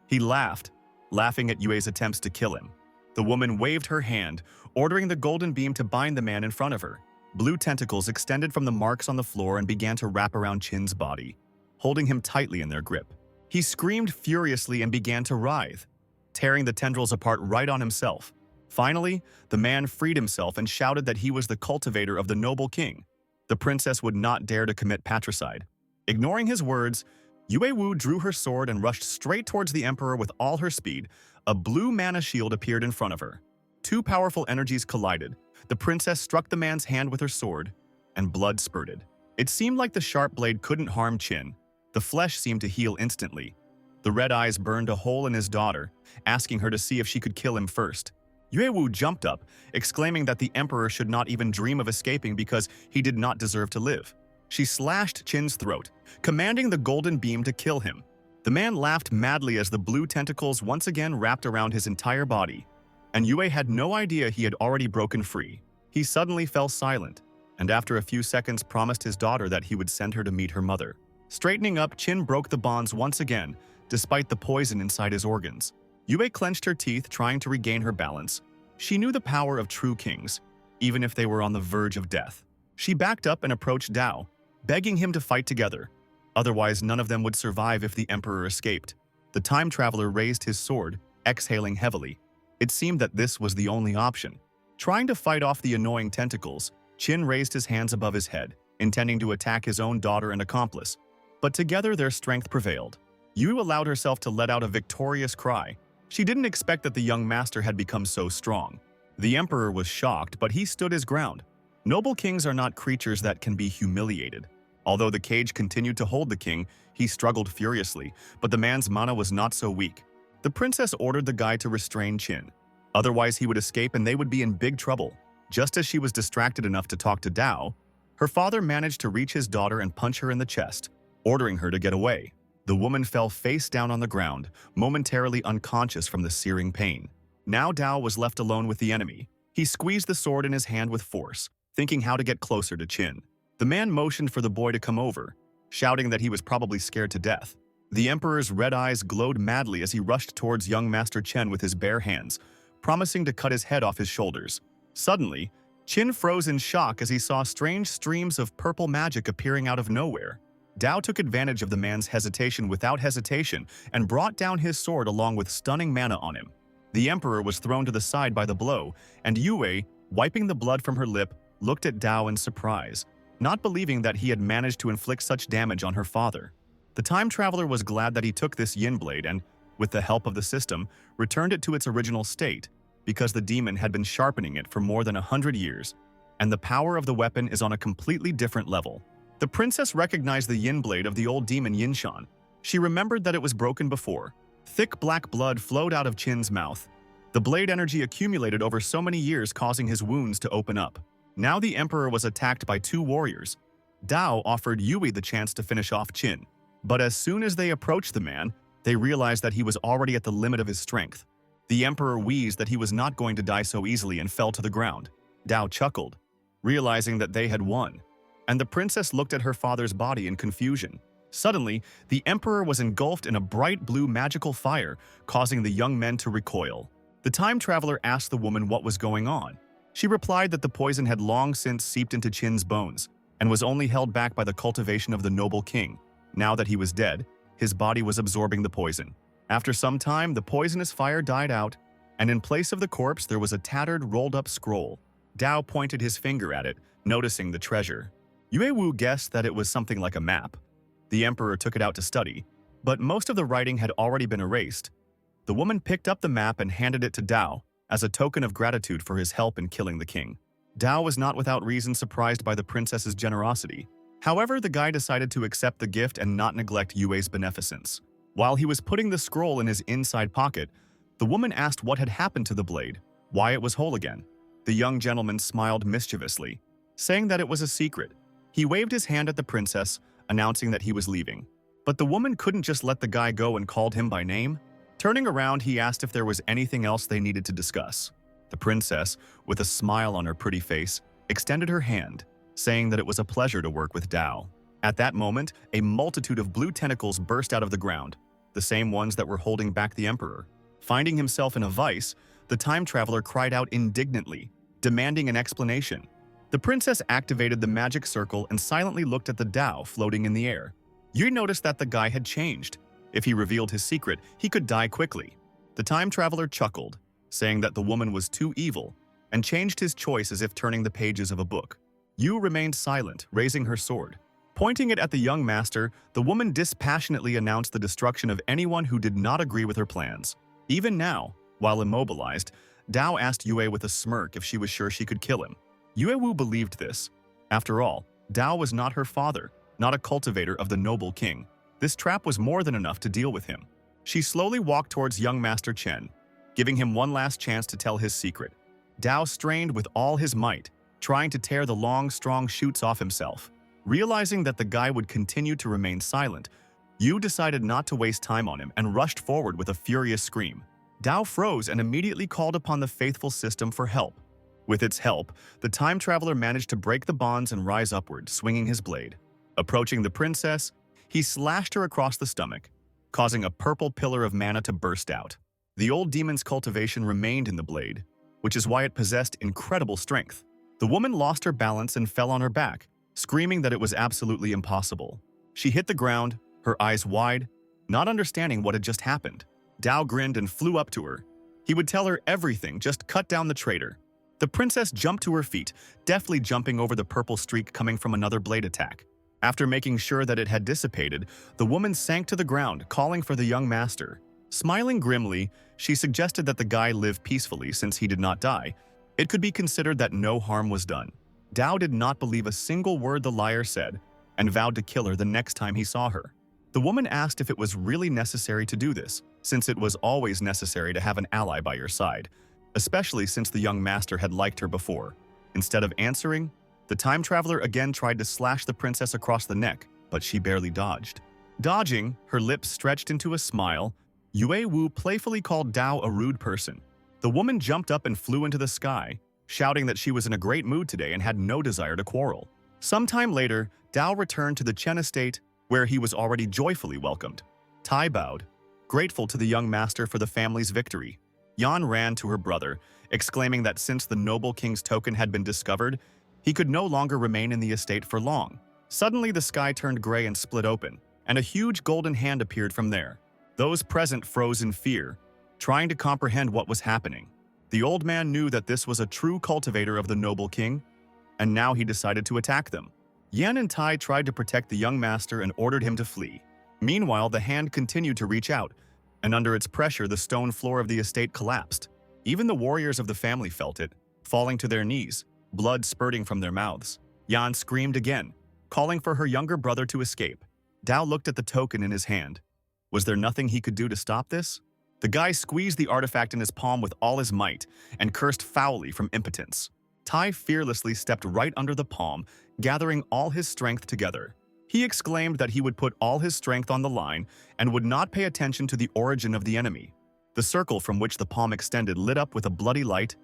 He laughed, laughing at Yue's attempts to kill him. The woman waved her hand, ordering the golden beam to bind the man in front of her. Blue tentacles extended from the marks on the floor and began to wrap around Qin's body, holding him tightly in their grip. He screamed furiously and began to writhe, tearing the tendrils apart right on himself. Finally, the man freed himself and shouted that he was the cultivator of the noble king. The princess would not dare to commit patricide. Ignoring his words, Yue Wu drew her sword and rushed straight towards the emperor with all her speed. A blue mana shield appeared in front of her. Two powerful energies collided. The princess struck the man's hand with her sword, and blood spurted. It seemed like the sharp blade couldn't harm Qin. The flesh seemed to heal instantly. The red eyes burned a hole in his daughter, asking her to see if she could kill him first. Yue Wu jumped up, exclaiming that the emperor should not even dream of escaping because he did not deserve to live. She slashed Qin's throat, commanding the golden beam to kill him. The man laughed madly as the blue tentacles once again wrapped around his entire body, and Yue had no idea he had already broken free. He suddenly fell silent, and after a few seconds promised his daughter that he would send her to meet her mother. Straightening up, Qin broke the bonds once again, despite the poison inside his organs. Yue clenched her teeth, trying to regain her balance. She knew the power of true kings, even if they were on the verge of death. She backed up and approached Dao, begging him to fight together. Otherwise, none of them would survive if the emperor escaped. The time traveler raised his sword, exhaling heavily. It seemed that this was the only option. Trying to fight off the annoying tentacles, Qin raised his hands above his head, intending to attack his own daughter and accomplice. But together their strength prevailed. Yu allowed herself to let out a victorious cry. She didn't expect that the young master had become so strong. The emperor was shocked, but he stood his ground. Noble kings are not creatures that can be humiliated. Although the cage continued to hold the king, he struggled furiously, but the man's mana was not so weak. The princess ordered the guy to restrain Qin. Otherwise, he would escape and they would be in big trouble. Just as she was distracted enough to talk to Dao, her father managed to reach his daughter and punch her in the chest, ordering her to get away. The woman fell face down on the ground, momentarily unconscious from the searing pain. Now Dao was left alone with the enemy. He squeezed the sword in his hand with force, thinking how to get closer to Qin. The man motioned for the boy to come over, shouting that he was probably scared to death. The emperor's red eyes glowed madly as he rushed towards young Master Chen with his bare hands, promising to cut his head off his shoulders. Suddenly, Qin froze in shock as he saw strange streams of purple magic appearing out of nowhere. Dao took advantage of the man's hesitation without hesitation and brought down his sword along with stunning mana on him. The emperor was thrown to the side by the blow, and Yue, wiping the blood from her lip, looked at Dao in surprise, not believing that he had managed to inflict such damage on her father. The time traveler was glad that he took this yin blade and, with the help of the system, returned it to its original state, because the demon had been sharpening it for more than 100 years, and the power of the weapon is on a completely different level. The princess recognized the yin blade of the old demon Yinshan. She remembered that it was broken before. Thick black blood flowed out of Qin's mouth. The blade energy accumulated over so many years, causing his wounds to open up. Now the emperor was attacked by two warriors. Dao offered Yue the chance to finish off Qin. But as soon as they approached the man, they realized that he was already at the limit of his strength. The emperor wheezed that he was not going to die so easily and fell to the ground. Dao chuckled, realizing that they had won, and the princess looked at her father's body in confusion. Suddenly, the emperor was engulfed in a bright blue magical fire, causing the young men to recoil. The time traveler asked the woman what was going on. She replied that the poison had long since seeped into Qin's bones and was only held back by the cultivation of the noble king. Now that he was dead, his body was absorbing the poison. After some time, the poisonous fire died out, and in place of the corpse there was a tattered, rolled-up scroll. Dao pointed his finger at it, noticing the treasure. Yue guessed that it was something like a map. The emperor took it out to study, but most of the writing had already been erased. The woman picked up the map and handed it to Dao as a token of gratitude for his help in killing the king. Dao was not without reason surprised by the princess's generosity. However, the guy decided to accept the gift and not neglect Yue's beneficence. While he was putting the scroll in his inside pocket, the woman asked what had happened to the blade, why it was whole again. The young gentleman smiled mischievously, saying that it was a secret. He waved his hand at the princess, announcing that he was leaving. But the woman couldn't just let the guy go and called him by name. Turning around, he asked if there was anything else they needed to discuss. The princess, with a smile on her pretty face, extended her hand, saying that it was a pleasure to work with Dao. At that moment, a multitude of blue tentacles burst out of the ground, the same ones that were holding back the emperor. Finding himself in a vice, the time traveler cried out indignantly, demanding an explanation. The princess activated the magic circle and silently looked at the Dao floating in the air. You noticed that the guy had changed. If he revealed his secret, he could die quickly. The time traveler chuckled, saying that the woman was too evil, and changed his choice as if turning the pages of a book. Yu remained silent, raising her sword. Pointing it at the young master, the woman dispassionately announced the destruction of anyone who did not agree with her plans. Even now, while immobilized, Dao asked Yue with a smirk if she was sure she could kill him. Yue believed this. After all, Dao was not her father, not a cultivator of the noble king. This trap was more than enough to deal with him. She slowly walked towards young Master Chen, giving him one last chance to tell his secret. Dao strained with all his might, trying to tear the long, strong shoots off himself. Realizing that the guy would continue to remain silent, Yu decided not to waste time on him and rushed forward with a furious scream. Dao froze and immediately called upon the faithful system for help. With its help, the time traveler managed to break the bonds and rise upward, swinging his blade. Approaching the princess, he slashed her across the stomach, causing a purple pillar of mana to burst out. The old demon's cultivation remained in the blade, which is why it possessed incredible strength. The woman lost her balance and fell on her back, screaming that it was absolutely impossible. She hit the ground, her eyes wide, not understanding what had just happened. Dao grinned and flew up to her. He would tell her everything, just cut down the traitor. The princess jumped to her feet, deftly jumping over the purple streak coming from another blade attack. After making sure that it had dissipated, the woman sank to the ground, calling for the young master. Smiling grimly, she suggested that the guy live peacefully since he did not die. It could be considered that no harm was done. Dao did not believe a single word the liar said, and vowed to kill her the next time he saw her. The woman asked if it was really necessary to do this, since it was always necessary to have an ally by your side, especially since the young master had liked her before. Instead of answering, the time traveler again tried to slash the princess across the neck, but she barely dodged. Dodging, her lips stretched into a smile, Yue playfully called Dao a rude person. The woman jumped up and flew into the sky, shouting that she was in a great mood today and had no desire to quarrel. Sometime later, Dao returned to the Chen estate, where he was already joyfully welcomed. Tai bowed, grateful to the young master for the family's victory. Yan ran to her brother, exclaiming that since the noble king's token had been discovered, he could no longer remain in the estate for long. Suddenly, the sky turned gray and split open, and a huge golden hand appeared from there. Those present froze in fear, trying to comprehend what was happening. The old man knew that this was a true cultivator of the noble king, and now he decided to attack them. Yan and Tai tried to protect the young master and ordered him to flee. Meanwhile, the hand continued to reach out, and under its pressure, the stone floor of the estate collapsed. Even the warriors of the family felt it, falling to their knees, blood spurting from their mouths. Yan screamed again, calling for her younger brother to escape. Dao looked at the token in his hand. Was there nothing he could do to stop this? The guy squeezed the artifact in his palm with all his might and cursed foully from impotence. Tai fearlessly stepped right under the palm, gathering all his strength together. He exclaimed that he would put all his strength on the line and would not pay attention to the origin of the enemy. The circle from which the palm extended lit up with a bloody light,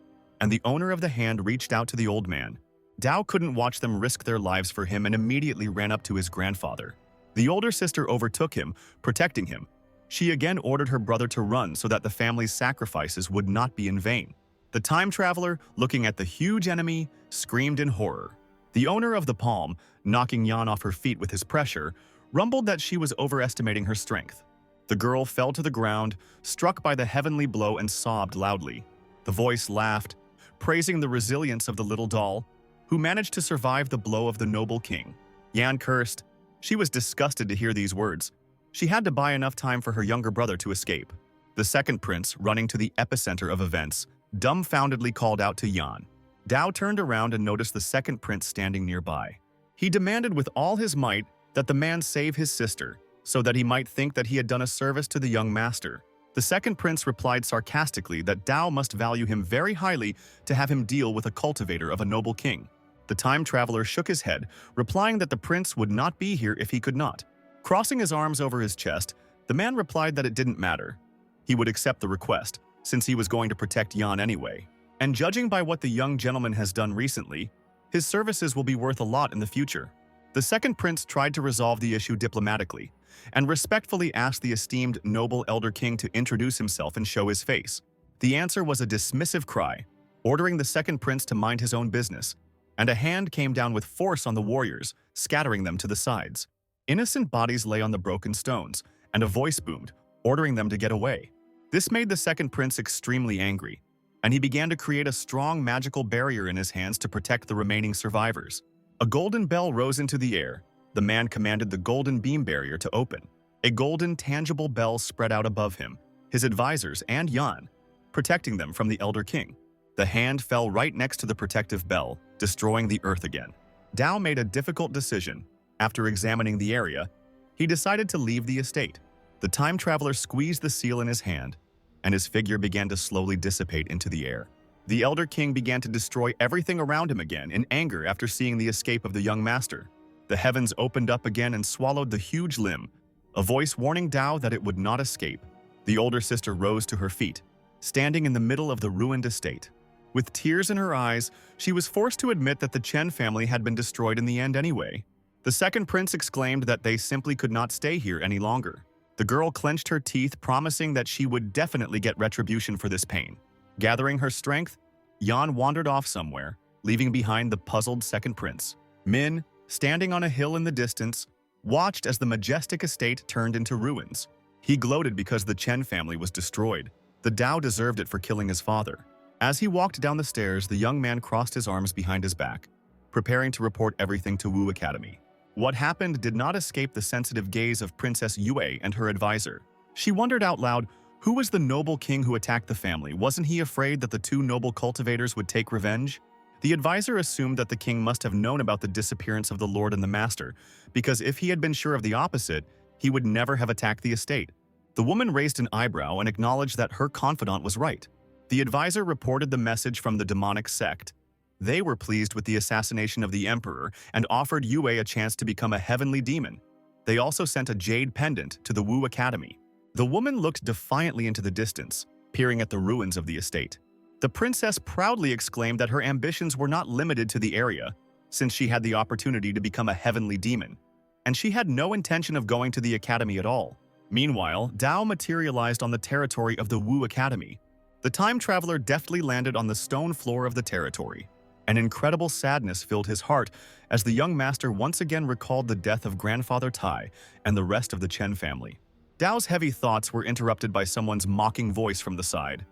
and the owner of the hand reached out to the old man. Dao couldn't watch them risk their lives for him and immediately ran up to his grandfather. The older sister overtook him, protecting him. She again ordered her brother to run so that the family's sacrifices would not be in vain. The time traveler, looking at the huge enemy, screamed in horror. The owner of the palm, knocking Yan off her feet with his pressure, rumbled that she was overestimating her strength. The girl fell to the ground, struck by the heavenly blow, and sobbed loudly. The voice laughed, praising the resilience of the little doll, who managed to survive the blow of the noble king. Yan cursed. She was disgusted to hear these words. She had to buy enough time for her younger brother to escape. The second prince, running to the epicenter of events, dumbfoundedly called out to Yan. Dao turned around and noticed the second prince standing nearby. He demanded with all his might that the man save his sister, so that he might think that he had done a service to the young master. The second prince replied sarcastically that Dao must value him very highly to have him deal with a cultivator of a noble king. The time traveler shook his head, replying that the prince would not be here if he could not. Crossing his arms over his chest, the man replied that it didn't matter. He would accept the request, since he was going to protect Yan anyway. And judging by what the young gentleman has done recently, his services will be worth a lot in the future. The second prince tried to resolve the issue diplomatically, and respectfully asked the esteemed noble elder king to introduce himself and show his face. The answer was a dismissive cry, ordering the second prince to mind his own business, and a hand came down with force on the warriors, scattering them to the sides. Innocent bodies lay on the broken stones, and a voice boomed, ordering them to get away. This made the second prince extremely angry, and he began to create a strong magical barrier in his hands to protect the remaining survivors. A golden bell rose into the air. The man commanded the golden beam barrier to open. A golden, tangible bell spread out above him, his advisors, and Yan, protecting them from the Elder King. The hand fell right next to the protective bell, destroying the earth again. Dao made a difficult decision. After examining the area, he decided to leave the estate. The time traveler squeezed the seal in his hand, and his figure began to slowly dissipate into the air. The Elder King began to destroy everything around him again in anger after seeing the escape of the young master. The heavens opened up again and swallowed the huge limb, a voice warning Dao that it would not escape. The older sister rose to her feet, standing in the middle of the ruined estate. With tears in her eyes, she was forced to admit that the Chen family had been destroyed in the end anyway. The second prince exclaimed that they simply could not stay here any longer. The girl clenched her teeth, promising that she would definitely get retribution for this pain. Gathering her strength, Yan wandered off somewhere, leaving behind the puzzled second prince. Min, standing on a hill in the distance, watched as the majestic estate turned into ruins. He gloated because the Chen family was destroyed. The Dao deserved it for killing his father. As he walked down the stairs, the young man crossed his arms behind his back, preparing to report everything to Wu Academy. What happened did not escape the sensitive gaze of Princess Yue and her advisor. She wondered out loud, who was the noble king who attacked the family? Wasn't he afraid that the two noble cultivators would take revenge? The advisor assumed that the king must have known about the disappearance of the lord and the master, because if he had been sure of the opposite, he would never have attacked the estate. The woman raised an eyebrow and acknowledged that her confidant was right. The advisor reported the message from the demonic sect. They were pleased with the assassination of the emperor and offered Yue a chance to become a heavenly demon. They also sent a jade pendant to the Wu Academy. The woman looked defiantly into the distance, peering at the ruins of the estate. The princess proudly exclaimed that her ambitions were not limited to the area, since she had the opportunity to become a heavenly demon, and she had no intention of going to the academy at all. Meanwhile, Dao materialized on the territory of the Wu Academy. The time traveler deftly landed on the stone floor of the territory. An incredible sadness filled his heart as the young master once again recalled the death of Grandfather Tai and the rest of the Chen family. Dao's heavy thoughts were interrupted by someone's mocking voice from the side.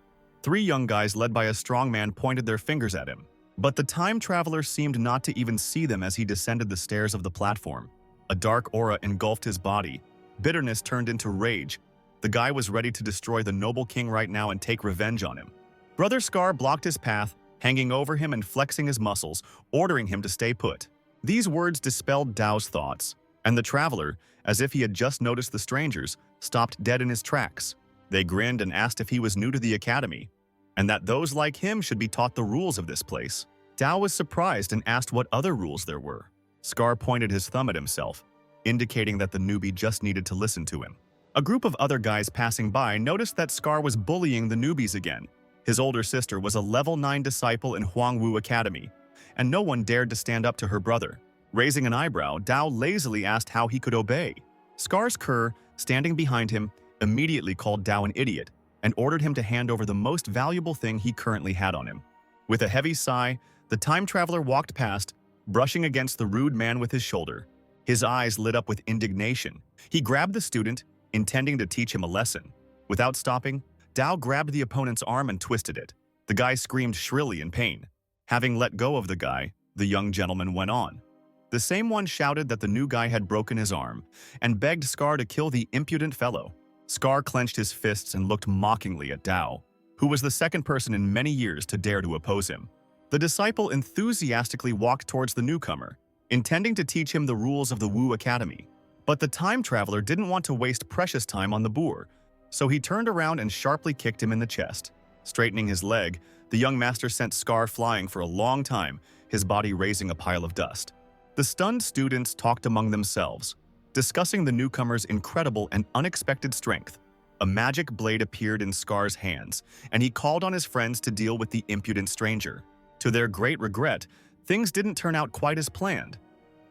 Three young guys led by a strong man pointed their fingers at him, but the time traveler seemed not to even see them as he descended the stairs of the platform. A dark aura engulfed his body. Bitterness turned into rage. The guy was ready to destroy the noble king right now and take revenge on him. Brother Scar blocked his path, hanging over him and flexing his muscles, ordering him to stay put. These words dispelled Dao's thoughts, and the traveler, as if he had just noticed the strangers, stopped dead in his tracks. They grinned and asked if he was new to the academy, and that those like him should be taught the rules of this place. Dao was surprised and asked what other rules there were. Scar pointed his thumb at himself, indicating that the newbie just needed to listen to him. A group of other guys passing by noticed that Scar was bullying the newbies again. His older sister was a level 9 disciple in Huangwu Academy, and no one dared to stand up to her brother. Raising an eyebrow, Dao lazily asked how he could obey. Scar's cur, standing behind him, immediately called Dao an idiot and ordered him to hand over the most valuable thing he currently had on him. With a heavy sigh, the time traveler walked past, brushing against the rude man with his shoulder. His eyes lit up with indignation. He grabbed the student, intending to teach him a lesson. Without stopping, Dao grabbed the opponent's arm and twisted it. The guy screamed shrilly in pain. Having let go of the guy, the young gentleman went on. The same one shouted that the new guy had broken his arm and begged Scar to kill the impudent fellow. Scar clenched his fists and looked mockingly at Dao, who was the second person in many years to dare to oppose him. The disciple enthusiastically walked towards the newcomer, intending to teach him the rules of the Wu Academy. But the time traveler didn't want to waste precious time on the boor, so he turned around and sharply kicked him in the chest. Straightening his leg, the young master sent Scar flying for a long time, his body raising a pile of dust. The stunned students talked among themselves, discussing the newcomer's incredible and unexpected strength. A magic blade appeared in Scar's hands, and he called on his friends to deal with the impudent stranger. To their great regret, things didn't turn out quite as planned,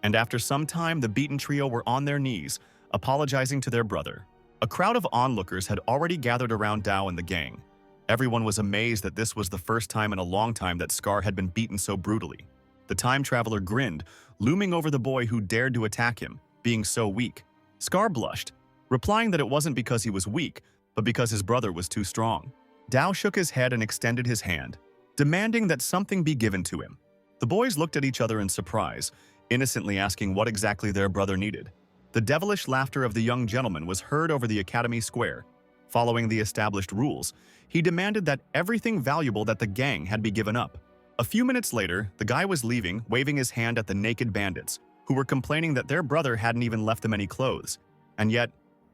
and after some time the beaten trio were on their knees, apologizing to their brother. A crowd of onlookers had already gathered around Dao and the gang. Everyone was amazed that this was the first time in a long time that Scar had been beaten so brutally. The time traveler grinned, looming over the boy who dared to attack him, being so weak. Scar blushed, replying that it wasn't because he was weak, but because his brother was too strong. Dao shook his head and extended his hand, demanding that something be given to him. The boys looked at each other in surprise, innocently asking what exactly their brother needed. The devilish laughter of the young gentleman was heard over the academy square. Following the established rules, he demanded that everything valuable that the gang had be given up. A few minutes later, the guy was leaving, waving his hand at the naked bandits, who were complaining that their brother hadn't even left them any clothes. And yet,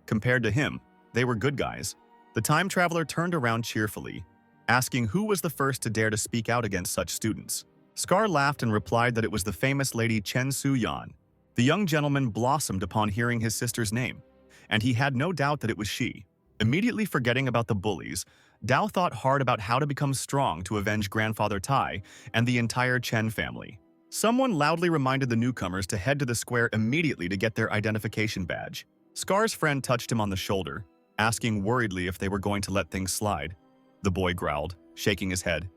compared to him, they were good guys. The time traveler turned around cheerfully, asking who was the first to dare to speak out against such students. Scar laughed and replied that it was the famous lady Chen Su-yan. The young gentleman blossomed upon hearing his sister's name, and he had no doubt that it was she. Immediately forgetting about the bullies, Dao thought hard about how to become strong to avenge Grandfather Tai and the entire Chen family. Someone loudly reminded the newcomers to head to the square immediately to get their identification badge. Scar's friend touched him on the shoulder, asking worriedly if they were going to let things slide. The boy growled, shaking his head.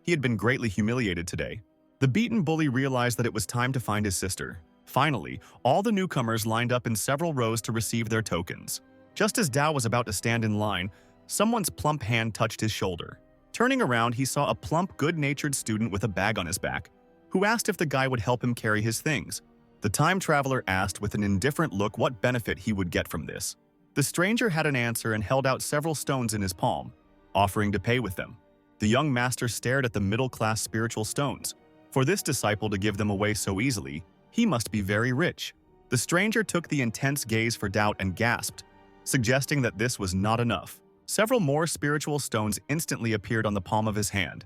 He had been greatly humiliated today. The beaten bully realized that it was time to find his sister. Finally, all the newcomers lined up in several rows to receive their tokens. Just as Dao was about to stand in line, someone's plump hand touched his shoulder. Turning around, he saw a plump, good-natured student with a bag on his back, who asked if the guy would help him carry his things. The time traveler asked with an indifferent look what benefit he would get from this. The stranger had an answer and held out several stones in his palm, offering to pay with them. The young master stared at the middle-class spiritual stones. For this disciple to give them away so easily, he must be very rich. The stranger took the intense gaze for doubt and gasped, suggesting that this was not enough. Several more spiritual stones instantly appeared on the palm of his hand,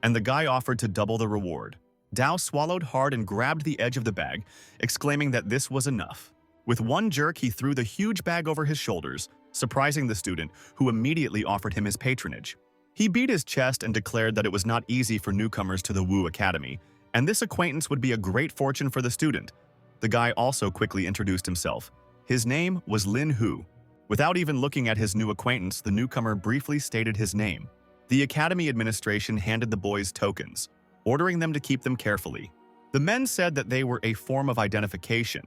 and the guy offered to double the reward. Dao swallowed hard and grabbed the edge of the bag, exclaiming that this was enough. With one jerk, he threw the huge bag over his shoulders, surprising the student, who immediately offered him his patronage. He beat his chest and declared that it was not easy for newcomers to the Wu Academy, and this acquaintance would be a great fortune for the student. The guy also quickly introduced himself. His name was Lin Hu. Without even looking at his new acquaintance, the newcomer briefly stated his name. The academy administration handed the boys tokens, ordering them to keep them carefully. The men said that they were a form of identification.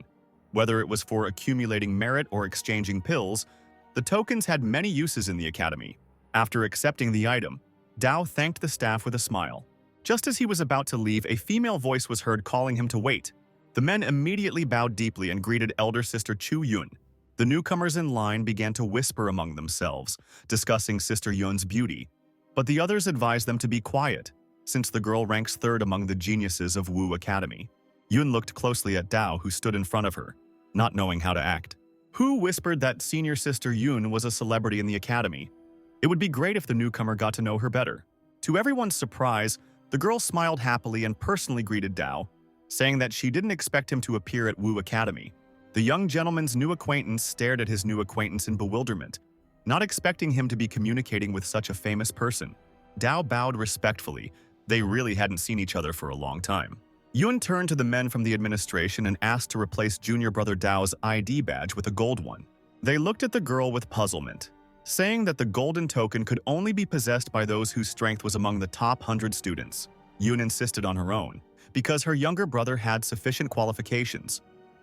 Whether it was for accumulating merit or exchanging pills, the tokens had many uses in the academy. After accepting the item, Dao thanked the staff with a smile. Just as he was about to leave, a female voice was heard calling him to wait. The men immediately bowed deeply and greeted elder sister Chu Yun. The newcomers in line began to whisper among themselves, discussing Sister Yun's beauty, but the others advised them to be quiet, since the girl ranks third among the geniuses of Wu Academy. Yun looked closely at Dao, who stood in front of her, not knowing how to act. Hu whispered that senior sister Yun was a celebrity in the academy. It would be great if the newcomer got to know her better. To everyone's surprise, the girl smiled happily and personally greeted Dao, saying that she didn't expect him to appear at Wu Academy. The young gentleman's new acquaintance stared at his new acquaintance in bewilderment, not expecting him to be communicating with such a famous person. Dao bowed respectfully. They really hadn't seen each other for a long time. Yun turned to the men from the administration and asked to replace junior brother Dao's ID badge with a gold one. They looked at the girl with puzzlement, saying that the golden token could only be possessed by those whose strength was among the top 100 students. Yun insisted on her own, because her younger brother had sufficient qualifications.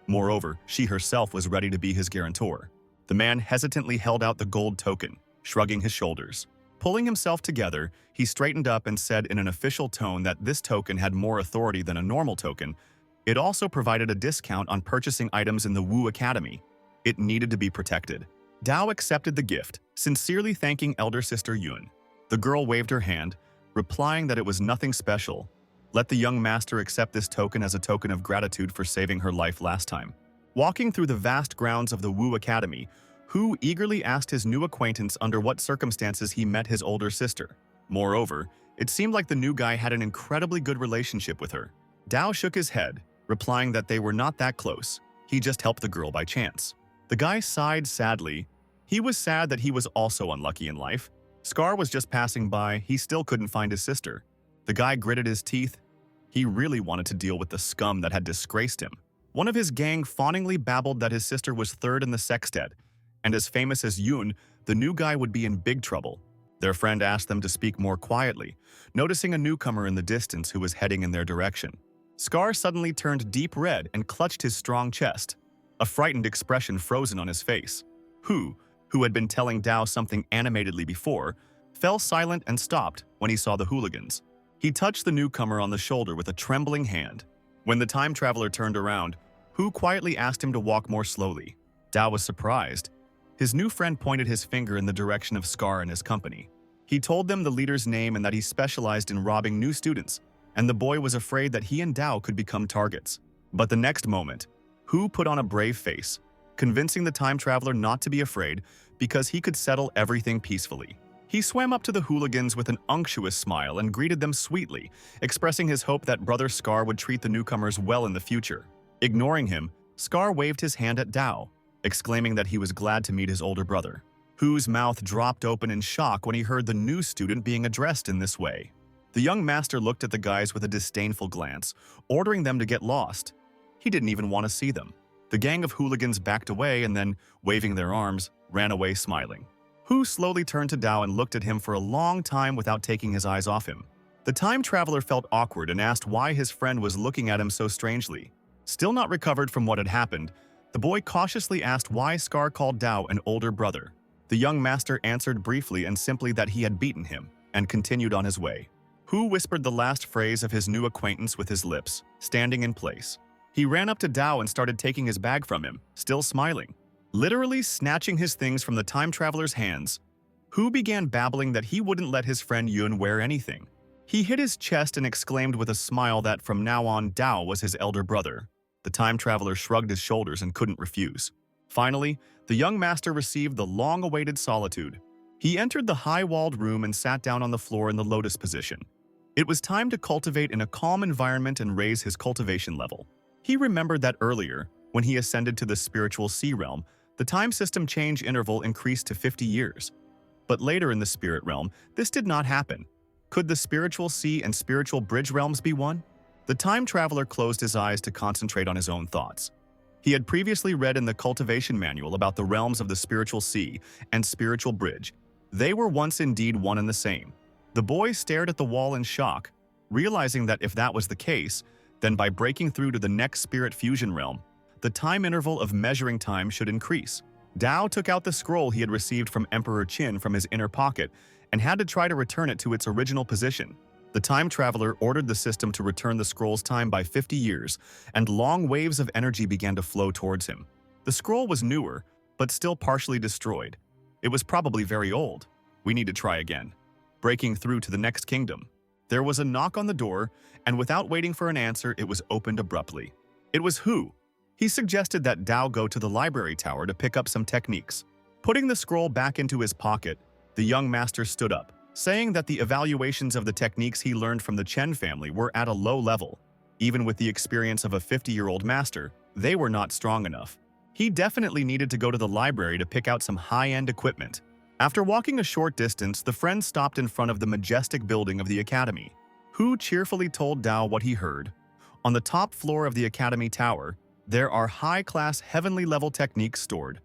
Moreover, she herself was ready to be his guarantor. The man hesitantly held out the gold token, shrugging his shoulders. Pulling himself together, he straightened up and said in an official tone that this token had more authority than a normal token. It also provided a discount on purchasing items in the Wu Academy. It needed to be protected. Dao accepted the gift, sincerely thanking elder sister Yun. The girl waved her hand, replying that it was nothing special. Let the young master accept this token as a token of gratitude for saving her life last time. Walking through the vast grounds of the Wu Academy, Hu eagerly asked his new acquaintance under what circumstances he met his older sister. Moreover, it seemed like the new guy had an incredibly good relationship with her. Dao shook his head, replying that they were not that close. He just helped the girl by chance. The guy sighed sadly. He was sad that he was also unlucky in life. Scar was just passing by, he still couldn't find his sister. The guy gritted his teeth. He really wanted to deal with the scum that had disgraced him. One of his gang fawningly babbled that his sister was third in the sextet, and as famous as Yun, the new guy would be in big trouble. Their friend asked them to speak more quietly, noticing a newcomer in the distance who was heading in their direction. Scar suddenly turned deep red and clutched his strong chest, a frightened expression frozen on his face. Hu, who had been telling Dao something animatedly before, fell silent and stopped when he saw the hooligans. He touched the newcomer on the shoulder with a trembling hand. When the time traveler turned around, Hu quietly asked him to walk more slowly. Dao was surprised. His new friend pointed his finger in the direction of Scar and his company. He told them the leader's name and that he specialized in robbing new students, and the boy was afraid that he and Dao could become targets. But the next moment, Hu put on a brave face, convincing the time traveler not to be afraid because he could settle everything peacefully. He swam up to the hooligans with an unctuous smile and greeted them sweetly, expressing his hope that Brother Scar would treat the newcomers well in the future. Ignoring him, Scar waved his hand at Dao, exclaiming that he was glad to meet his older brother. Hu's mouth dropped open in shock when he heard the new student being addressed in this way. The young master looked at the guys with a disdainful glance, ordering them to get lost. He didn't even want to see them. The gang of hooligans backed away and then, waving their arms, ran away smiling. Hu slowly turned to Dao and looked at him for a long time without taking his eyes off him. The time traveler felt awkward and asked why his friend was looking at him so strangely. Still not recovered from what had happened, the boy cautiously asked why Scar called Dao an older brother. The young master answered briefly and simply that he had beaten him, and continued on his way. Hu whispered the last phrase of his new acquaintance with his lips, standing in place. He ran up to Dao and started taking his bag from him, still smiling. Literally snatching his things from the time traveler's hands, Hu began babbling that he wouldn't let his friend Yun wear anything. He hit his chest and exclaimed with a smile that from now on Dao was his elder brother. The time traveler shrugged his shoulders and couldn't refuse. Finally, the young master received the long-awaited solitude. He entered the high-walled room and sat down on the floor in the lotus position. It was time to cultivate in a calm environment and raise his cultivation level. He remembered that earlier, when he ascended to the spiritual sea realm, the time system change interval increased to 50 years. But later in the spirit realm, this did not happen. Could the spiritual sea and spiritual bridge realms be one? The time traveler closed his eyes to concentrate on his own thoughts. He had previously read in the cultivation manual about the realms of the spiritual sea and spiritual bridge. They were once indeed one and the same. The boy stared at the wall in shock, realizing that if that was the case, then by breaking through to the next spirit fusion realm, the time interval of measuring time should increase. Dao took out the scroll he had received from Emperor Qin from his inner pocket and had to try to return it to its original position. The time traveler ordered the system to return the scroll's time by 50 years, and long waves of energy began to flow towards him. The scroll was newer, but still partially destroyed. It was probably very old. We need to try again. Breaking through to the next kingdom. There was a knock on the door, and without waiting for an answer, it was opened abruptly. It was Hu. He suggested that Dao go to the library tower to pick up some techniques. Putting the scroll back into his pocket, the young master stood up, saying that the evaluations of the techniques he learned from the Chen family were at a low level. Even with the experience of a 50-year-old master, they were not strong enough. He definitely needed to go to the library to pick out some high-end equipment. After walking a short distance, the friends stopped in front of the majestic building of the academy. Hu cheerfully told Dao what he heard. On the top floor of the academy tower, there are high-class heavenly-level techniques stored.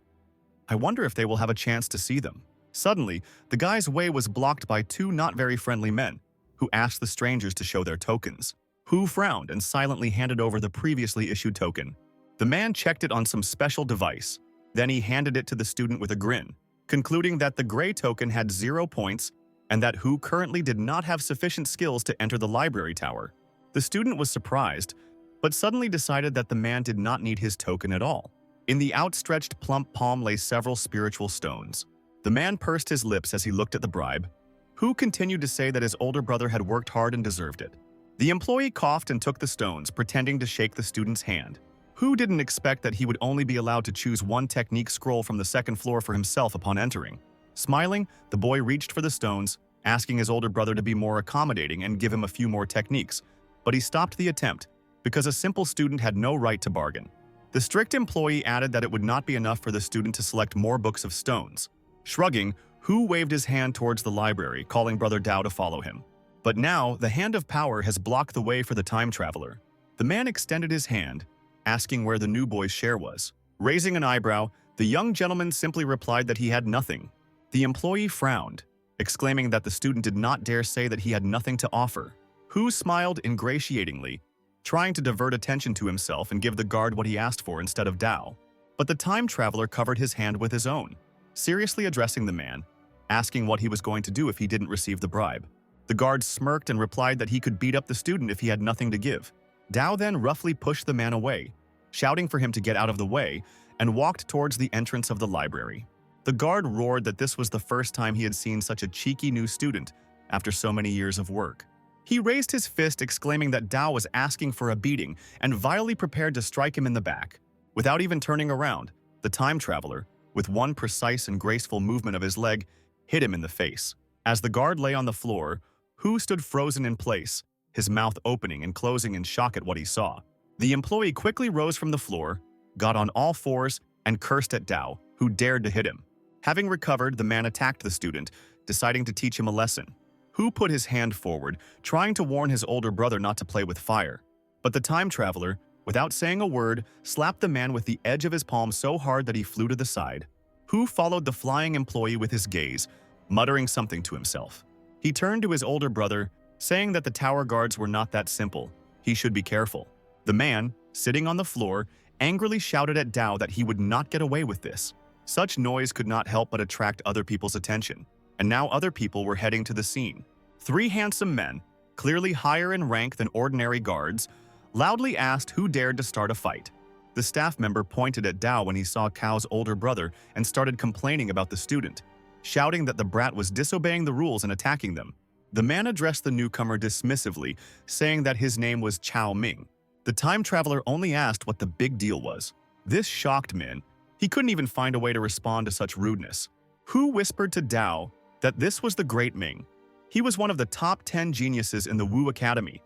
I wonder if they will have a chance to see them. Suddenly, the guy's way was blocked by two not very friendly men, who asked the strangers to show their tokens. Hu frowned and silently handed over the previously issued token. The man checked it on some special device. Then he handed it to the student with a grin, concluding that the gray token had 0 points and that Hu currently did not have sufficient skills to enter the library tower. The student was surprised, but suddenly decided that the man did not need his token at all. In the outstretched plump palm lay several spiritual stones. The man pursed his lips as he looked at the bribe. Hu continued to say that his older brother had worked hard and deserved it. The employee coughed and took the stones, pretending to shake the student's hand. Hu didn't expect that he would only be allowed to choose one technique scroll from the second floor for himself upon entering. Smiling, the boy reached for the stones, asking his older brother to be more accommodating and give him a few more techniques. But he stopped the attempt, because a simple student had no right to bargain. The strict employee added that it would not be enough for the student to select more books of stones. Shrugging, Hu waved his hand towards the library, calling Brother Dao to follow him. But now, the hand of power has blocked the way for the time traveler. The man extended his hand, asking where the new boy's share was. Raising an eyebrow, the young gentleman simply replied that he had nothing. The employee frowned, exclaiming that the student did not dare say that he had nothing to offer. Hu smiled ingratiatingly, trying to divert attention to himself and give the guard what he asked for instead of Dao. But the time traveler covered his hand with his own, seriously addressing the man, asking what he was going to do if he didn't receive the bribe. The guard smirked and replied that he could beat up the student if he had nothing to give. Dao then roughly pushed the man away, shouting for him to get out of the way, and walked towards the entrance of the library. The guard roared that this was the first time he had seen such a cheeky new student after so many years of work. He raised his fist, exclaiming that Dao was asking for a beating and vilely prepared to strike him in the back. Without even turning around, the time traveler, with one precise and graceful movement of his leg, hit him in the face. As the guard lay on the floor, Hu stood frozen in place, his mouth opening and closing in shock at what he saw. The employee quickly rose from the floor, got on all fours, and cursed at Dao, who dared to hit him. Having recovered, the man attacked the student, deciding to teach him a lesson. Hu put his hand forward, trying to warn his older brother not to play with fire. But the time traveler, without saying a word, slapped the man with the edge of his palm so hard that he flew to the side. Hu followed the flying employee with his gaze, muttering something to himself. He turned to his older brother, saying that the tower guards were not that simple. He should be careful. The man, sitting on the floor, angrily shouted at Dao that he would not get away with this. Such noise could not help but attract other people's attention, and now other people were heading to the scene. 3 handsome men, clearly higher in rank than ordinary guards, loudly asked who dared to start a fight. The staff member pointed at Dao when he saw Cao's older brother and started complaining about the student, shouting that the brat was disobeying the rules and attacking them. The man addressed the newcomer dismissively, saying that his name was Chao Ming. The time traveler only asked what the big deal was. This shocked Min. He couldn't even find a way to respond to such rudeness. Hu whispered to Dao that this was the great Ming. He was one of the top 10 geniuses in the Wu Academy.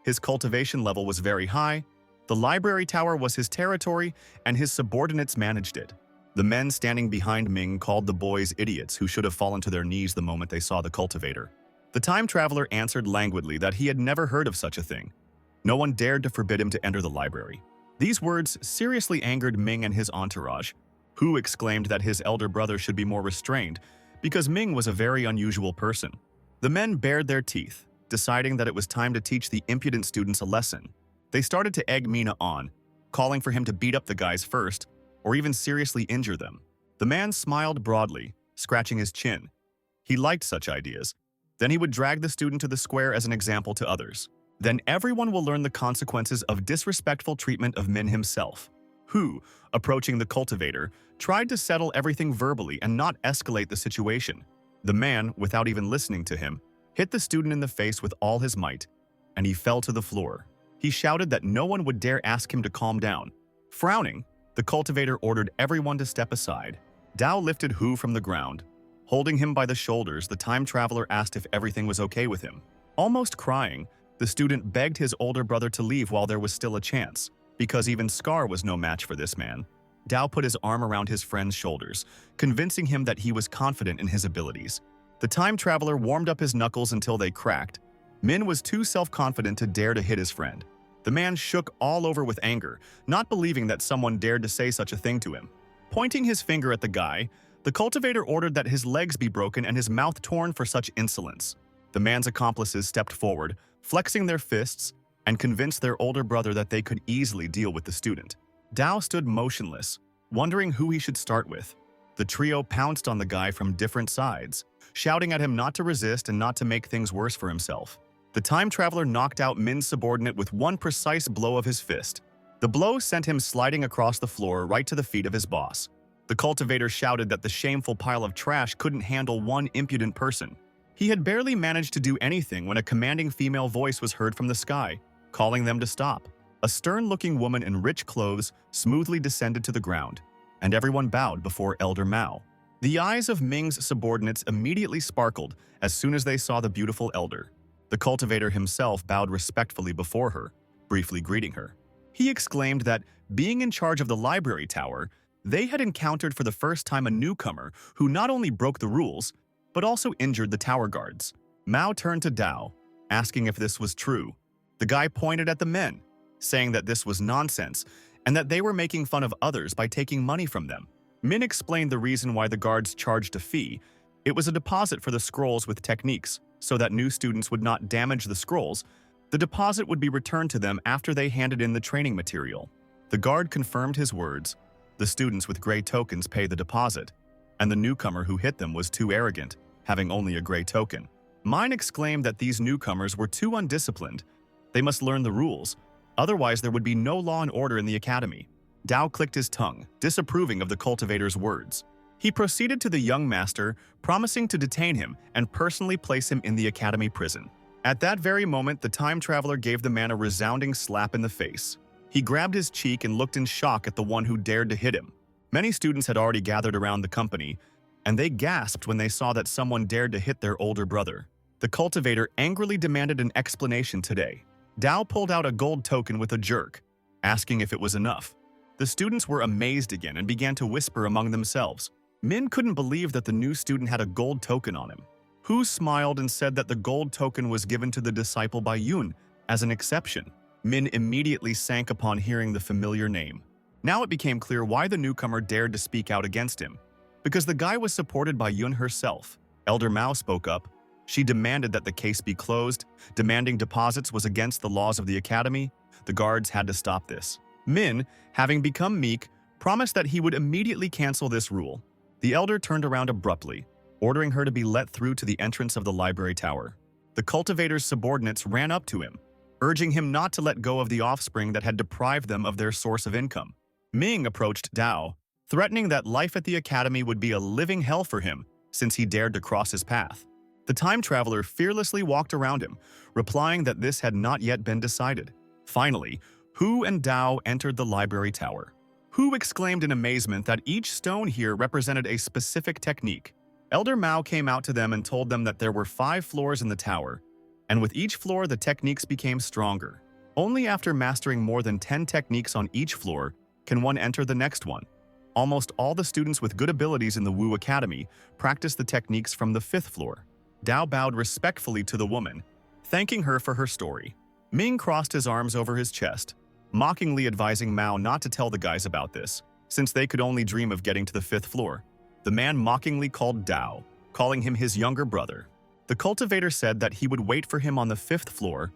His cultivation level was very high, the library tower was his territory, and his subordinates managed it. The men standing behind Ming called the boys idiots who should have fallen to their knees the moment they saw the cultivator. The time traveler answered languidly that he had never heard of such a thing. No one dared to forbid him to enter the library. These words seriously angered Ming and his entourage. Hu exclaimed that his elder brother should be more restrained because Ming was a very unusual person. The men bared their teeth, deciding that it was time to teach the impudent students a lesson. They started to egg Mina on, calling for him to beat up the guys first, or even seriously injure them. The man smiled broadly, scratching his chin. He liked such ideas. Then he would drag the student to the square as an example to others. Then everyone will learn the consequences of disrespectful treatment of Min himself. Hu, approaching the cultivator, tried to settle everything verbally and not escalate the situation. The man, without even listening to him, hit the student in the face with all his might, and he fell to the floor. He shouted that no one would dare ask him to calm down. Frowning, the cultivator ordered everyone to step aside. Dao lifted Hu from the ground. Holding him by the shoulders, the time traveler asked if everything was okay with him. Almost crying, the student begged his older brother to leave while there was still a chance, because even Scar was no match for this man. Dao put his arm around his friend's shoulders, convincing him that he was confident in his abilities. The time traveler warmed up his knuckles until they cracked. Min was too self-confident to dare to hit his friend. The man shook all over with anger, not believing that someone dared to say such a thing to him. Pointing his finger at the guy, the cultivator ordered that his legs be broken and his mouth torn for such insolence. The man's accomplices stepped forward, flexing their fists, and convinced their older brother that they could easily deal with the student. Dao stood motionless, wondering who he should start with. The trio pounced on the guy from different sides, shouting at him not to resist and not to make things worse for himself. The time traveler knocked out Min's subordinate with one precise blow of his fist. The blow sent him sliding across the floor right to the feet of his boss. The cultivator shouted that the shameful pile of trash couldn't handle one impudent person. He had barely managed to do anything when a commanding female voice was heard from the sky, calling them to stop. A stern-looking woman in rich clothes smoothly descended to the ground, and everyone bowed before Elder Mao. The eyes of Ming's subordinates immediately sparkled as soon as they saw the beautiful elder. The cultivator himself bowed respectfully before her, briefly greeting her. He exclaimed that, being in charge of the library tower, they had encountered for the first time a newcomer who not only broke the rules, but also injured the tower guards. Mao turned to Dao, asking if this was true. The guy pointed at the men, saying that this was nonsense and that they were making fun of others by taking money from them. Min explained the reason why the guards charged a fee. It was a deposit for the scrolls with techniques, so that new students would not damage the scrolls. The deposit would be returned to them after they handed in the training material. The guard confirmed his words. The students with gray tokens pay the deposit, and the newcomer who hit them was too arrogant, having only a gray token. Mine exclaimed that these newcomers were too undisciplined. They must learn the rules, otherwise there would be no law and order in the academy. Dao clicked his tongue, disapproving of the cultivator's words. He proceeded to the young master, promising to detain him and personally place him in the academy prison. At that very moment, the time traveler gave the man a resounding slap in the face. He grabbed his cheek and looked in shock at the one who dared to hit him. Many students had already gathered around the company, and they gasped when they saw that someone dared to hit their older brother. The cultivator angrily demanded an explanation today. Dao pulled out a gold token with a jerk, asking if it was enough. The students were amazed again and began to whisper among themselves. Min couldn't believe that the new student had a gold token on him. Hu smiled and said that the gold token was given to the disciple by Yun as an exception. Min immediately sank upon hearing the familiar name. Now it became clear why the newcomer dared to speak out against him. Because the guy was supported by Yun herself. Elder Mao spoke up. She demanded that the case be closed. Demanding deposits was against the laws of the academy. The guards had to stop this. Min, having become meek, promised that he would immediately cancel this rule. The elder turned around abruptly, ordering her to be let through to the entrance of the library tower. The cultivator's subordinates ran up to him, urging him not to let go of the offspring that had deprived them of their source of income. Ming approached Dao, threatening that life at the academy would be a living hell for him since he dared to cross his path. The time traveler fearlessly walked around him, replying that this had not yet been decided. Finally, Hu and Dao entered the library tower. Hu exclaimed in amazement that each stone here represented a specific technique. Elder Mao came out to them and told them that there were 5 floors in the tower, and with each floor the techniques became stronger. Only after mastering more than 10 techniques on each floor can one enter the next one. Almost all the students with good abilities in the Wu Academy practiced the techniques from the 5th floor. Dao bowed respectfully to the woman, thanking her for her story. Ming crossed his arms over his chest, mockingly advising Mao not to tell the guys about this, since they could only dream of getting to the 5th floor. The man mockingly called Dao, calling him his younger brother. The cultivator said that he would wait for him on the 5th floor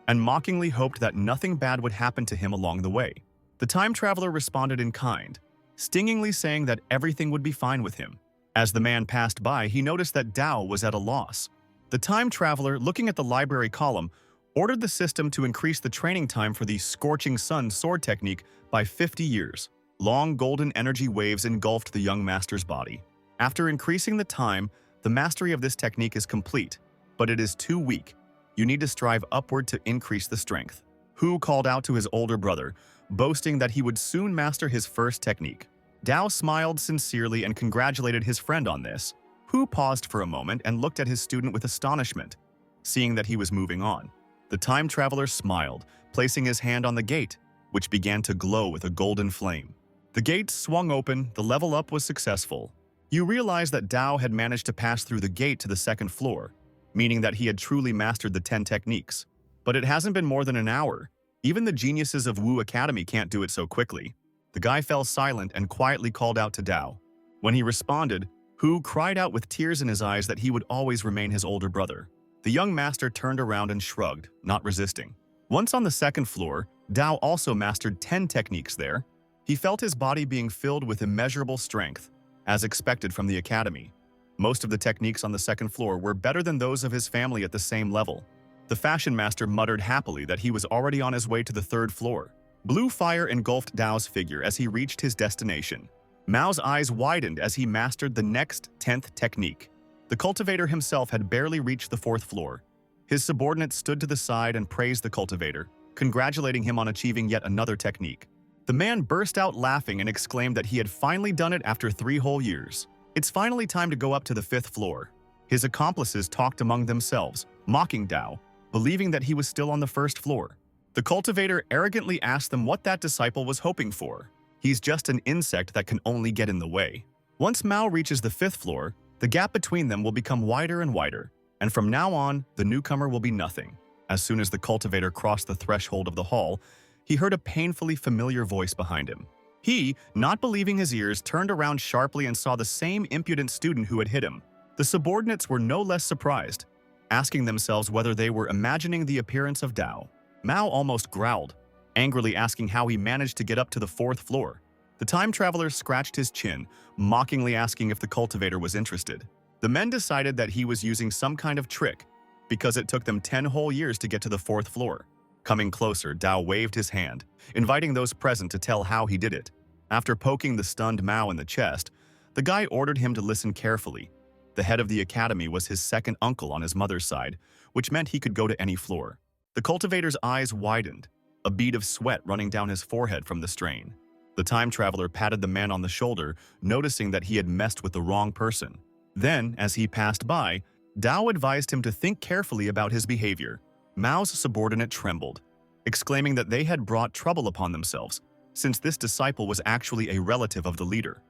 and mockingly hoped that nothing bad would happen to him along the way. The time traveler responded in kind, stingingly saying that everything would be fine with him. As the man passed by, he noticed that Dao was at a loss. The time traveler, looking at the library column, ordered the system to increase the training time for the Scorching Sun sword technique by 50 years. Long golden energy waves engulfed the young master's body. After increasing the time, the mastery of this technique is complete, but it is too weak. You need to strive upward to increase the strength. Hu called out to his older brother, boasting that he would soon master his first technique. Dao smiled sincerely and congratulated his friend on this. Hu paused for a moment and looked at his student with astonishment, seeing that he was moving on. The time traveler smiled, placing his hand on the gate, which began to glow with a golden flame. The gate swung open, the level up was successful. You realize that Dao had managed to pass through the gate to the 2nd floor, meaning that he had truly mastered the 10 techniques. But it hasn't been more than an hour. Even the geniuses of Wu Academy can't do it so quickly. The guy fell silent and quietly called out to Dao. When he responded, Hu cried out with tears in his eyes that he would always remain his older brother. The young master turned around and shrugged, not resisting. Once on the 2nd floor, Dao also mastered 10 techniques there. He felt his body being filled with immeasurable strength, as expected from the academy. Most of the techniques on the second floor were better than those of his family at the same level. The fashion master muttered happily that he was already on his way to the third floor. Blue fire engulfed Dao's figure as he reached his destination. Mao's eyes widened as he mastered the next 10th technique. The cultivator himself had barely reached the fourth floor. His subordinate stood to the side and praised the cultivator, congratulating him on achieving yet another technique. The man burst out laughing and exclaimed that he had finally done it after 3 whole years. It's finally time to go up to the 5th floor. His accomplices talked among themselves, mocking Dao, believing that he was still on the 1st floor. The cultivator arrogantly asked them what that disciple was hoping for. He's just an insect that can only get in the way. Once Mao reaches the 5th floor, the gap between them will become wider and wider, and from now on, the newcomer will be nothing. As soon as the cultivator crossed the threshold of the hall, he heard a painfully familiar voice behind him. He, not believing his ears, turned around sharply and saw the same impudent student who had hit him. The subordinates were no less surprised, asking themselves whether they were imagining the appearance of Dao. Mao almost growled, angrily asking how he managed to get up to the 4th floor. The time traveler scratched his chin, mockingly asking if the cultivator was interested. The men decided that he was using some kind of trick, because it took them 10 whole years to get to the 4th floor. Coming closer, Dao waved his hand, inviting those present to tell how he did it. After poking the stunned Mao in the chest, the guy ordered him to listen carefully. The head of the academy was his second uncle on his mother's side, which meant he could go to any floor. The cultivator's eyes widened, a bead of sweat running down his forehead from the strain. The time traveler patted the man on the shoulder, noticing that he had messed with the wrong person. Then, as he passed by, Dao advised him to think carefully about his behavior. Mao's subordinate trembled, exclaiming that they had brought trouble upon themselves, since this disciple was actually a relative of the leader.